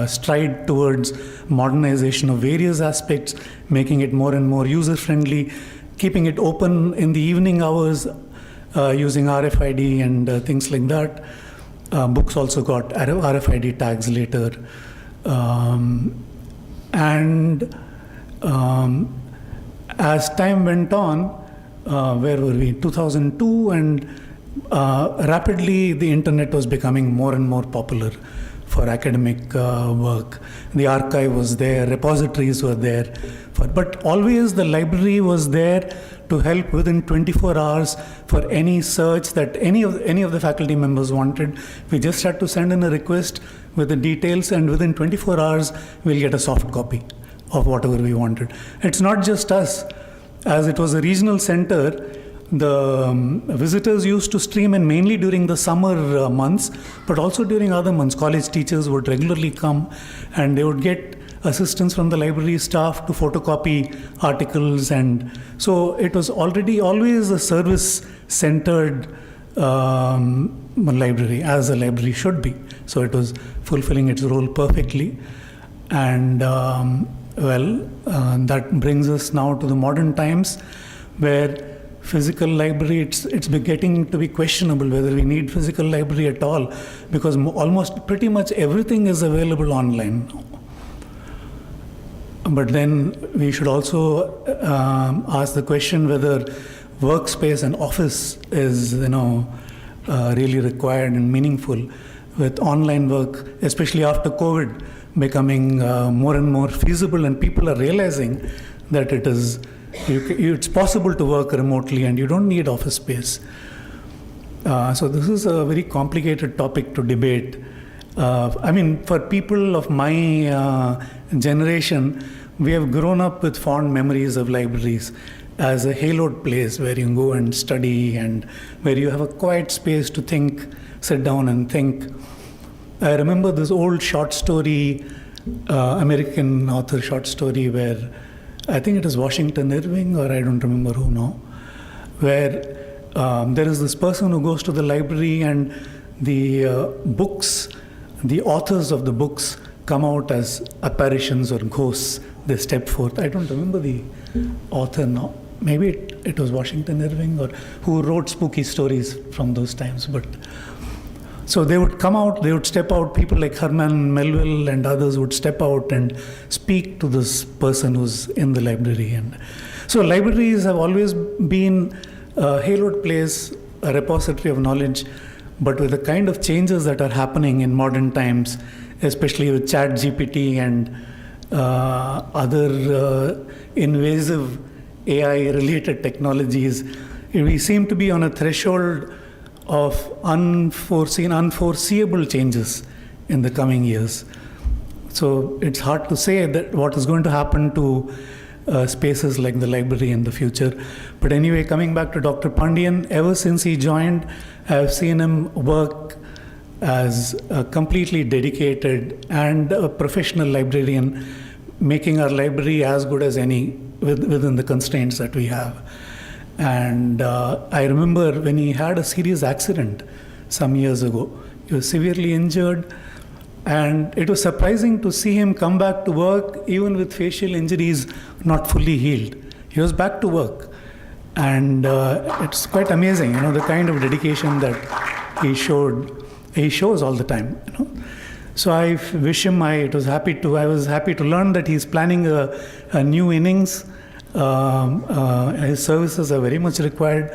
stride towards modernization of various aspects, making it more and more user-friendly, keeping it open in the evening hours, using RFID and things like that. Books also got RFID tags later. As time went on, where were we? 2002, and rapidly the internet was becoming more and more popular for academic work. The archive was there, repositories were there, but always the library was there to help within 24 hours for any search that any of the faculty members wanted. We just had to send in a request with the details, and within 24 hours we'll get a soft copy of whatever we wanted. It's not just us. As it was a regional center, the visitors used to stream in mainly during the summer months, but also during other months. College teachers would regularly come, and they would get assistance from the library staff to photocopy articles, and so it was always a service-centered library, as a library should be. So it was fulfilling its role perfectly. And that brings us now to the modern times, where physical library, it's getting to be questionable whether we need physical library at all, because almost pretty much everything is available online. But then we should also ask the question whether workspace and office is really required and meaningful, with online work, especially after COVID, becoming more and more feasible, and people are realizing that it's possible to work remotely and you don't need office space. So this is a very complicated topic to debate. For people of my generation, we have grown up with fond memories of libraries as a haloed place where you go and study and where you have a quiet space to think, sit down and think. I remember this old short story, American author short story, where I think it is Washington Irving, or I don't remember who now, where there is this person who goes to the library, and the authors of the books come out as apparitions or ghosts. They step forth. I don't remember the author now. Maybe it was Washington Irving, or who wrote spooky stories from those times. But so they would come out, they would step out, people like Herman Melville and others would step out and speak to this person who's in the library. And so libraries have always been a haloed place, a repository of knowledge, but with the kind of changes that are happening in modern times, especially with ChatGPT and other invasive AI-related technologies, we seem to be on a threshold of unforeseeable changes in the coming years. So it's hard to say that what is going to happen to spaces like the library in the future. But anyway, coming back to Dr. Pandian, ever since he joined, I have seen him work as a completely dedicated and a professional librarian, making our library as good as any within the constraints that we have. And I remember when he had a serious accident some years ago. He was severely injured, and it was surprising to see him come back to work even with facial injuries not fully healed. He was back to work, and it's quite amazing, the kind of dedication that he shows all the time. So I wish him. I was happy to learn that he's planning a new innings. His services are very much required.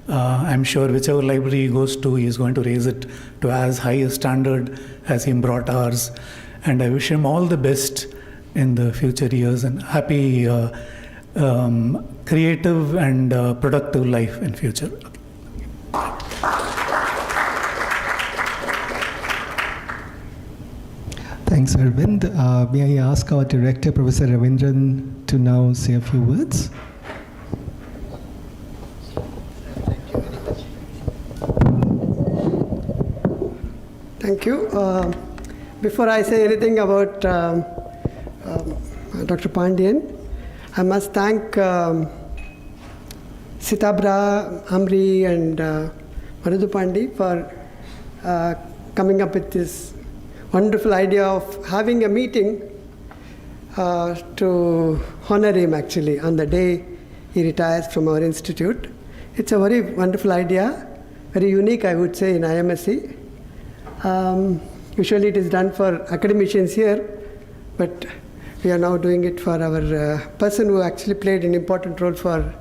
I'm sure whichever library he goes to, he's going to raise it to as high a standard as he brought ours. And I wish him all the best in the future years, and happy, creative and productive life in future. Thanks, Arvind. May I ask our director, Professor Ravindran, to now say a few words? Thank you very Thank you. Before I say anything about Dr. Pandian, I must thank Sitabra, Amri, and Madhu Pandi for coming up with this wonderful idea of having a meeting to honor him actually on the day he retires from our institute. It's a very wonderful idea, very unique I would say in IMSC. Usually it is done for academicians here, but we are now doing it for our person who actually played an important role for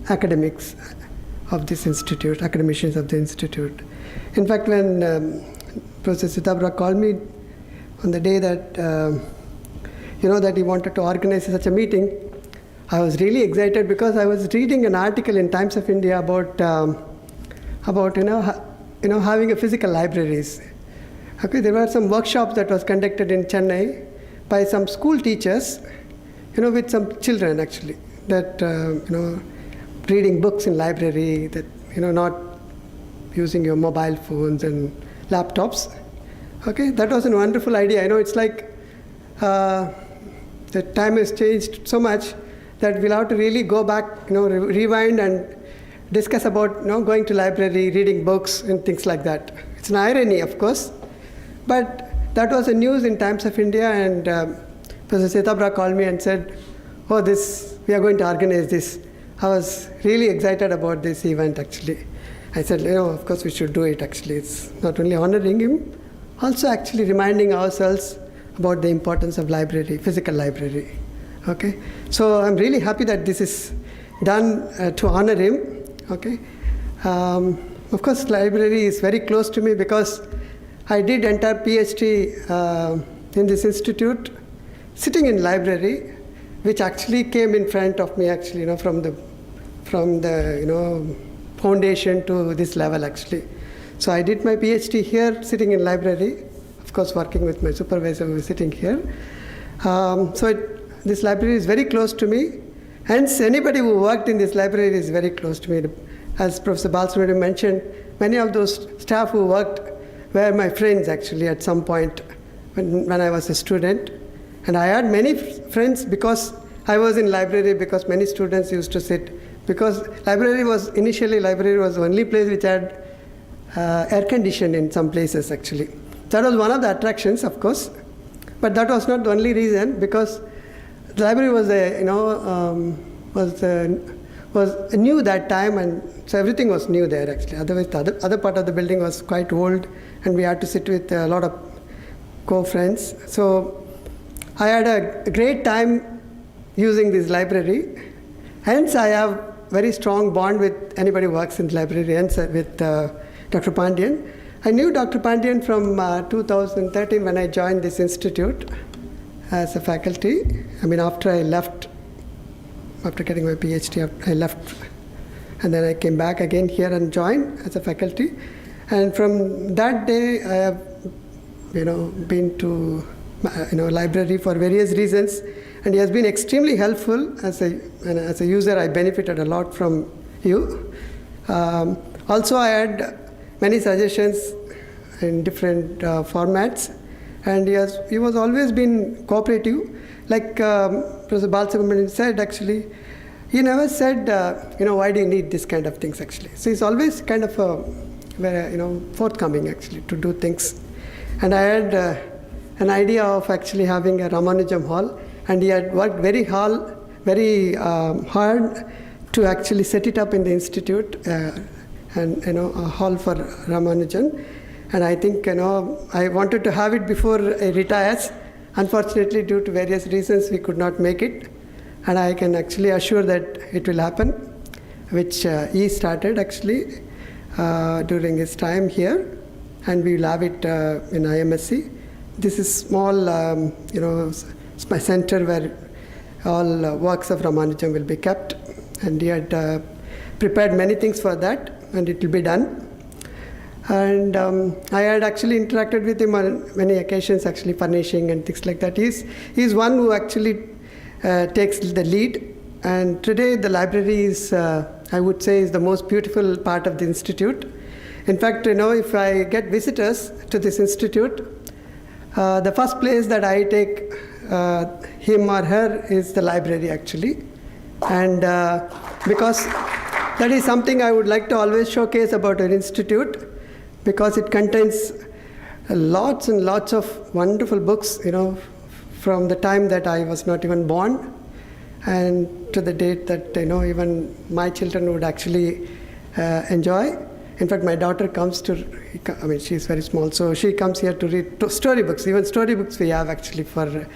academics of this institute, academicians of the institute. In fact, when Professor Sitabra called me on the day that that he wanted to organize such a meeting, I was really excited because I was reading an article in Times of India about having a physical libraries. Okay, there were some workshops that was conducted in Chennai by some school teachers, with some children actually, that reading books in library, that not using your mobile phones and laptops. Okay, that was a wonderful idea. I know it's like the time has changed so much that we'll have to really go back, rewind and discuss about going to library, reading books and things like that. It's an irony, of course, but that was the news in Times of India, and Professor Sitabra called me and said, we are going to organize this. I was really excited about this event actually. I said, of course we should do it actually. It's not only honoring him, also actually reminding ourselves about the importance of library, physical library. Okay, so I'm really happy that this is done to honor him. Okay, of course library is very close to me because I did entire PhD in this institute, sitting in library, which actually came in front of me actually, from the foundation to this level actually. So I did my PhD here, sitting in library, of course working with my supervisor who is sitting here. This library is very close to me. Hence, anybody who worked in this library is very close to me. As Professor Balasubramanian mentioned, many of those staff who worked were my friends actually at some point when I was a student. And I had many friends because I was in library, because many students used to sit. Because initially library was the only place which had air conditioning in some places actually. That was one of the attractions, of course. But that was not the only reason, because the library was new that time, and so everything was new there actually. Otherwise, the other part of the building was quite old, and we had to sit with a lot of co-friends. So I had a great time using this library. Hence, I have very strong bond with anybody who works in the library, and with Dr. Pandian. I knew Dr. Pandian from 2013 when I joined this institute as a faculty. After I left, after getting my PhD, I left, and then I came back again here and joined as a faculty. And from that day, I have, been to, library for various reasons, and he has been extremely helpful as a user. I benefited a lot from you. Also, I had many suggestions in different formats, and he was always been cooperative. Like Professor Balasubramanian said, actually, he never said, why do you need this kind of things actually. So he's always kind of forthcoming actually to do things. And I had an idea of actually having a Ramanujam hall, and he had worked very hard to actually set it up in the institute, and a hall for Ramanujan. And I think I wanted to have it before he retires. Unfortunately, due to various reasons, we could not make it. And I can actually assure that it will happen, which he started actually during his time here, and we will have it in IMSC. This is small, my center where all works of Ramanujan will be kept, and he had prepared many things for that, and it will be done. And I had actually interacted with him on many occasions, actually furnishing and things like that. He's one who actually takes the lead. And today the library is, I would say, is the most beautiful part of the institute. In fact, if I get visitors to this institute, the first place that I take him or her is the library actually. And because that is something I would like to always showcase about our institute, because it contains lots and lots of wonderful books, from the time that I was not even born and to the date that even my children would actually enjoy. In fact, my daughter comes she's very small, so she comes here to read storybooks. Even storybooks we have actually for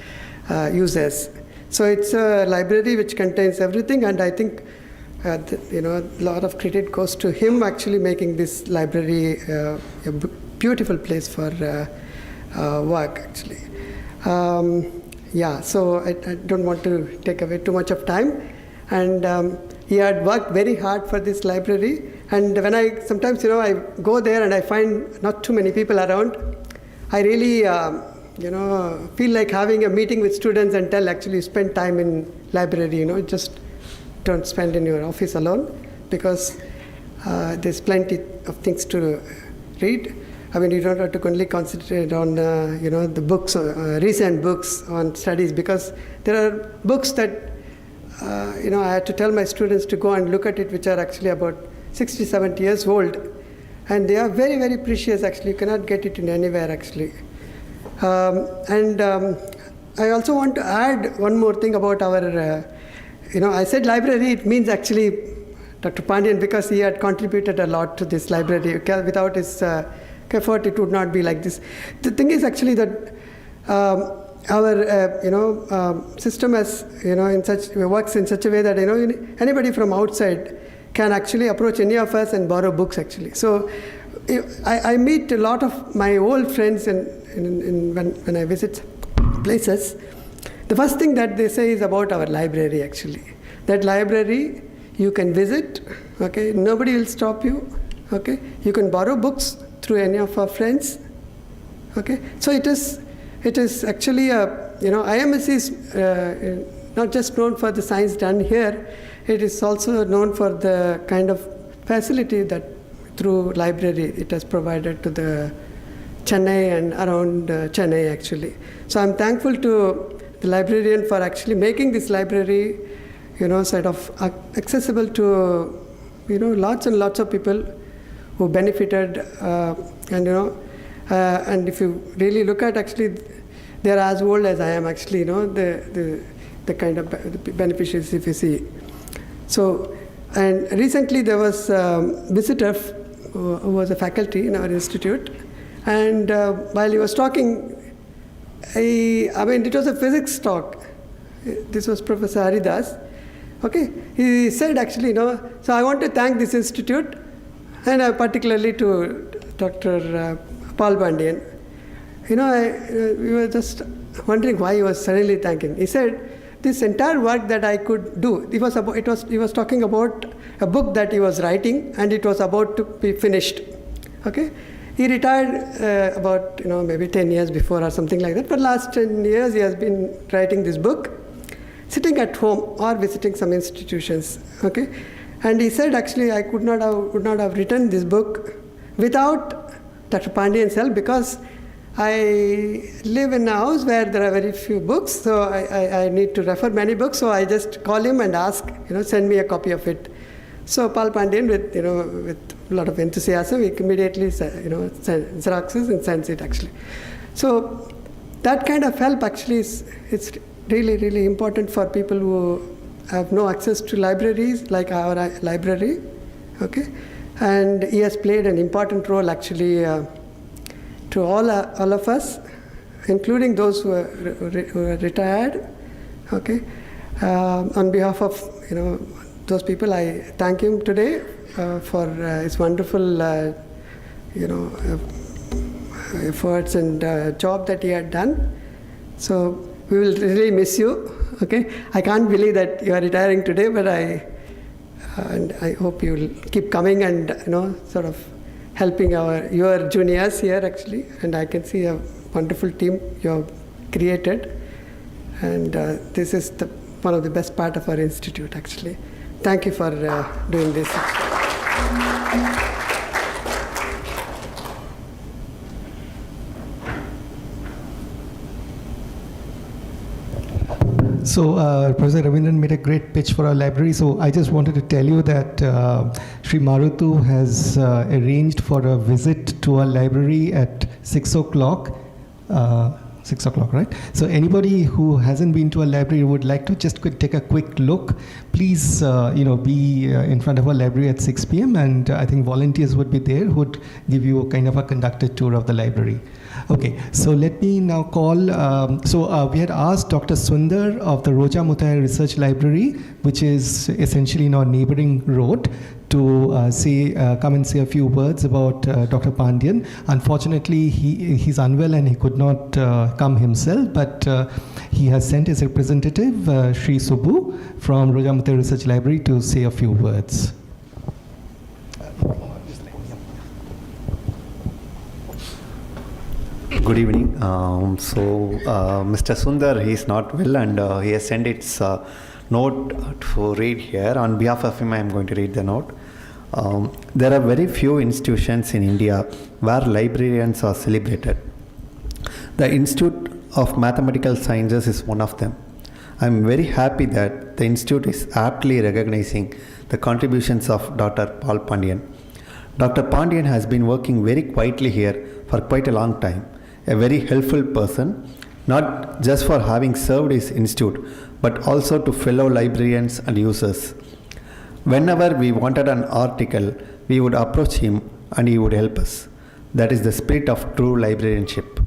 users. So it's a library which contains everything, and I think a lot of credit goes to him actually making this library a beautiful place for work actually. So I don't want to take away too much of time. And he had worked very hard for this library. And when sometimes I go there and I find not too many people around, I really feel like having a meeting with students and tell actually spend time in library, just don't spend in your office alone, because there's plenty of things to read. You don't have to only concentrate on the books, recent books on studies, because there are books that I had to tell my students to go and look at it, which are actually about 60, 70 years old, and they are very, very precious actually. You cannot get it in anywhere actually. I also want to add one more thing about our I said library, it means actually Dr. Pandian, because he had contributed a lot to this library. Without his effort, it would not be like this. The thing is actually that our system has works in such a way that anybody from outside can actually approach any of us and borrow books actually. So I meet a lot of my old friends when I visit places. The first thing that they say is about our library actually. That library you can visit, okay? Nobody will stop you, okay? You can borrow books through any of our friends, okay? So it is actually IMSC is not just known for the science done here, it is also known for the kind of facility that through library it has provided to the Chennai and around Chennai actually. So I'm thankful to the librarian for actually making this library, sort of accessible to, lots and lots of people who benefited, and if you really look at actually, they're as old as I am actually, the kind of beneficiaries if you see. So, and recently there was a visitor who was a faculty in our institute, and while he was talking, it was a physics talk. This was Professor Haridas. Okay, he said actually, so I want to thank this institute, and particularly to Dr. Paul Pandian. We were just wondering why he was suddenly thanking. He said, this entire work that I could do, he was talking about a book that he was writing, and it was about to be finished. Okay. He retired about maybe 10 years before or something like that. For the last 10 years, he has been writing this book, sitting at home or visiting some institutions. Okay, and he said actually I would not have written this book without Dr. Pandian's help, because I live in a house where there are very few books, so I need to refer many books. So I just call him and ask, send me a copy of it. So Paul Pandian, with a lot of enthusiasm, he immediately xeroxes and sends it actually. So that kind of help actually it's really, really important for people who have no access to libraries like our library. Okay, and he has played an important role actually to all of us, including those who are retired. Okay, on behalf of those people, I thank him today for his wonderful efforts and job that he had done. So we will really miss you. Okay, I can't believe that you are retiring today, but I hope you will keep coming and sort of helping your juniors here actually. And I can see a wonderful team you have created, and this is one of the best part of our institute actually. Thank you for doing this. So, Professor Ravindran made a great pitch for our library. So, I just wanted to tell you that Sri Maruthu has arranged for a visit to our library at 6 o'clock. 6 o'clock, right? So anybody who hasn't been to a library would like to just take a quick look, please, be in front of our library at 6 p.m. And I think volunteers would be there who would give you a kind of a conducted tour of the library. Okay, so let me now call, we had asked Dr. Sundar of the Roja Muthiah Research Library, which is essentially in our neighboring road, to come and say a few words about Dr. Pandian. Unfortunately, he's unwell and he could not come himself, but he has sent his representative, Sri Subbu, from Roja Muthiah Research Library to say a few words. Good evening. Mr. Sundar, he is not well and he has sent its note to read here. On behalf of him, I am going to read the note. There are very few institutions in India where librarians are celebrated. The Institute of Mathematical Sciences is one of them. I am very happy that the Institute is aptly recognizing the contributions of Dr. Paul Pandian. Dr. Pandian has been working very quietly here for quite a long time. A very helpful person, not just for having served his institute, but also to fellow librarians and users. Whenever we wanted an article, we would approach him and he would help us. That is the spirit of true librarianship.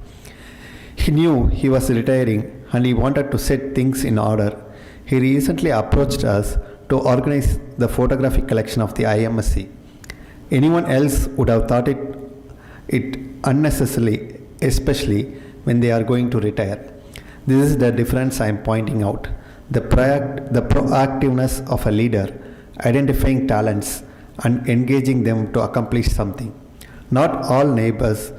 He knew he was retiring and he wanted to set things in order. He recently approached us to organize the photographic collection of the IMSC. Anyone else would have thought it unnecessarily, especially when they are going to retire. This is the difference I am pointing out. The proactiveness of a leader, identifying talents and engaging them to accomplish something. Not all neighbors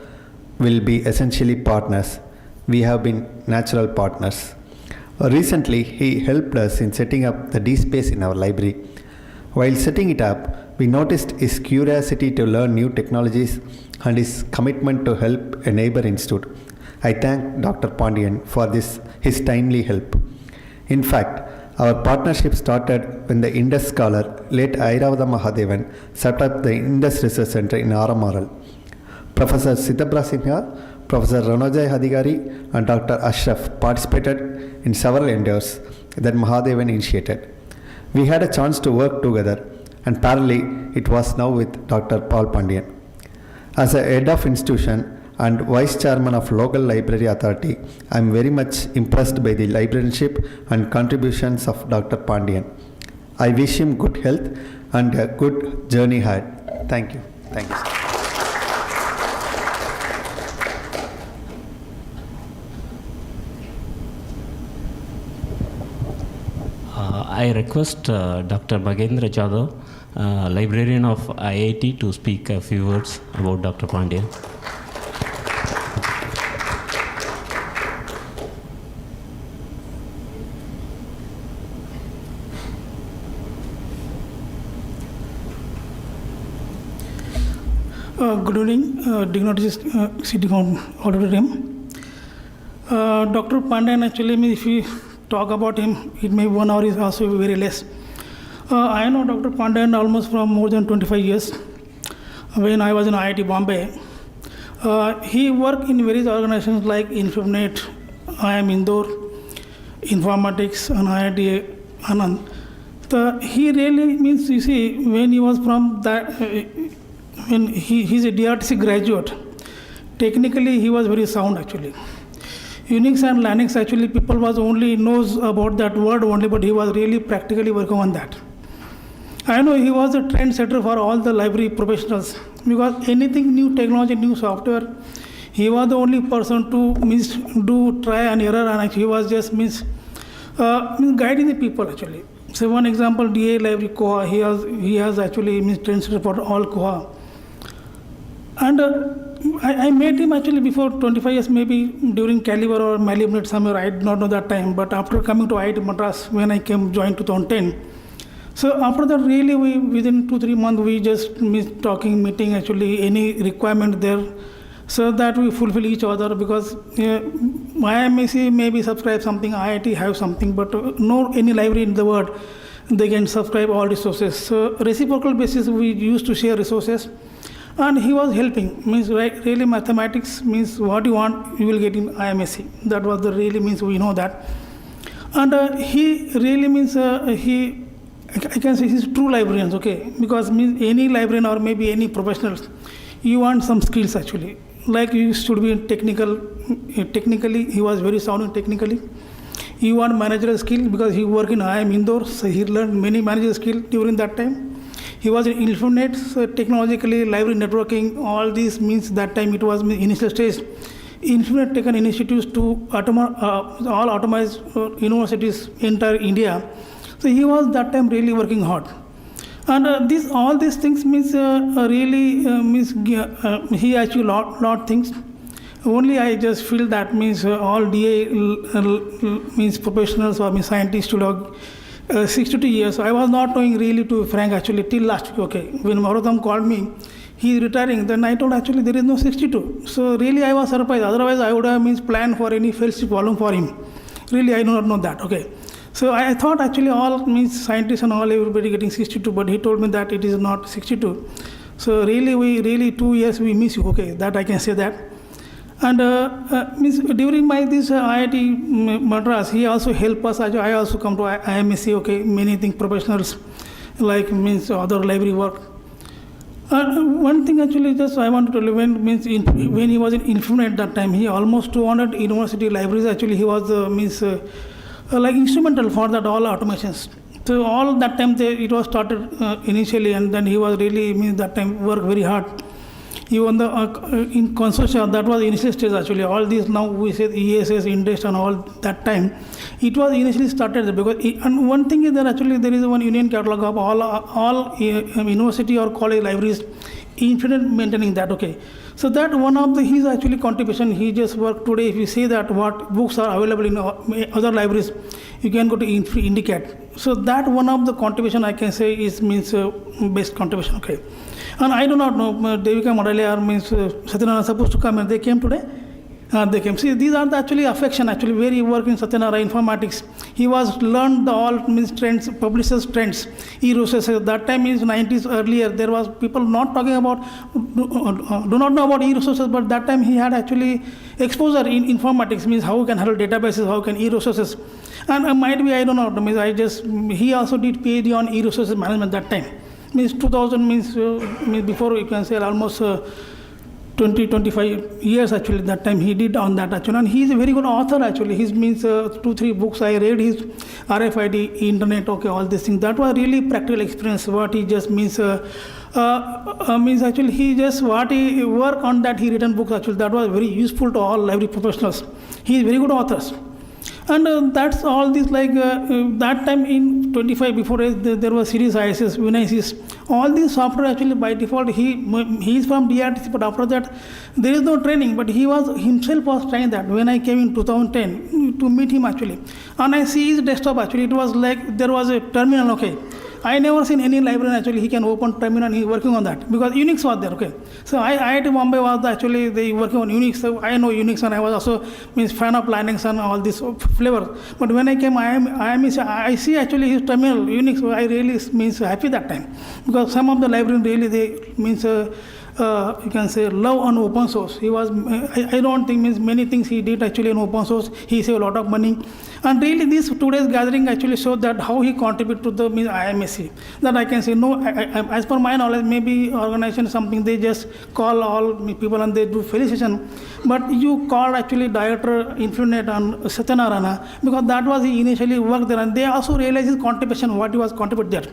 will be essentially partners. We have been natural partners. Recently, he helped us in setting up the DSpace in our library. While setting it up, we noticed his curiosity to learn new technologies and his commitment to help a neighbor institute. I thank Dr. Pandian for his timely help. In fact, our partnership started when the Indus scholar, late Airavada Mahadevan, set up the Indus Research Center in Aramaral. Professor Sitabra Sinha, Professor Ranojay Hadigari, and Dr. Ashraf participated in several endeavors that Mahadevan initiated. We had a chance to work together, and parallelly, it was now with Dr. Paul Pandian. As a head of institution and vice chairman of local library authority, I am very much impressed by the librarianship and contributions of Dr. Pandian. I wish him good health and a good journey ahead. Thank you. Thank you, sir. I request Dr. Bhagendra Jadhav, librarian of IIT, to speak a few words about Dr. Pandian. Good evening, dignitaries sitting on auditorium. Dr. Pandian, actually, if we talk about him, it may be 1 hour is also very less. I know Dr. Pandian almost from more than 25 years. When I was in IIT Bombay, he worked in various organizations like Infobnet, IIM Indore, Informatics, and IIT Anand. He really means, you see, when he was from that, when he's a DRTC graduate, technically he was very sound actually. Unix and Linux, actually people was only knows about that word only, but he was really practically working on that. I know he was a trendsetter for all the library professionals, because anything new technology, new software, he was the only person to do try and error, and he was just guiding the people actually. So one example, DA library Koha, he has actually trendsetter for all Koha. And I met him actually before 25 years, maybe during Caliber or Malibnet somewhere, I did not know that time. But after coming to IIT Madras, when I joined 2010, so after that, really, within 2-3 months, we just meeting actually any requirement there. so that we fulfill each other, because IMSC maybe subscribe something, IIT have something, but no any library in the world they can subscribe all resources. So reciprocal basis we used to share resources, and he was helping. Means really mathematics means what you want you will get in IMSC. That was the really means we know that, and he really means I can say he's true librarians, okay, because means any librarian or maybe any professionals, you want some skills actually. Like you should be technically, he was very sound in technically. He want managerial skill because he worked in IIM Indore, so he learned many managerial skill during that time. He was in Infonet, so technologically, library networking, all these means that time it was initial stage. Infonet taken initiatives to all autonomous universities entire India. So he was that time really working hard. And all these things means he achieved lot things. Only I just feel that means all DA means professionals or means scientists should have 62 years. I was not knowing really, to frank actually till last week. Okay, when Marotam called me, he is retiring. Then I told actually there is no 62. So really I was surprised. Otherwise I would have means planned for any fellowship volume for him. Really I do not know that. Okay. So I thought actually all means scientists and all everybody getting 62, but he told me that it is not 62. So really 2 years we miss you. Okay, that I can say that. And means during my this IIT Madras, he also helped us. I also come to IMSC. Okay, many things professionals like means other library work. One thing actually just I want to tell you, when he was in Infonet that time, he almost 200 university libraries actually he was like instrumental for that all automations. So all that time it was started initially, and then he was really means that time worked very hard. Even the in consortia, that was initial stage actually. All these now we say ESS, INDEST and all that time, it was initially started because and one thing is that actually there is one union catalog of all university or college libraries, Infonet maintaining that. Okay, so that one of his actually contribution. He just worked today. If you say that what books are available in other libraries, you can go to Indicate. So that one of the contribution I can say is means best contribution. Okay. And I do not know, Devika Madalia or means Satyanarayana supposed to come, and they came today. They came. See, these are the actually affection. Actually, where he worked in Satyanarayana informatics. He was learned the all means trends, publishers trends. E-resources. That time is 90s earlier. There was people not talking about, do not know about e-resources, but that time he had actually exposure in informatics. Means how you can handle databases, how can e-resources, and might be I don't know. Means he also did PhD on e-resources management that time. Means 2000 means before you can say almost 20-25 years actually that time he did on that actually, and he is a very good author actually. His means 2-3 books I read, his RFID, internet, okay, all these things. That was really practical experience. What he just means actually he just what he worked on that he written books actually, that was very useful to all library professionals. He is very good authors. And that's all this like that time in 25 before there was Series ISS, Vinysis, all these software actually by default he is from DRTC, but after that there is no training, but he was himself was trying that when I came in 2010 to meet him actually, and I see his desktop actually it was like there was a terminal. Okay, I never seen any librarian actually he can open terminal and he working on that because Unix was there. Okay, so IIT Bombay was actually they working on Unix. So I know Unix and I was also means fan of Linux and all this flavor. But when I came, I see actually his terminal Unix. So I really means happy that time because some of the librarians really they means. You can say love on open source. He was I don't think means many things he did actually in open source. He saved a lot of money, and really this today's gathering actually showed that how he contributed to the means IMSC. That I can say no. As per my knowledge, maybe organization something they just call all people and they do felicitation, but you called actually director Infonet and Satyanarayana because that was he initially worked there, and they also realized his contribution what he was contributed there.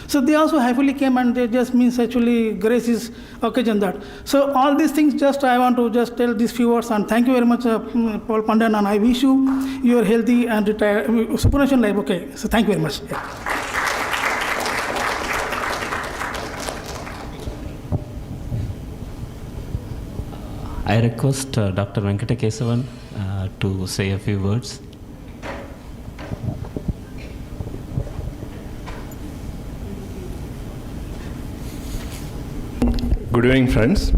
So they also happily came and they just means actually grace his occasion that. So all these things just I want to just tell these few words, and thank you very much Paul Pandan, and I wish you are healthy and retire superannuation life. Okay, so thank you very much. Yeah. I request Dr. Venkata Kesavan to say a few words. Good evening, friends.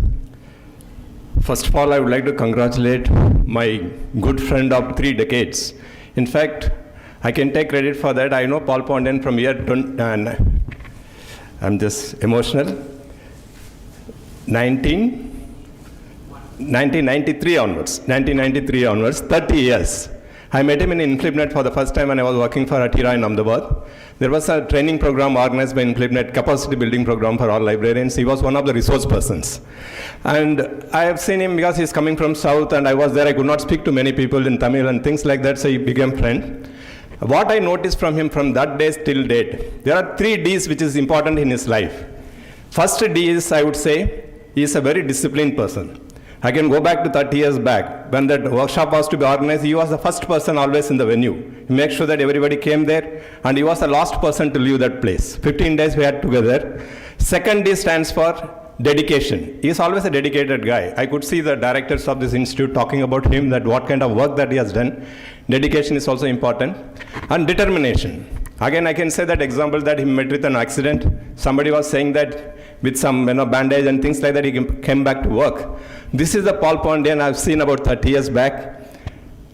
First of all, I would like to congratulate my good friend of 3 decades. In fact, I can take credit for that. I know Paul Pandian from year, and I'm just emotional, 1993 onwards, 30 years. I met him in InflipNet for the first time when I was working for Atira in Ahmedabad. There was a training program organized by InflipNet, capacity building program for all librarians. He was one of the resource persons. And I have seen him because he's coming from South, and I was there. I could not speak to many people in Tamil and things like that, so he became friend. What I noticed from him from that day till date, there are 3 Ds which is important in his life. First D is, I would say, he is a very disciplined person. I can go back to 30 years back. When that workshop was to be organized, he was the first person always in the venue. He made sure that everybody came there, and he was the last person to leave that place. 15 days we had together. Second D stands for dedication. He is always a dedicated guy. I could see the directors of this institute talking about him, that what kind of work that he has done. Dedication is also important. And determination. Again, I can say that example that he met with an accident. Somebody was saying that with some bandage and things like that, he came back to work. This is the Paul Pandian I've seen about 30 years back.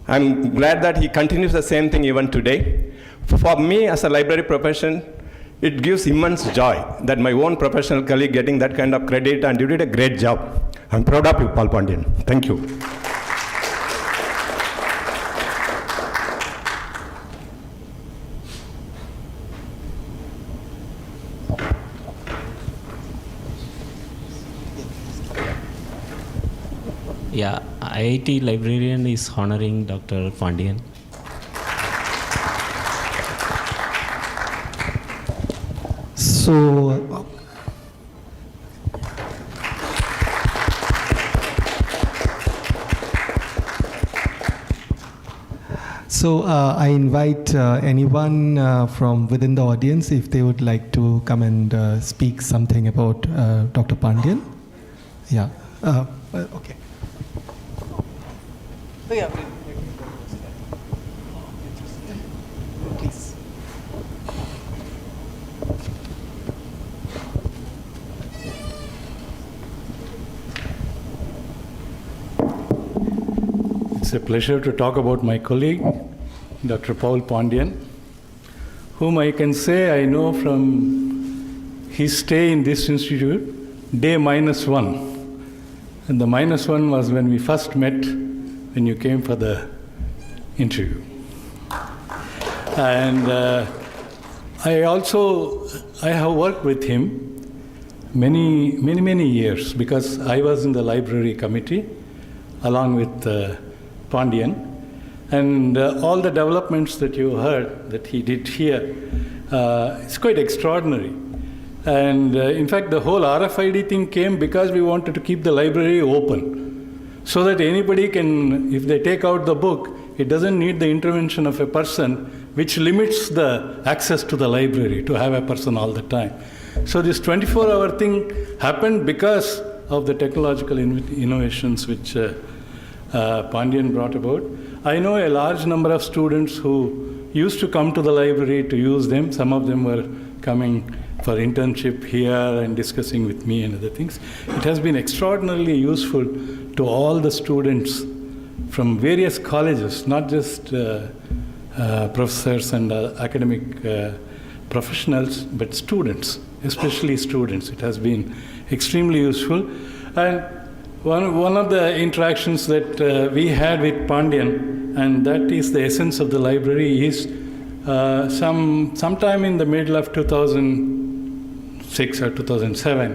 I'm glad that he continues the same thing even today. For me, as a library profession, it gives immense joy that my own professional colleague getting that kind of credit, and you did a great job. I'm proud of you, Paul Pandian. Thank you. Yeah, IIT librarian is honoring Dr. Pandian. So I invite anyone from within the audience if they would like to come and speak something about Dr. Pandian. Yeah. Okay. Oh, yeah. Please. It's a pleasure to talk about my colleague, Dr. Paul Pandian, whom I can say I know from his stay in this institute, day -1. And the -1 was when we first met, when you came for the interview. And I have worked with him many years, because I was in the library committee along with Pandian. And all the developments that you heard that he did here, it's quite extraordinary. And in fact, the whole RFID thing came because we wanted to keep the library open, so that anybody can, if they take out the book, it doesn't need the intervention of a person, which limits the access to the library to have a person all the time. So this 24-hour thing happened because of the technological innovations which Pandian brought about. I know a large number of students who used to come to the library to use them. Some of them were coming for internship here and discussing with me and other things. It has been extraordinarily useful to all the students from various colleges, not just professors and academic professionals, but students, especially students. It has been extremely useful. And one of the interactions that we had with Pandian, and that is the essence of the library, is sometime in the middle of 2006 or 2007,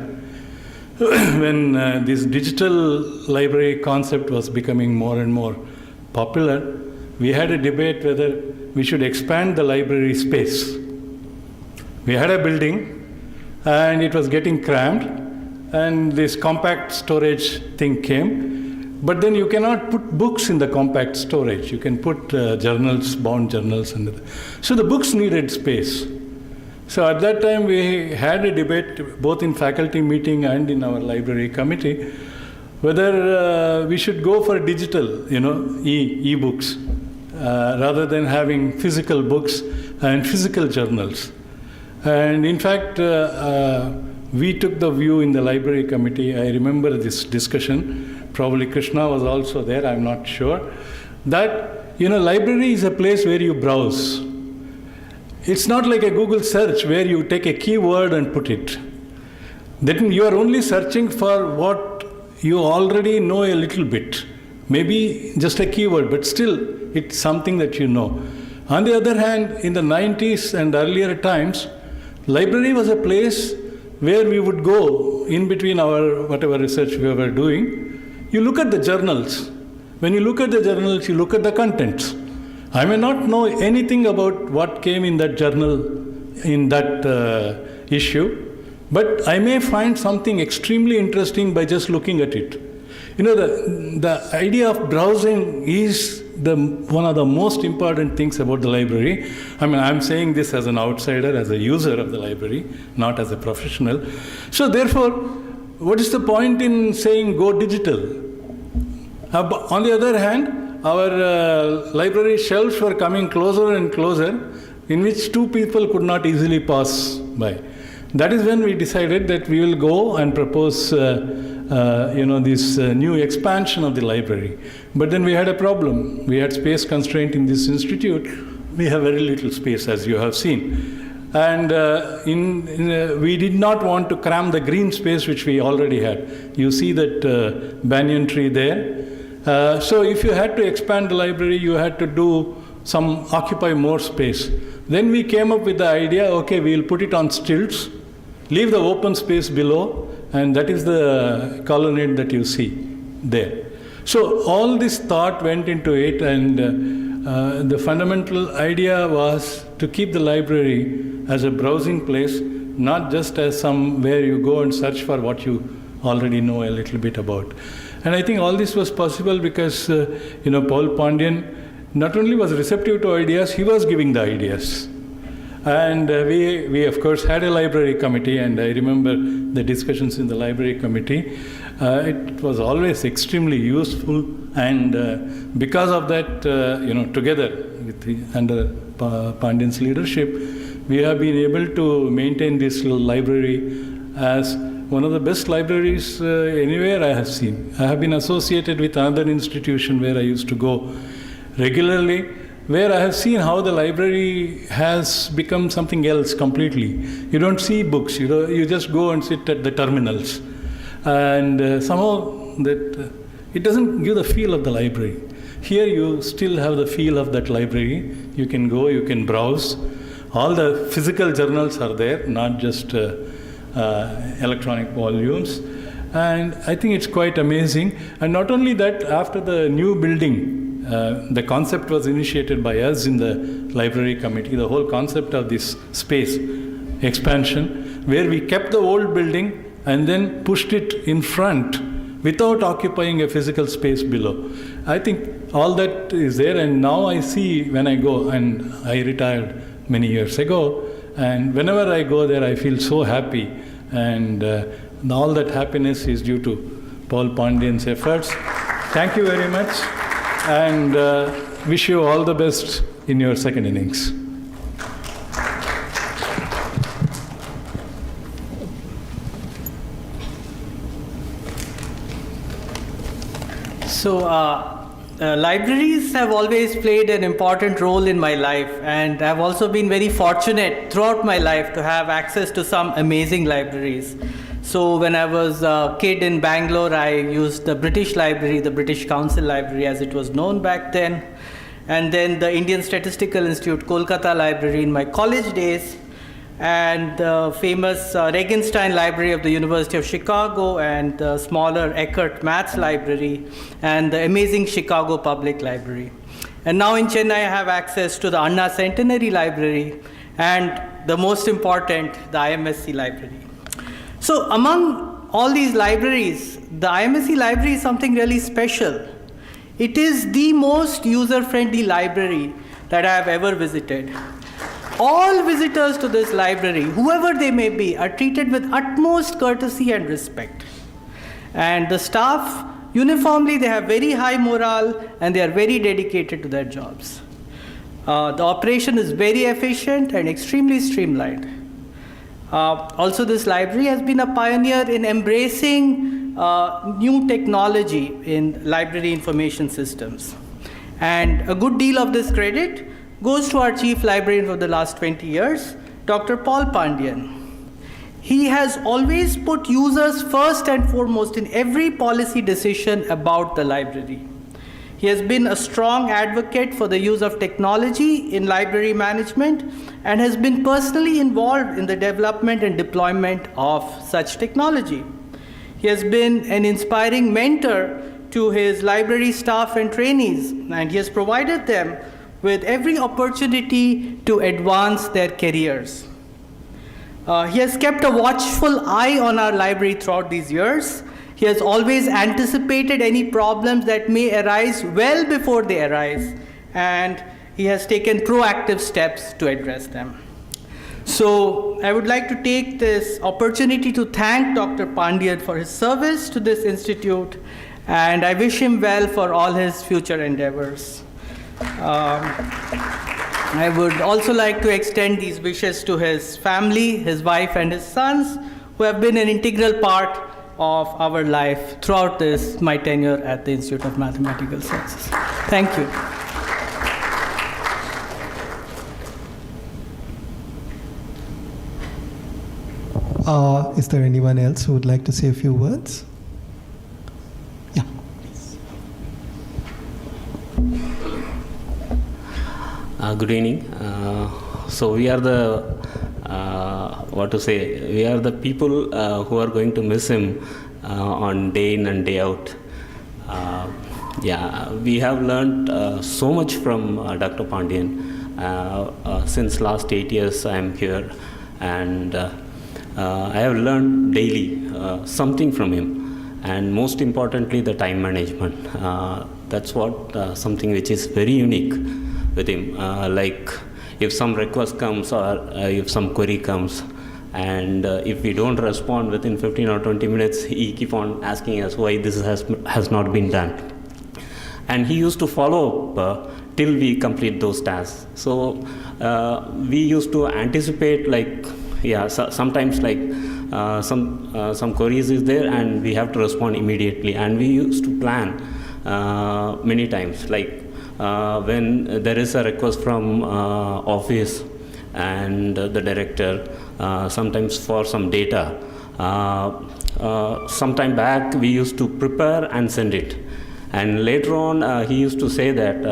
when this digital library concept was becoming more and more popular, we had a debate whether we should expand the library space. We had a building, and it was getting crammed, and this compact storage thing came. But then you cannot put books in the compact storage. You can put journals, bound journals, and so the books needed space. So at that time, we had a debate, both in faculty meeting and in our library committee, whether we should go for digital, e-books, rather than having physical books and physical journals. And in fact, we took the view in the library committee, I remember this discussion, probably Krishna was also there, I'm not sure, that, library is a place where you browse. It's not like a Google search where you take a keyword and put it. Then you are only searching for what you already know a little bit. Maybe just a keyword, but still it's something that you know. On the other hand, in the 90s and earlier times, library was a place where we would go in between our whatever research we were doing. You look at the journals. When you look at the journals, you look at the contents. I may not know anything about what came in that journal, in that issue, but I may find something extremely interesting by just looking at it. The idea of browsing is one of the most important things about the library. I'm saying this as an outsider, as a user of the library, not as a professional. So therefore, what is the point in saying go digital? On the other hand, our library shelves were coming closer and closer, in which two people could not easily pass by. That is when we decided that we will go and propose this new expansion of the library. But then we had a problem. We had space constraint in this institute. We have very little space, as you have seen. And we did not want to cram the green space which we already had. You see that banyan tree there. So if you had to expand the library, you had to occupy more space. Then we came up with the idea, okay, we'll put it on stilts, leave the open space below, and that is the colonnade that you see there. So all this thought went into it, and the fundamental idea was to keep the library as a browsing place, not just as somewhere you go and search for what you already know a little bit about. And I think all this was possible because, Paul Pandian not only was receptive to ideas, he was giving the ideas. And we of course had a library committee, and I remember the discussions in the library committee. It was always extremely useful, and because of that, together with under Pandian's leadership, we have been able to maintain this library as one of the best libraries anywhere I have seen. I have been associated with another institution where I used to go regularly, where I have seen how the library has become something else completely. You don't see books, you just go and sit at the terminals. And somehow that it doesn't give the feel of the library. Here you still have the feel of that library. You can go, you can browse. All the physical journals are there, not just electronic volumes. And I think it's quite amazing. And not only that, after the new building, the concept was initiated by us in the library committee, the whole concept of this space expansion, where we kept the old building and then pushed it in front without occupying a physical space below. I think all that is there, and now I see when I go, and I retired many years ago, and whenever I go there I feel so happy, and all that happiness is due to Paul Pandian's efforts. Thank you very much, and wish you all the best in your second innings. So, libraries have always played an important role in my life, and I've also been very fortunate throughout my life to have access to some amazing libraries. So when I was a kid in Bangalore, I used the British Library, the British Council Library as it was known back then, and then the Indian Statistical Institute, Kolkata Library in my college days, and the famous Regenstein Library of the University of Chicago, and the smaller Eckert Maths Library, and the amazing Chicago Public Library. And now in Chennai, I have access to the Anna Centenary Library, and the most important, the IMSC Library. So among all these libraries, the IMSC Library is something really special. It is the most user-friendly library that I have ever visited. All visitors to this library, whoever they may be, are treated with utmost courtesy and respect. And the staff, uniformly, they have very high morale and they are very dedicated to their jobs. The operation is very efficient and extremely streamlined. Also, this library has been a pioneer in embracing new technology in library information systems. And a good deal of this credit goes to our chief librarian for the last 20 years, Dr. Paul Pandian. He has always put users first and foremost in every policy decision about the library. He has been a strong advocate for the use of technology in library management and has been personally involved in the development and deployment of such technology. He has been an inspiring mentor to his library staff and trainees, and he has provided them with every opportunity to advance their careers. He has kept a watchful eye on our library throughout these years. He has always anticipated any problems that may arise well before they arise, and he has taken proactive steps to address them. So I would like to take this opportunity to thank Dr. Pandian for his service to this institute, and I wish him well for all his future endeavors. I would also like to extend these wishes to his family, his wife, and his sons, who have been an integral part of our life throughout my tenure at the Institute of Mathematical Sciences. Thank you. Is there anyone else who would like to say a few words? Yeah, please. Good evening. So we are the we are the people who are going to miss him on day in and day out. We have learned so much from Dr. Pandian. Since last 8 years I am here, and I have learned daily something from him, and most importantly the time management. That's what something which is very unique with him. Like if some request comes or if some query comes, and if we don't respond within 15 or 20 minutes, he keep on asking us why this has not been done. And he used to follow up till we complete those tasks. So we used to anticipate, like, sometimes like some queries is there and we have to respond immediately. And we used to plan many times, like when there is a request from office and the director, sometimes for some data. Some time back we used to prepare and send it. And later on he used to say that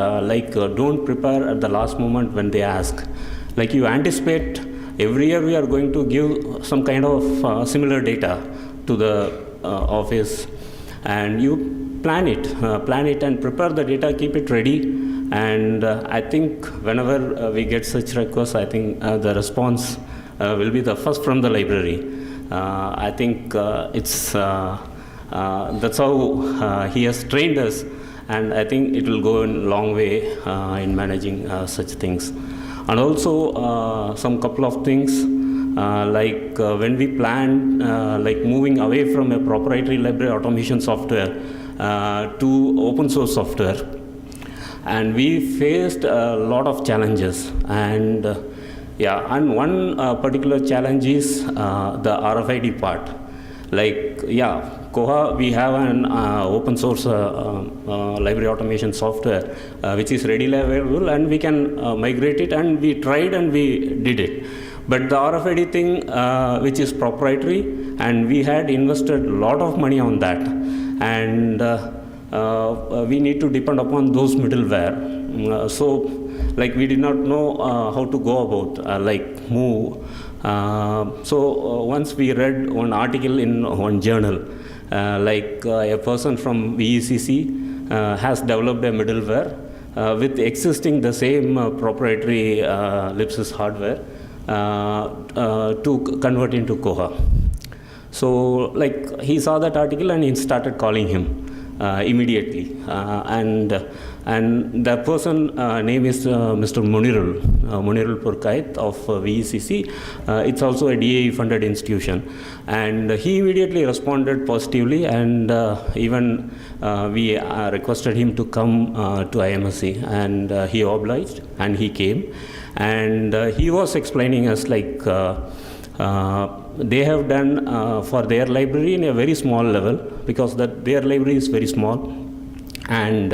don't prepare at the last moment when they ask. Like you anticipate, every year we are going to give some kind of similar data to the office, and you plan it and prepare the data, keep it ready. And I think whenever we get such requests, I think the response will be the first from the library. I think that's how he has trained us, and I think it will go a long way in managing such things. And also some couple of things, when we planned moving away from a proprietary library automation software to open source software, and we faced a lot of challenges. And one particular challenge is the RFID part. Koha, we have an open source library automation software which is readily available, and we can migrate it, and we tried and we did it. But the RFID thing, which is proprietary, and we had invested a lot of money on that, and we need to depend upon those middleware. So we did not know how to go about move. So once we read one article in one journal, a person from VECC has developed a middleware with existing the same proprietary Lipsys hardware to convert into Koha. So he saw that article and he started calling him immediately, and the person name is Mr. Munirul Purkait of VECC. It's also a DAE funded institution, and he immediately responded positively, and even we requested him to come to IMSC, and he obliged and he came, and he was explaining us they have done for their library in a very small level, because their library is very small, and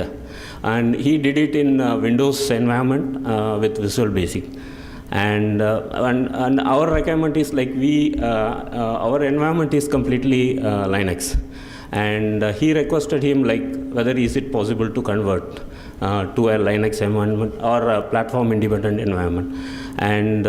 he did it in Windows environment with Visual Basic. And our requirement is like our environment is completely Linux, and he requested him like whether is it possible to convert to a Linux environment or a platform independent environment, and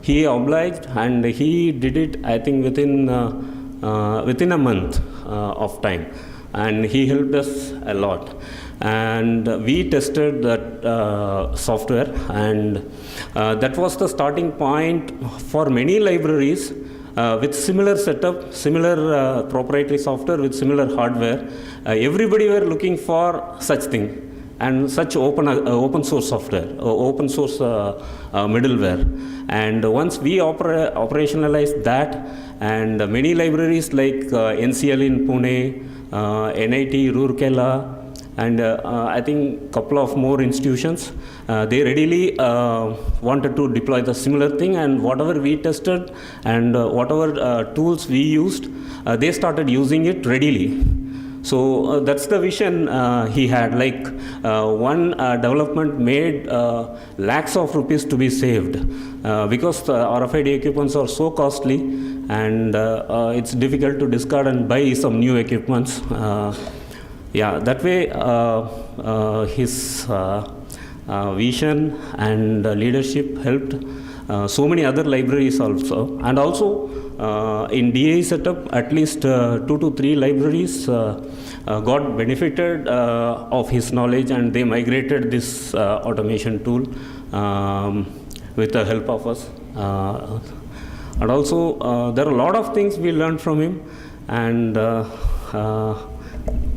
he obliged, and he did it, I think, within a month of time, and he helped us a lot. And we tested that software, and that was the starting point for many libraries with similar setup, similar proprietary software with similar hardware. Everybody were looking for such thing and such open source software, open source middleware. And once we operationalized that, and many libraries like NCL in Pune, NIT Roorkela, and I think couple of more institutions, they readily wanted to deploy the similar thing, and whatever we tested and whatever tools we used, they started using it readily. So that's the vision he had, like one development made lakhs of rupees to be saved, because the RFID equipments are so costly, and it's difficult to discard and buy some new equipments. Yeah, that way his vision and leadership helped so many other libraries also. And also in DAE setup, at least 2 to 3 libraries got benefited of his knowledge, and they migrated this automation tool with the help of us. And also there are a lot of things we learned from him, and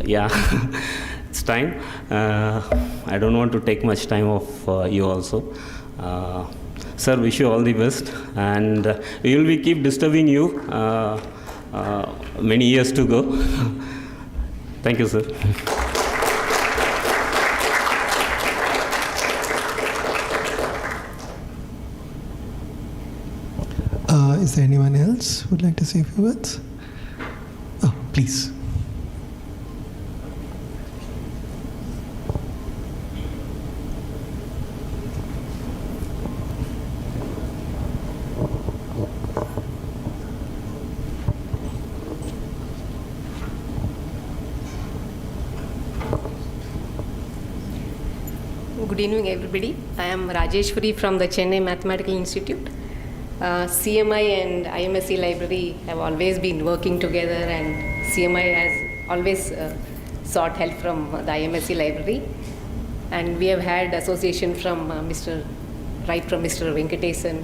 yeah, it's time. I don't want to take much time of you also. Sir, wish you all the best, and we will keep disturbing you many years to go. Thank you, sir. Is there anyone else who would like to say a few words? Oh, please. Good evening, everybody. I am Rajeshwari from the Chennai Mathematical Institute. CMI and IMSC Library have always been working together, and CMI has always sought help from the IMSC Library. And we have had association from Mr. Venkatesan,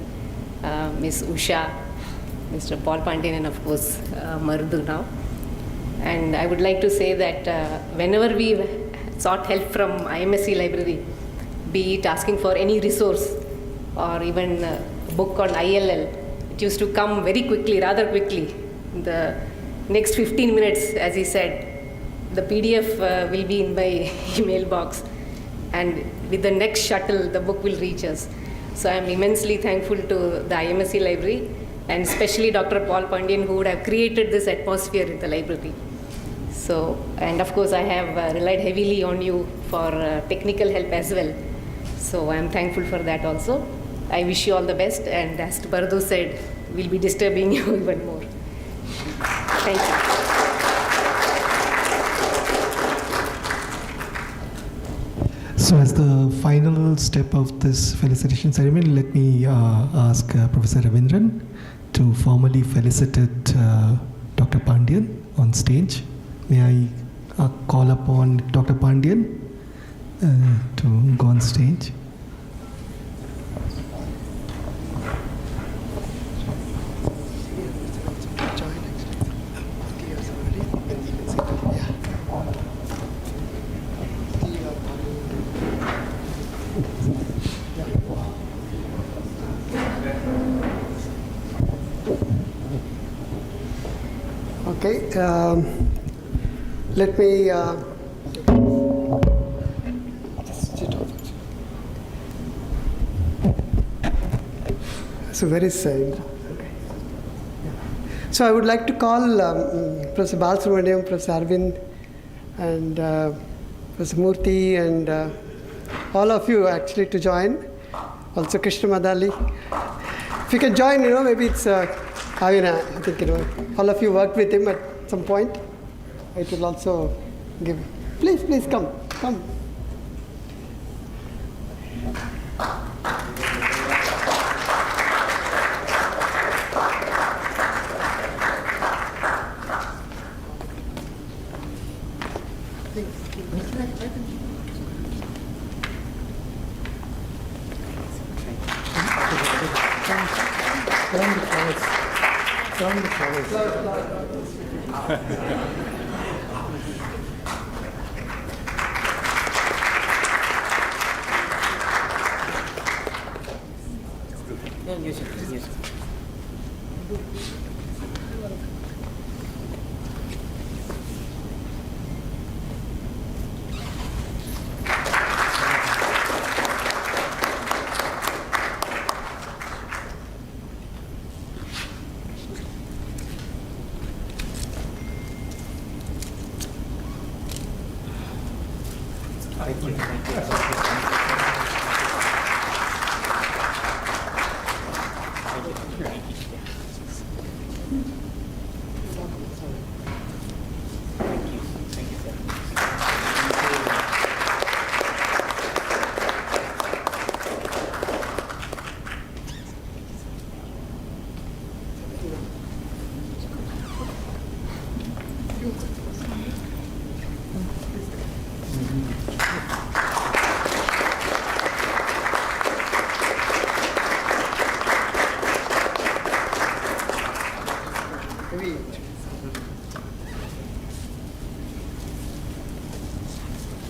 Ms. Usha, Mr. Paul Pandian, and of course Marudu now. And I would like to say that whenever we sought help from IMSC Library, be it asking for any resource or even a book called ILL, it used to come very quickly, rather quickly. The next 15 minutes, as he said, the PDF will be in my email box, and with the next shuttle, the book will reach us. So I am immensely thankful to the IMSC Library, and especially Dr. Paul Pandian, who would have created this atmosphere in the library. So, and of course, I have relied heavily on you for technical help as well. So I am thankful for that also. I wish you all the best, and as Bardu said, we'll be disturbing you even more. Thank you. So as the final step of this felicitation ceremony, let me ask Professor Ravindran to formally felicitate Dr. Pandian on stage. May I call upon Dr. Pandian to go on stage? Okay, let me so very sad. Okay. So I would like to call Professor Balasubramaniam, Professor Arvind, and Professor Murthy, and all of you actually to join. Also Krishna Madali. If you can join, maybe it's Avina. I think all of you worked with him at some point. It will also give. Please come.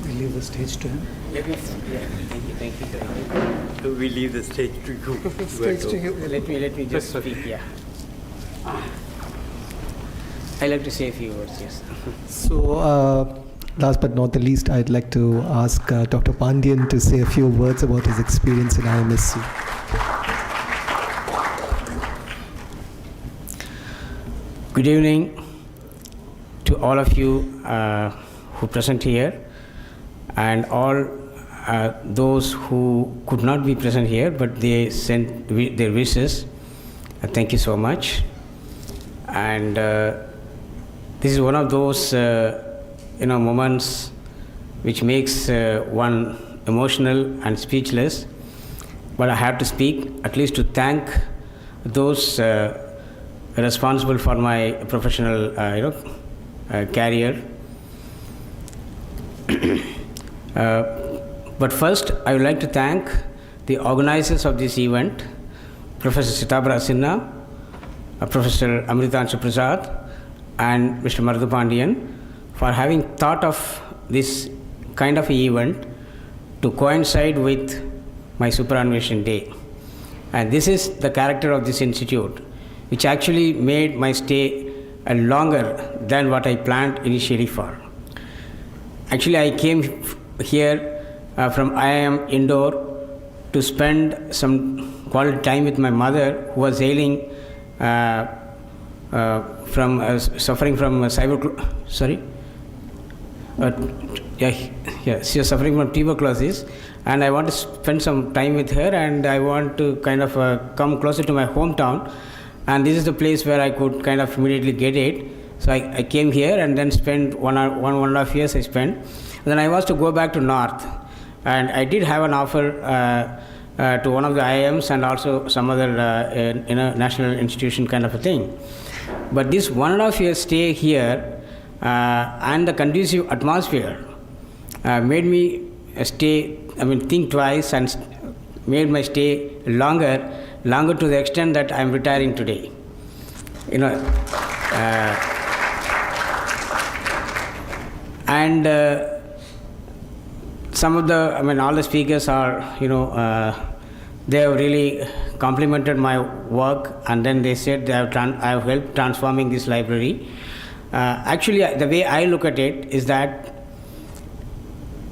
We leave the stage to him. Thank you. We leave the stage to you. Stage to you. Let me just speak. Yeah. I like to say a few words. Yes. So, last but not the least, I'd like to ask Dr. Pandian to say a few words about his experience in IMSC. Good evening to all of you who present here, and all those who could not be present here, but they sent their wishes. Thank you so much. And this is one of those moments which makes one emotional and speechless. But I have to speak, at least to thank those responsible for my professional career. But first, I would like to thank the organizers of this event, Professor Sitabra Sinha, Professor Amritanshu Prasad, and Mr. Marudu Pandian for having thought of this kind of event to coincide with my superannuation day. And this is the character of this institute, which actually made my stay longer than what I planned initially for. Actually, I came here from IIM Indore to spend some quality time with my mother, who was ailing suffering from she was suffering from tuberculosis, and I want to spend some time with her, and I want to kind of come closer to my hometown, and this is the place where I could kind of immediately get it. So I came here and then spent one and a half years I spent. And then I was to go back to North, and I did have an offer to one of the IIMs and also some other national institution kind of a thing. But this 1.5 year stay here and the conducive atmosphere made me think twice and made my stay longer to the extent that I'm retiring today. And some of all the speakers are, they have really complimented my work, and then they said I have helped transforming this library. Actually, the way I look at it is that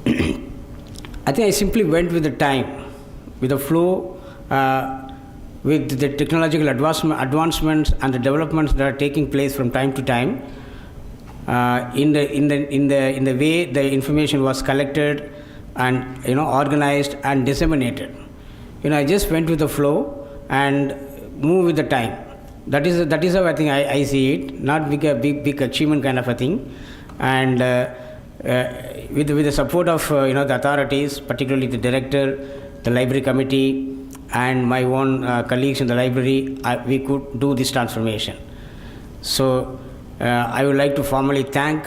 I think I simply went with the time, with the flow, with the technological advancements and the developments that are taking place from time to time, in the way the information was collected and organized and disseminated. I just went with the flow and moved with the time. That is how I think I see it. Not big achievement kind of a thing, and with the support of the authorities, particularly the director, the library committee, and my own colleagues in the library, we could do this transformation. So I would like to formally thank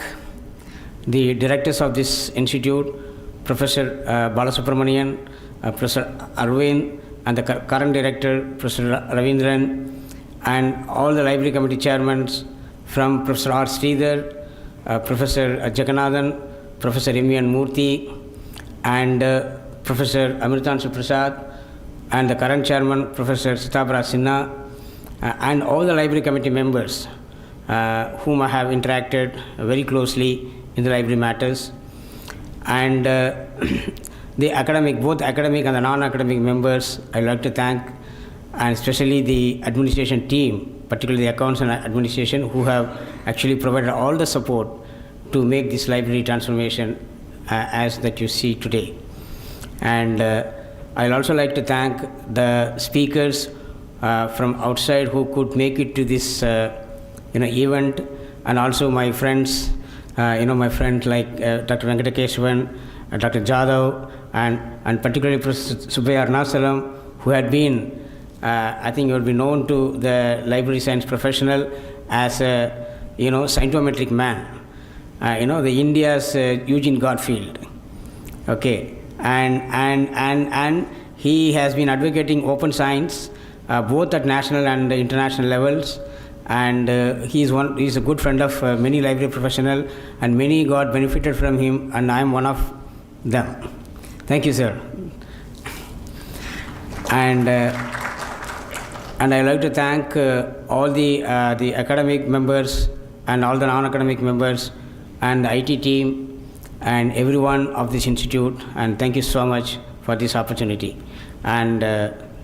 the directors of this institute, Professor Balasubramanian, Professor Arvind, and the current director, Professor Ravindran, and all the library committee chairmen from Professor R. Sridhar, Professor Jagannathan, Professor M.N. Murthy, and Professor Amritanshu Prasad, and the current chairman, Professor Sitabra Sinha, and all the library committee members whom I have interacted very closely in the library matters, and both academic and the non-academic members I would like to thank, and especially the administration team, particularly the accounts and administration, who have actually provided all the support to make this library transformation as that you see today. And I'll also like to thank the speakers from outside who could make it to this event, and also my friends, my friends like Dr. Venkatakeshavan, Dr. Jadhav, and particularly Professor Subbayya Arnasalam, who had been, I think you will be known to the library science professional as a, scientometric man, the India's Eugene Garfield. Okay, and he has been advocating open science both at national and international levels, and he's a good friend of many library professionals, and many got benefited from him, and I am one of them. Thank you, sir. And I'd like to thank all the academic members and all the non-academic members and the IT team and everyone of this institute, and thank you so much for this opportunity. And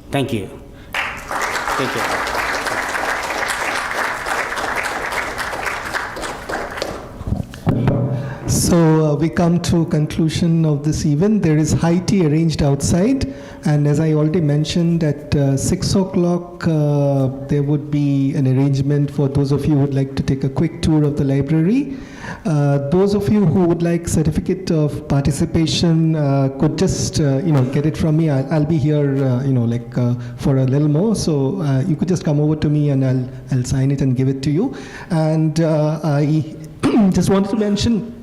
thank you. Take care. So we come to conclusion of this event. There is high tea arranged outside, and as I already mentioned, at 6 o'clock there would be an arrangement for those of you who would like to take a quick tour of the library. Those of you who would like certificate of participation could just get it from me. I'll be here for a little more, so you could just come over to me and I'll sign it and give it to you. And I just wanted to mention